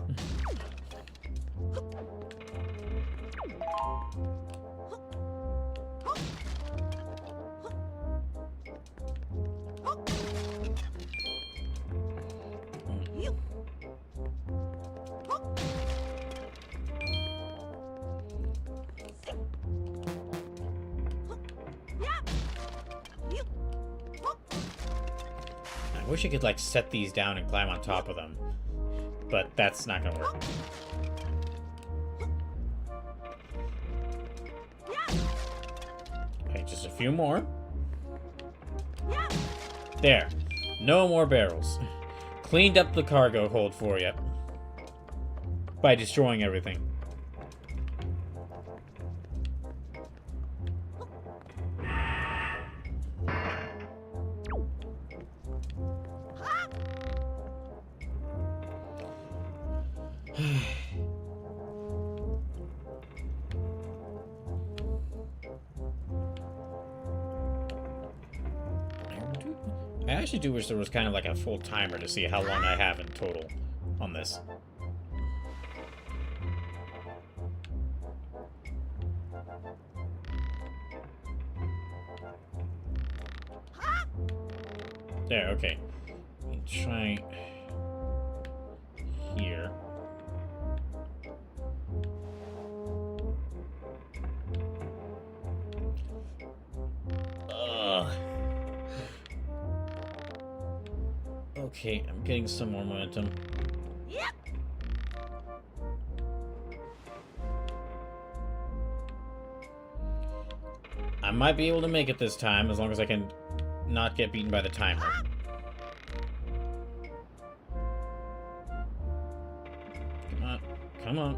I wish I could, like, set these down and climb on top of them. But that's not gonna work. Okay, just a few more. There. No more barrels. Cleaned up the cargo hold for you. By destroying everything. I actually do wish there was kind of like a full timer to see how long I have in total on this. There, okay. Try here. Ugh. Okay, I'm getting some more momentum. Yep. I might be able to make it this time, as long as I can not get beaten by the timer. Come on. Come on.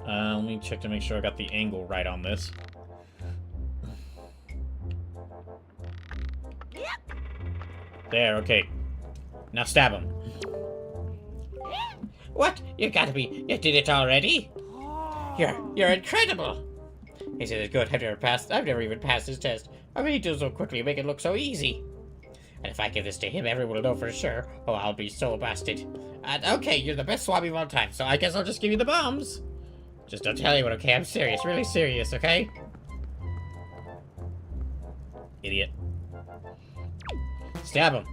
Let me check to make sure I got the angle right on this. There, okay. Now stab him. What? You gotta be... You did it already? You're incredible! He said it's good. I've never even passed his test. I mean, he does so quickly, make it look so easy. And if I give this to him, everyone will know for sure. Oh, I'll be so busted. Okay, you're the best swabby of all time, so I guess I'll just give you the bombs. Just don't tell anyone, okay? I'm serious, really serious, okay? Idiot. Stab him.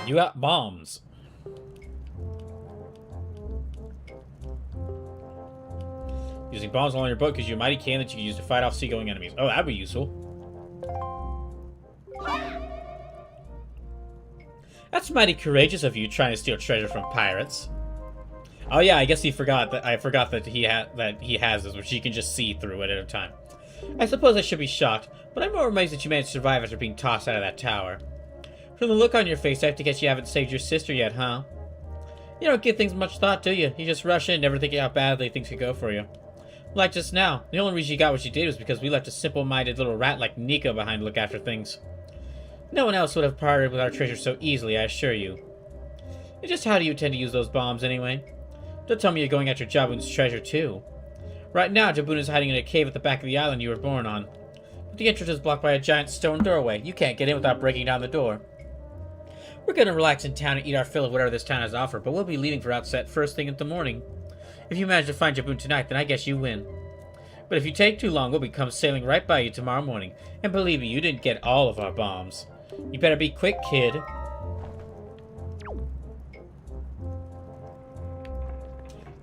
You got bombs. Using bombs along your boat gives you a mighty cannon that you can use to fight off seagoing enemies. Oh, that'd be useful. That's mighty courageous of you, trying to steal treasure from pirates. Oh yeah, I guess he forgot that. I forgot that he has this, which you can just see through it at a time. I suppose I should be shocked, but I'm more amazed that you managed to survive after being tossed out of that tower. From the look on your face, I have to guess you haven't saved your sister yet, huh? You don't give things much thought, do you? You just rush in, never thinking how badly things could go for you. Like just now, the only reason you got what you did was because we left a simple-minded little rat like Nico behind to look after things. No one else would have parted with our treasure so easily, I assure you. And just how do you intend to use those bombs, anyway? Don't tell me you're going after Jabun's treasure, too. Right now, Jabun is hiding in a cave at the back of the island you were born on. But the entrance is blocked by a giant stone doorway. You can't get in without breaking down the door. We're gonna relax in town and eat our fill of whatever this town has to offer, but we'll be leaving for Outset first thing in the morning. If you manage to find Jabun tonight, then I guess you win. But if you take too long, we'll be come sailing right by you tomorrow morning. And believe me, you didn't get all of our bombs. You better be quick, kid.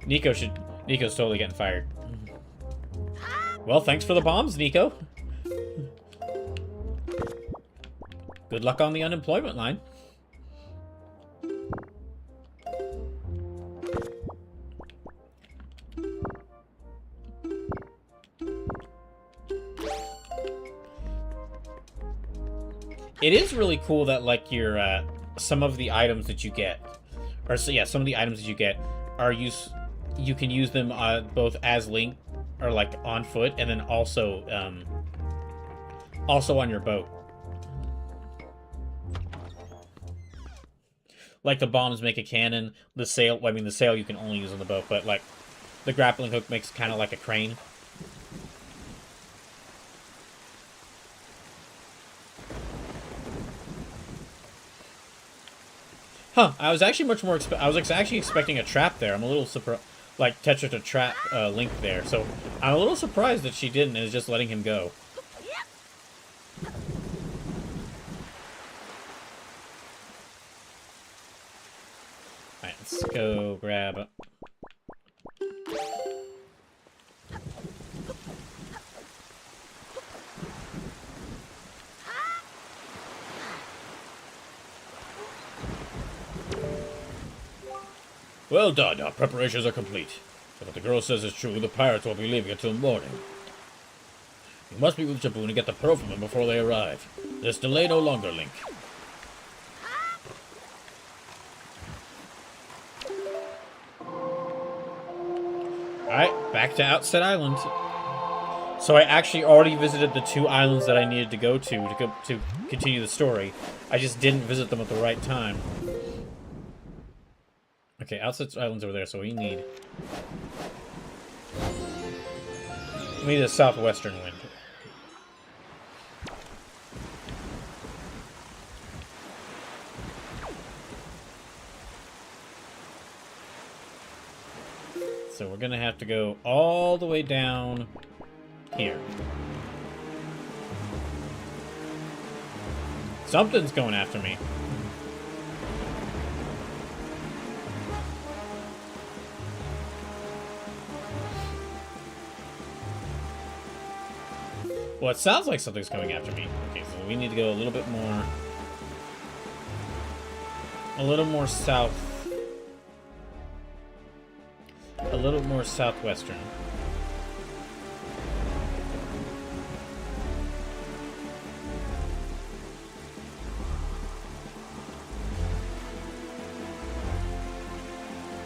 Nico's totally getting fired. Well, thanks for the bombs, Nico. Good luck on the unemployment line. It is really cool that, like, your, some of the items that you get, or, so, yeah, some of the items that you get are you can use them, both as Link, or, like, on foot, and then also, also on your boat. Like, the bombs make a cannon, the sail, well, I mean, the sail you can only use on the boat, but, like, the grappling hook makes kind of like a crane. Huh, I was actually much more, I was actually expecting a trap there. I'm a little surprised, like, Tetra to trap Link there. So, I'm a little surprised that she didn't and is just letting him go. Alright, let's go grab... Well done, our preparations are complete. But if the girl says it's true, the pirates won't be leaving until morning. You must be with Jabun and get the pearl from him before they arrive. There's delay no longer, Link. Alright, back to Outset Island. So I actually already visited the 2 islands that I needed to go to continue the story. I just didn't visit them at the right time. Okay, Outset Island's over there, so we need a southwestern wind. So we're gonna have to go all the way down here. Something's going after me. Well, it sounds like something's coming after me. Okay, so we need to go a little bit more... a little more south. A little more southwestern.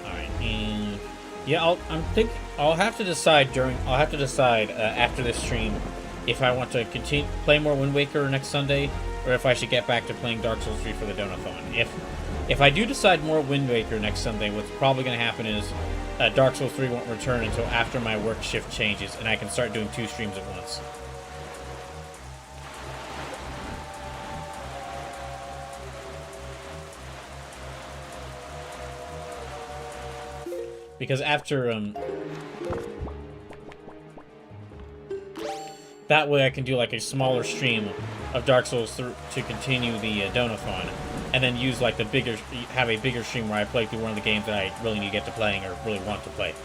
Alright, and... yeah, I'll have to decide after this stream if I want to continue play more Wind Waker next Sunday, or if I should get back to playing Dark Souls 3 for the Donathon. If I do decide more Wind Waker next Sunday, what's probably going to happen is Dark Souls 3 won't return until after my work shift changes, and I can start doing 2 streams at once. Because after, that way I can do like a smaller stream of Dark Souls to continue the Donathon, and then use like have a bigger stream where I play through one of the games that I really need to get to playing or really want to play.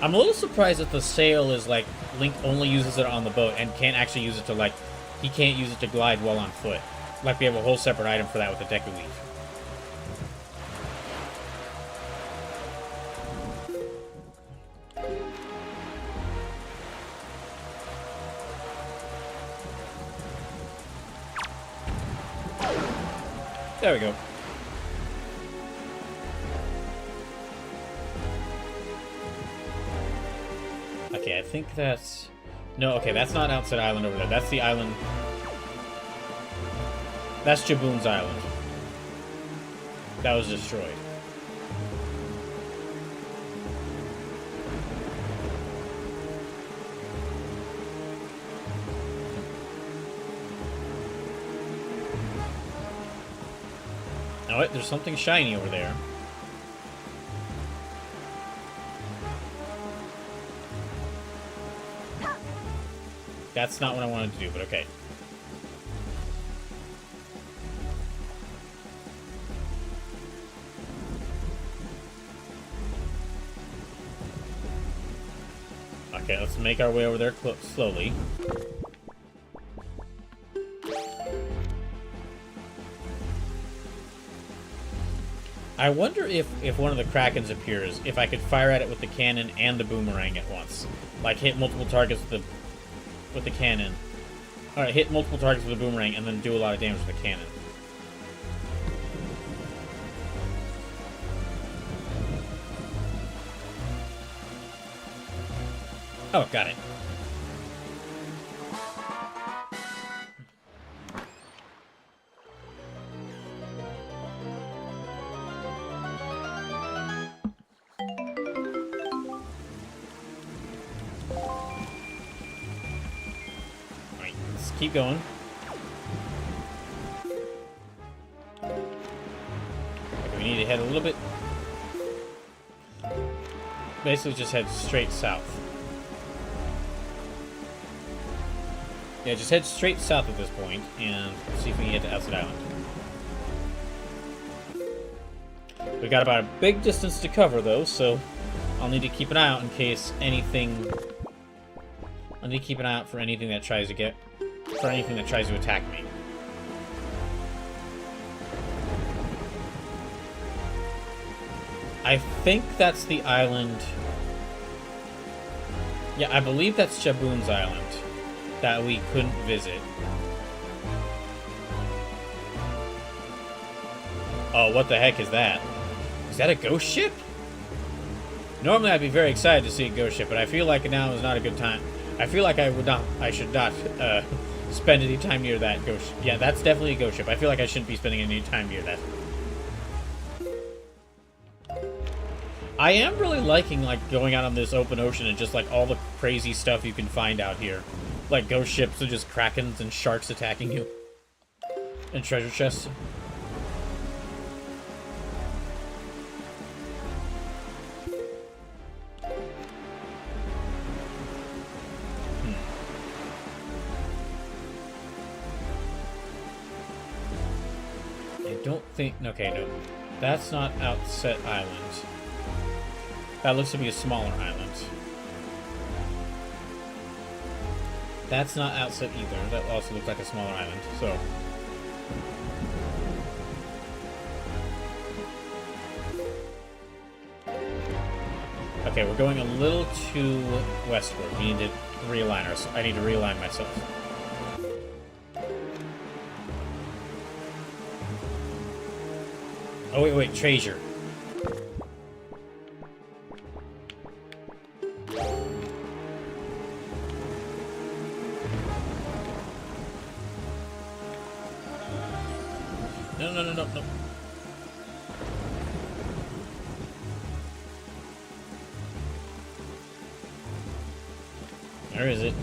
I'm a little surprised that the sail is like Link only uses it on the boat and can't actually use it to like, he can't use it to glide while on foot. Like we have a whole separate item for that with the Deku Weave. There we go. Okay, I think that's... no, okay, that's not Outset Island over there. That's the island... that's Jabun's island. That was destroyed. Oh, wait, there's something shiny over there. That's not what I wanted to do, but okay. Okay, let's make our way over there slowly. I wonder if one of the Krakens appears, if I could fire at it with the cannon and the boomerang at once. Like, hit multiple targets with the cannon. Alright, hit multiple targets with the boomerang and then do a lot of damage with the cannon. Oh, got it. Alright, let's keep going. Okay, we need to head a little bit. Basically just head straight south. Yeah, just head straight south at this point, and see if we can get to Outset Island. We've got about a big distance to cover, though, so I'll need to keep an eye out in case anything... I'll need to keep an eye out for anything that tries to attack me. I think that's the island... Yeah, I believe that's Shaboom's island that we couldn't visit. Oh, what the heck is that? Is that a ghost ship? Normally I'd be very excited to see a ghost ship, but I feel like now is not a good time. I feel like I should not spend any time near that ghost ship. Yeah, that's definitely a ghost ship. I feel like I shouldn't be spending any time near that. I am really liking, like, going out on this open ocean and just, like, all the crazy stuff you can find out here. Like ghost ships and just krakens and sharks attacking you. And treasure chests. I don't think... Okay, no. That's not Outset Island. That looks to be a smaller island. That's not Outset either. That also looks like a smaller island, so... Okay, we're going a little too westward. We need to realign ourselves. I need to realign myself. Oh, wait, treasure. No. Where is it?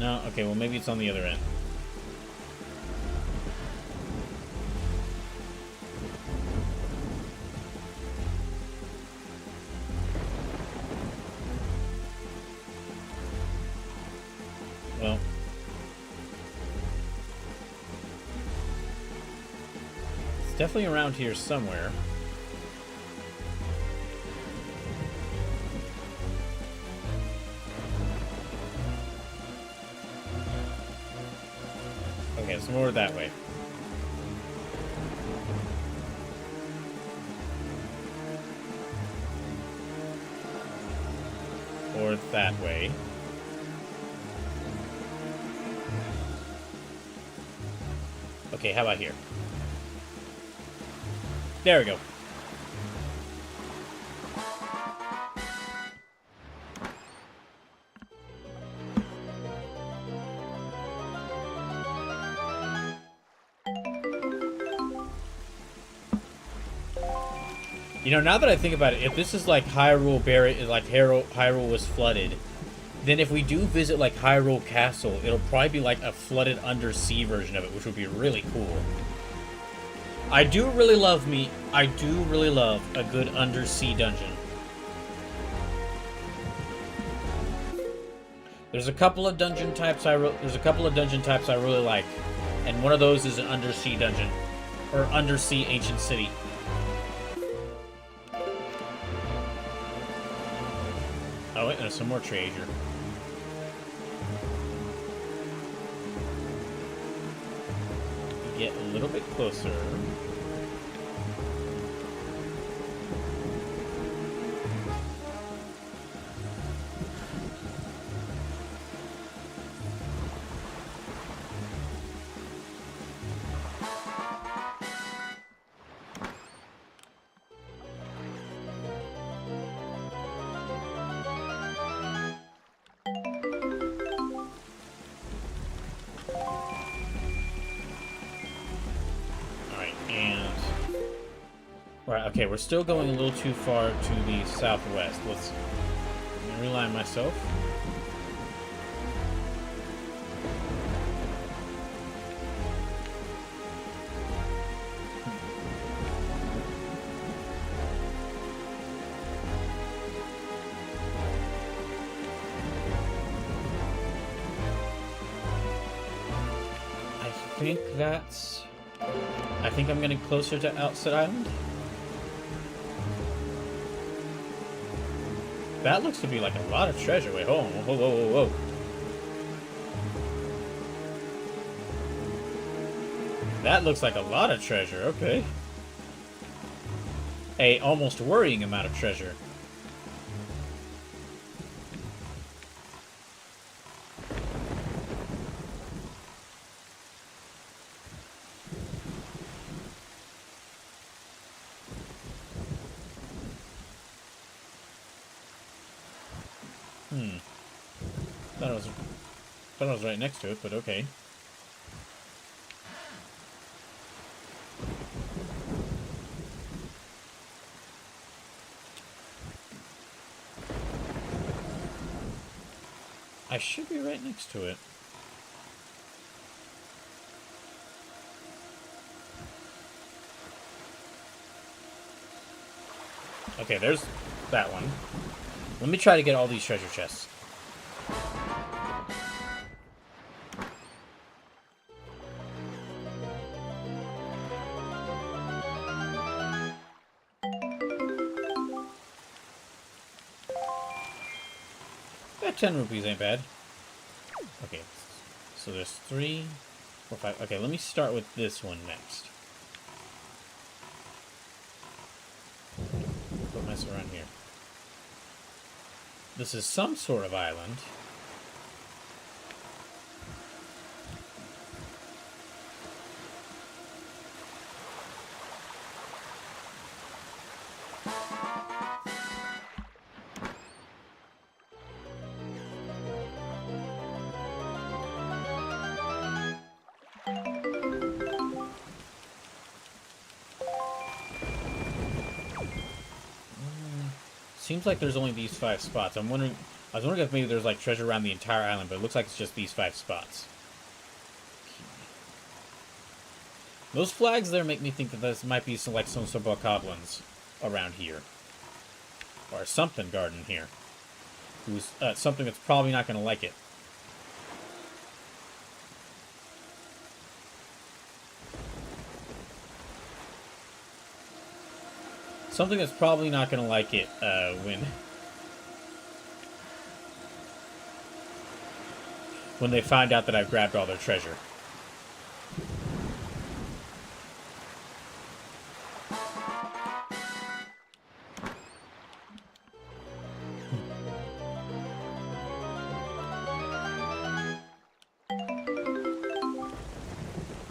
No, okay, well maybe it's on the other end. Well, it's definitely around here somewhere. Okay, it's more that way. Or that way. Okay, how about here? There we go. You know, now that I think about it, if this is like Hyrule Hyrule was flooded, then if we do visit like Hyrule Castle, it'll probably be like a flooded undersea version of it, which would be really cool. I do really love a good undersea dungeon. There's a couple of dungeon types I really like, and one of those is an undersea dungeon. or undersea ancient city. Oh wait, there's some more treasure. Get a little bit closer. Right, okay, we're still going a little too far to the southwest. Let's realign myself. I think I'm getting closer to Outset Island. That looks to be like a lot of treasure. Wait, hold on. Whoa, whoa, whoa, whoa. That looks like a lot of treasure. Okay. A almost worrying amount of treasure. Thought I was right next to it, but okay. I should be right next to it. Okay, there's that one. Let me try to get all these treasure chests. That 10 rupees ain't bad. Okay, so there's 3, 4, 5. Okay, let me start with this one next. Don't mess around here. This is some sort of island. Seems like there's only these 5 spots. I was wondering if maybe there's like treasure around the entire island, but it looks like it's just these 5 spots. Those flags there make me think that this might be some sort of goblins around here. Or something garden here. Who's something that's probably not going to like it. Something that's probably not going to like it when they find out that I've grabbed all their treasure.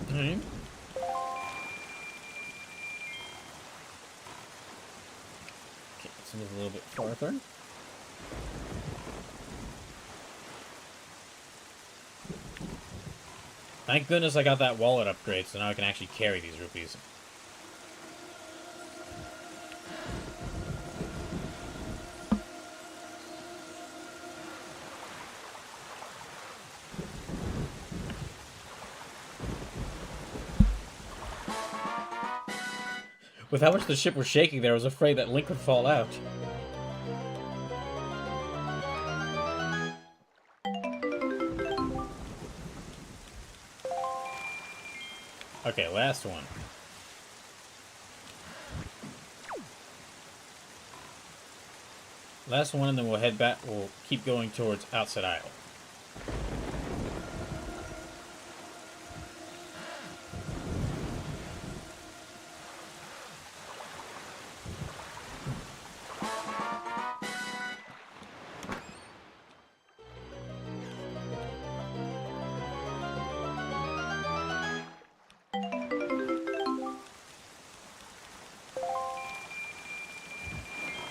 Okay. Let's move a little bit farther. Thank goodness I got that wallet upgrade, so now I can actually carry these rupees. With how much the ship was shaking there, I was afraid that Link would fall out. Okay, last one. Last one, and then we'll head back. We'll keep going towards Outset Isle.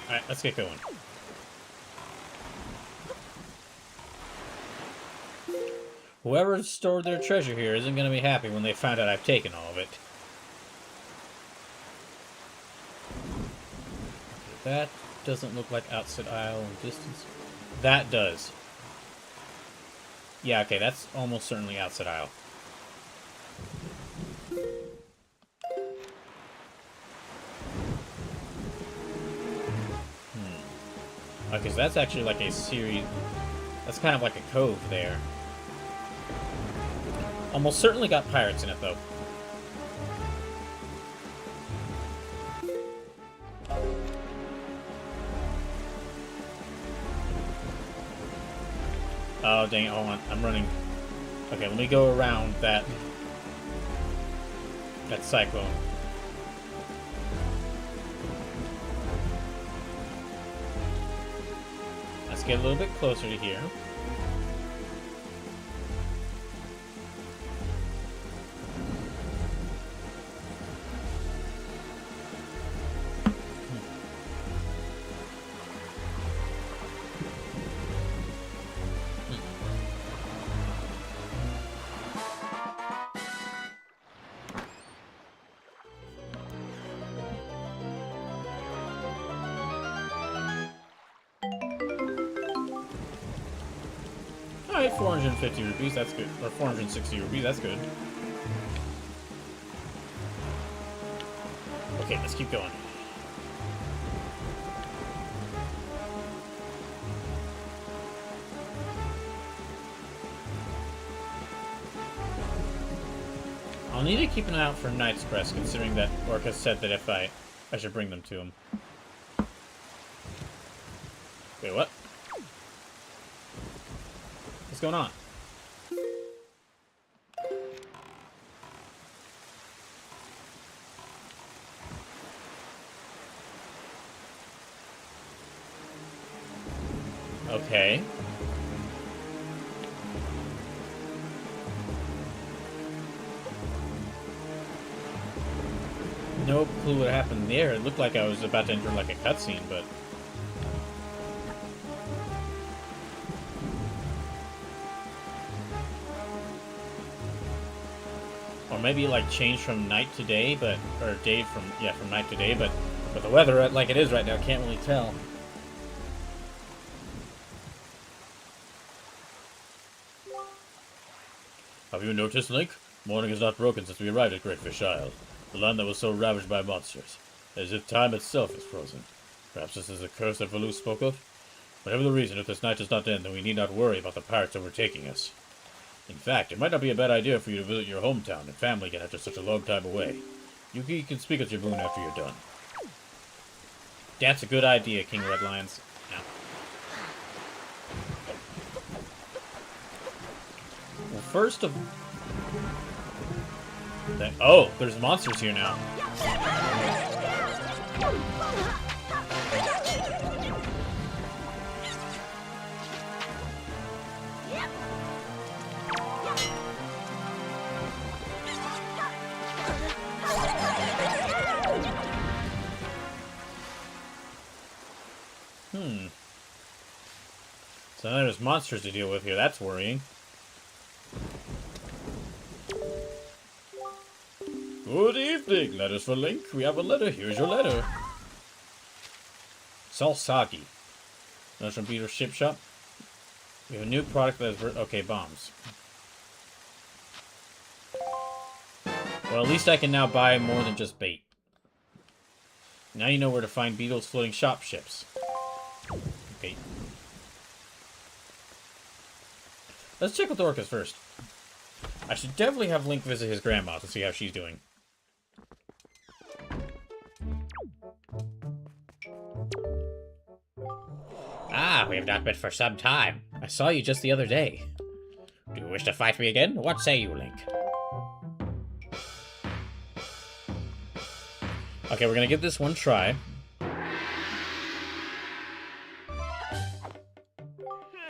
Alright, let's get going. Whoever stored their treasure here isn't going to be happy when they find out I've taken all of it. Okay, that doesn't look like Outset Isle in distance. That does. Yeah, okay, that's almost certainly Outset Isle. Okay, so that's actually like a series... That's kind of like a cove there. Almost certainly got pirates in it, though. Oh, dang it, hold on. I'm running... Okay, let me go around that... that cyclone. Let's get a little bit closer to here. Alright, 450 rupees, that's good. Or 460 rupees, that's good. Okay, let's keep going. I'll need to keep an eye out for Knight's Crest, considering that Orca said that if I should bring them to him. Wait, what? What's going on? Okay. No clue what happened there. It looked like I was about to enter like a cutscene, but... Or maybe like changed from night to day, but... Or day from... Yeah, from night to day, but... With the weather like it is right now, can't really tell. Have you noticed, Link? Morning is not broken since we arrived at Great Fish Isle, the land that was so ravaged by monsters, as if time itself is frozen. Perhaps this is a curse that Valoo spoke of? Whatever the reason, if this night does not end, then we need not worry about the pirates overtaking us. In fact, it might not be a bad idea for you to visit your hometown and family again after such a long time away. You can speak at your boon after you're done. That's a good idea, King Red Lions. Now. Well, first of... Oh, there's monsters here now. So now there's monsters to deal with here. That's worrying. Good evening. Letters for Link. We have a letter. Here's your letter. It's all soggy. Notice from Peter's ship shop. We have a new product that is... Okay, bombs. Well, at least I can now buy more than just bait. Now you know where to find Beetle's floating shop ships. Okay. Let's check with Orcas first. I should definitely have Link visit his grandma to see how she's doing. Ah, we have not met for some time. I saw you just the other day. Do you wish to fight me again? What say you, Link? Okay, we're gonna give this one try.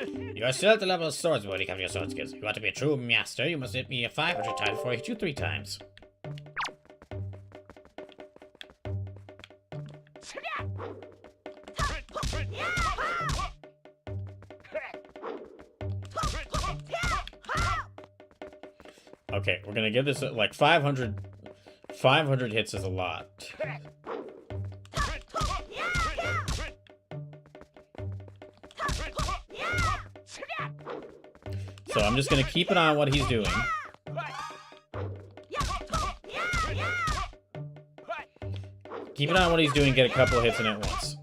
You are still at the level of swordsman when it comes to your sword skills. If you want to be a true master, you must hit me 500 times before I hit you 3 times. Okay, we're gonna give this like 500. 500 hits is a lot. So I'm just gonna keep an eye on what he's doing. Keep an eye on what he's doing, get a couple of hits in at once.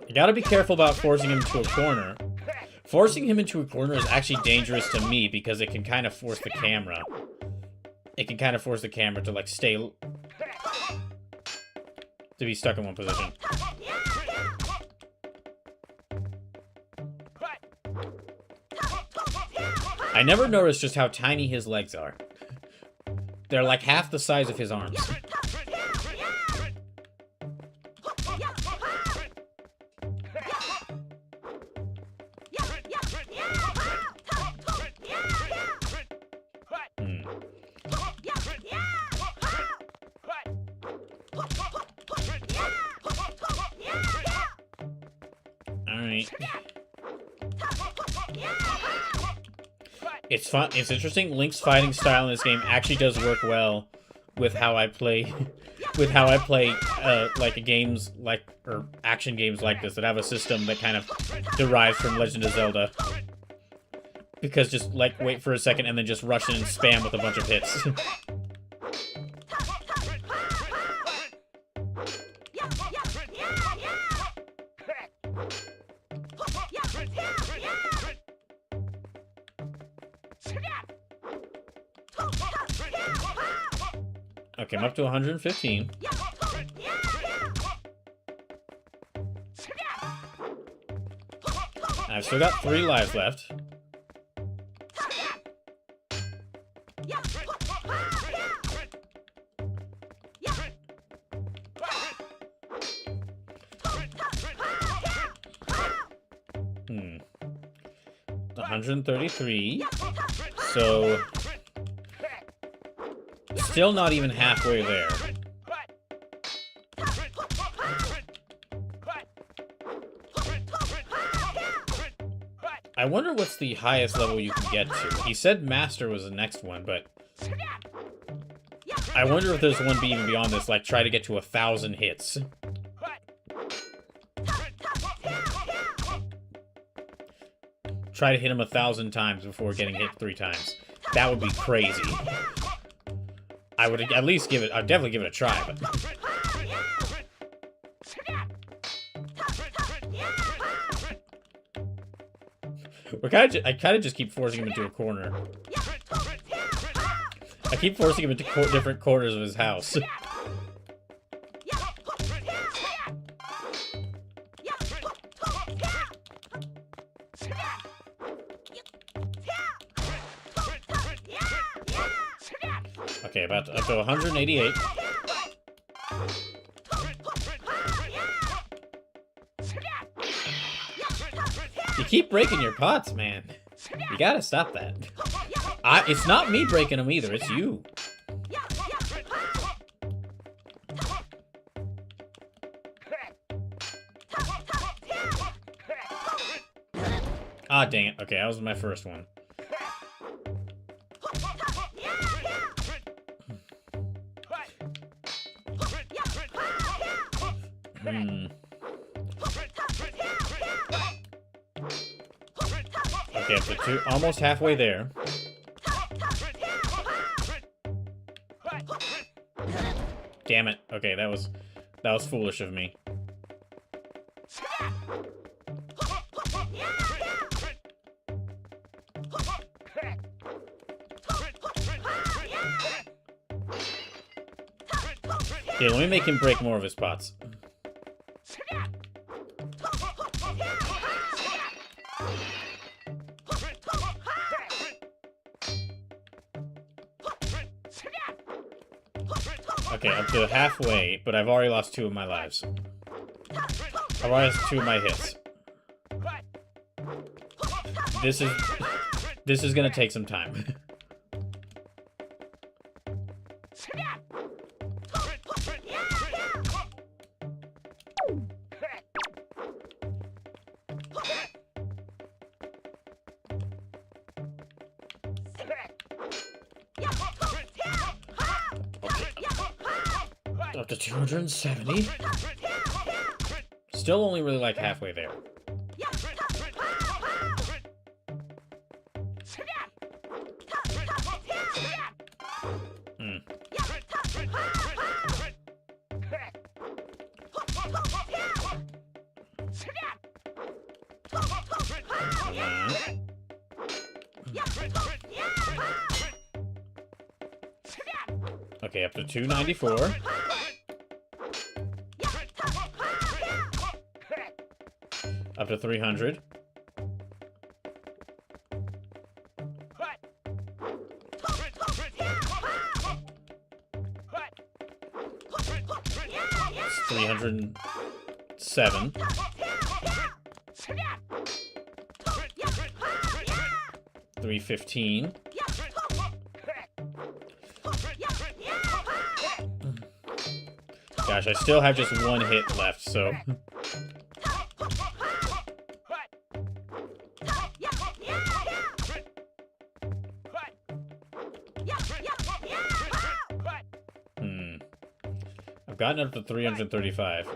You gotta be careful about forcing him into a corner. Forcing him into a corner is actually dangerous to me because it can kind of force the camera. It can kind of force the camera to like stay... to be stuck in one position. I never noticed just how tiny his legs are. They're like half the size of his arms. Alright. It's fun. It's interesting. Link's fighting style in this game actually does work well with how I play, like games like or action games like this that have a system that kind of derives from Legend of Zelda. Because just like wait for a second and then just rush in and spam with a bunch of hits. Okay, I'm up to 115. I've still got 3 lives left. Hmm. 133. So... still not even halfway there. I wonder what's the highest level you can get to. He said Master was the next one, but... I wonder if there's one even beyond this, like try to get to 1,000 hits. Try to hit him 1,000 times before getting hit 3 times. That would be crazy. I would at least give it... I'd definitely give it a try, but... I kind of just keep forcing him into a corner. I keep forcing him into different corners of his house. Okay, up to 188. You keep breaking your pots, man. You gotta stop that. It's not me breaking them either, it's you. Ah, dang it. Okay, that was my first one. Okay, up to 2, almost halfway there. Damn it. Okay, that was foolish of me. Yeah, let me make him break more of his pots. Okay, up to halfway, but I've already lost 2 of my lives. I've already lost 2 of my hits. This is gonna take some time. Up to 270. Still only really like halfway there. Okay, up to 294. Up to 300. It's 307. 315. Gosh, I still have just 1 hit left, so... I've gotten up to 335.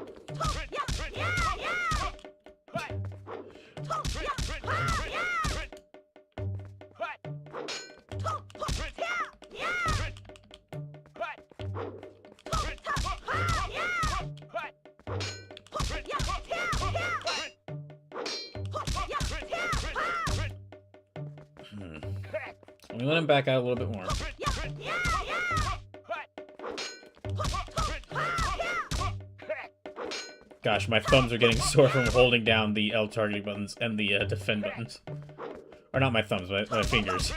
Let me let him back out a little bit more. Gosh, my thumbs are getting sore from holding down the L targeting buttons and the defend buttons. Or not my thumbs, my fingers.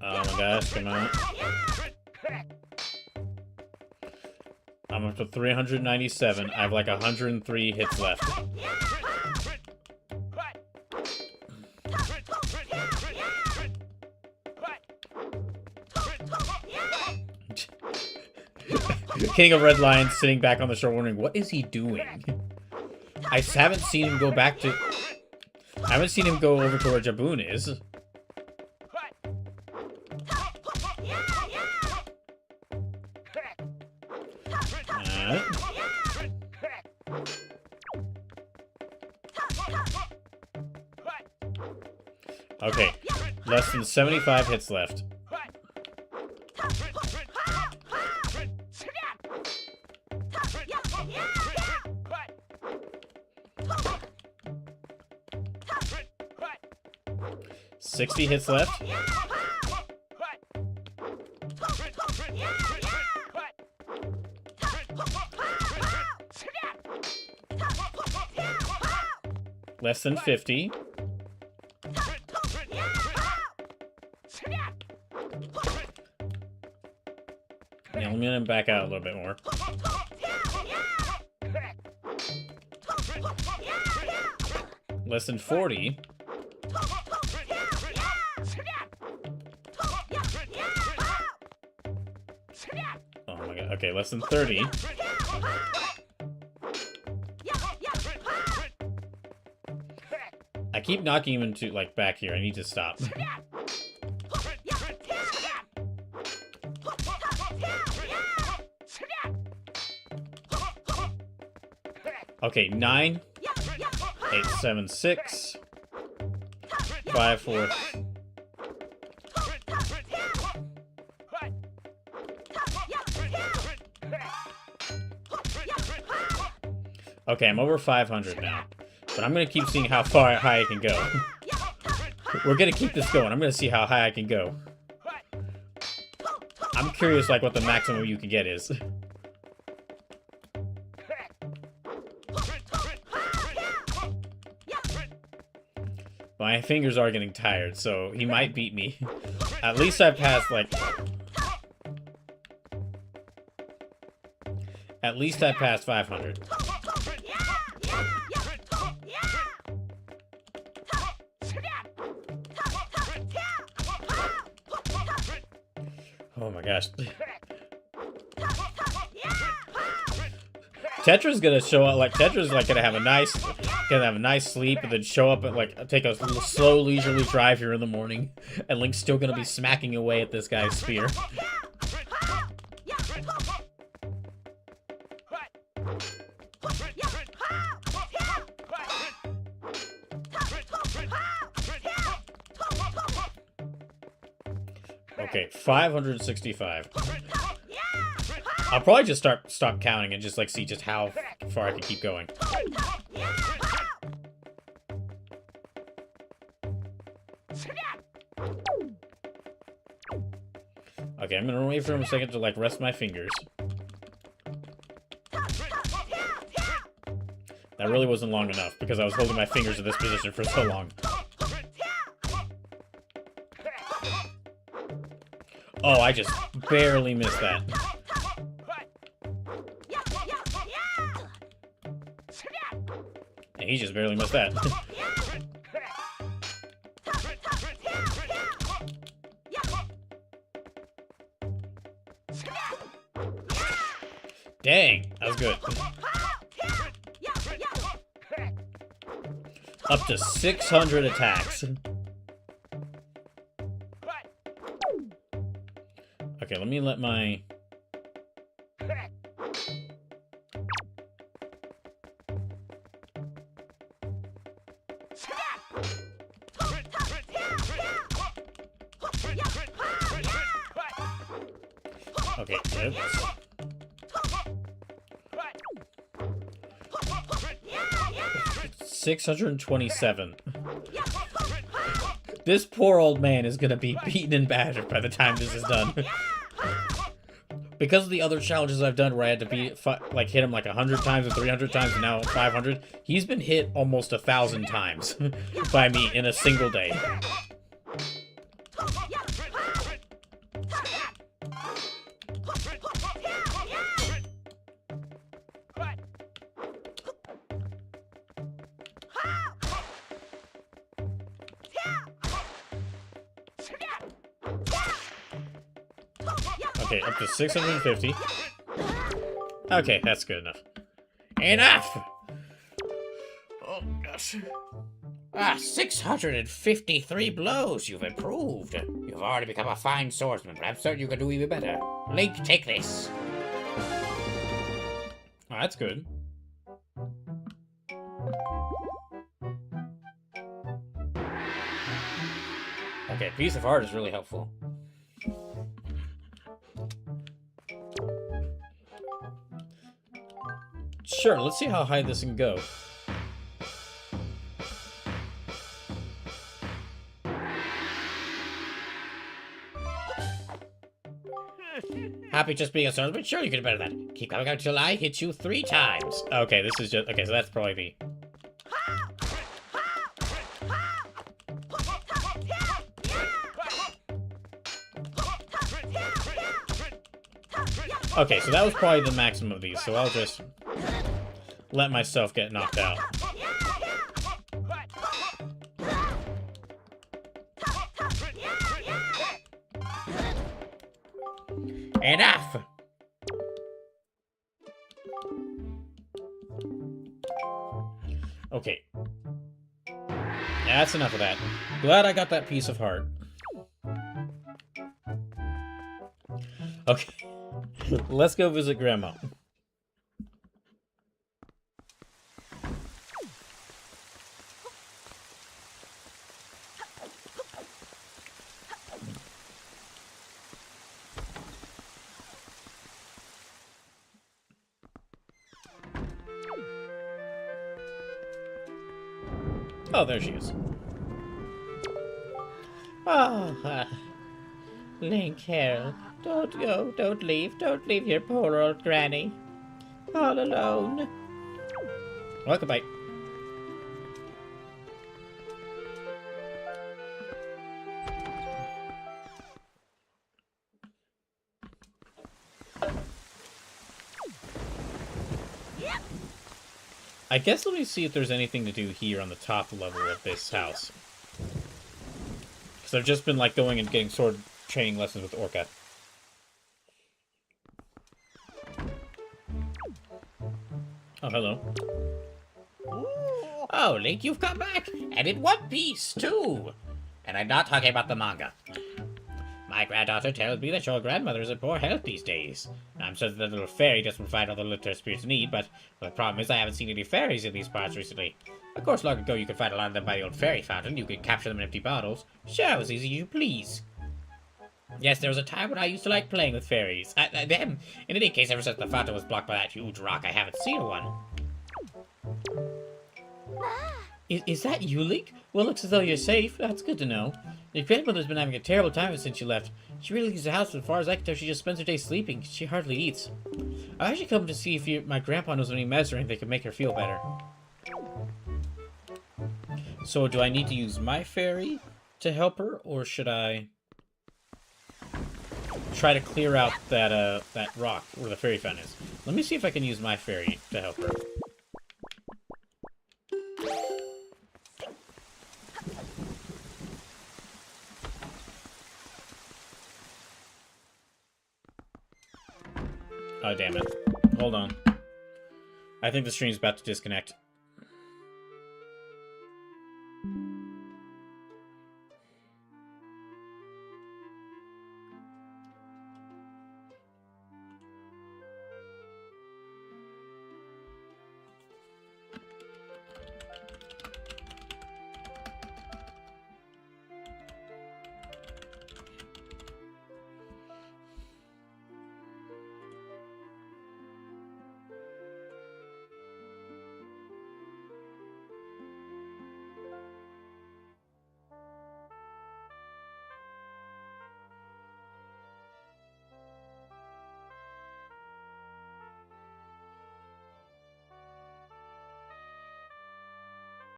Oh my gosh, come on. I'm up to 397. I have like 103 hits left. King of Red Lions sitting back on the shore wondering, what is he doing? I haven't seen him go back to... I haven't seen him go over to where Jaboon is. Okay, less than 75 hits left. $60 hits left. Less than 50. Yeah, let me let him back out a little bit more. Less than 40. Oh my god. Okay, less than 30. I keep knocking him into, like, back here. I need to stop. Okay, 9. 876 54. Okay, I'm over 500 now, but I'm gonna keep seeing how far high I can go. We're gonna keep this going. I'm gonna see how high I can go. I'm curious, like, what the maximum you can get is. My fingers are getting tired, so he might beat me. At least I passed, like... At least I passed 500. Oh my gosh. Tetra's gonna show up, like, Tetra's, like, gonna have a nice sleep, and then show up and, like, take a slow, leisurely drive here in the morning, and Link's still gonna be smacking away at this guy's spear. Okay, 565. I'll probably just stop counting and just, like, see just how far I can keep going. Okay, I'm gonna wait for him a second to, like, rest my fingers. That really wasn't long enough, because I was holding my fingers in this position for so long. Oh, I just barely missed that. And he just barely missed that. Dang, that was good. Up to 600 attacks. Okay, let me let my... Okay, oops. $627. This poor old man is gonna be beaten and battered by the time this is done. Because of the other challenges I've done where I had to hit him like 100 times or 300 times and now 500, he's been hit almost 1,000 times by me in a single day. Okay, up to 650. Okay, that's good enough. Enough! Oh, gosh. 653 blows. You've improved. You've already become a fine swordsman, but I'm certain you can do even better. Link, take this. Oh, that's good. Okay, piece of art is really helpful. Sure, let's see how high this can go. Happy just being a swordsman? Sure, you can do better than that. Keep coming out till I hit you 3 times. Okay, this is just... Okay, so that's probably the... Okay, so that was probably the maximum of these, so I'll just let myself get knocked out. Enough! Okay. That's enough of that. Glad I got that piece of heart. Okay. Let's go visit Grandma. Oh, there she is. Oh, Link, Harold, don't go, don't leave your poor old granny. All alone. Welcome, bye. I guess let me see if there's anything to do here on the top level of this house. Because I've just been, like, going and getting sword training lessons with Orca. Oh, hello. Oh, Link, you've come back, and in one piece, too. And I'm not talking about the manga. My granddaughter tells me that your grandmother is in poor health these days. I'm sure the little fairy does provide all the little spirits need, but the problem is I haven't seen any fairies in these parts recently. Of course, long ago you could find a lot of them by the old fairy fountain. You could capture them in empty bottles. Sure, it was easy as you please. Yes, there was a time when I used to like playing with fairies. Them. In any case, ever since the fountain was blocked by that huge rock, I haven't seen one. Is that you, Link? Well, it looks as though you're safe. That's good to know. Your grandmother's been having a terrible time since you left. She really leaves the house, but as far as I can tell, she just spends her day sleeping. She hardly eats. I actually come to see if my grandpa knows of any medicine or anything that could make her feel better. So, do I need to use my fairy to help her, or should I try to clear out that rock where the fairy fountain is? Let me see if I can use my fairy to help her. Oh, damn it. Hold on. I think the stream's about to disconnect.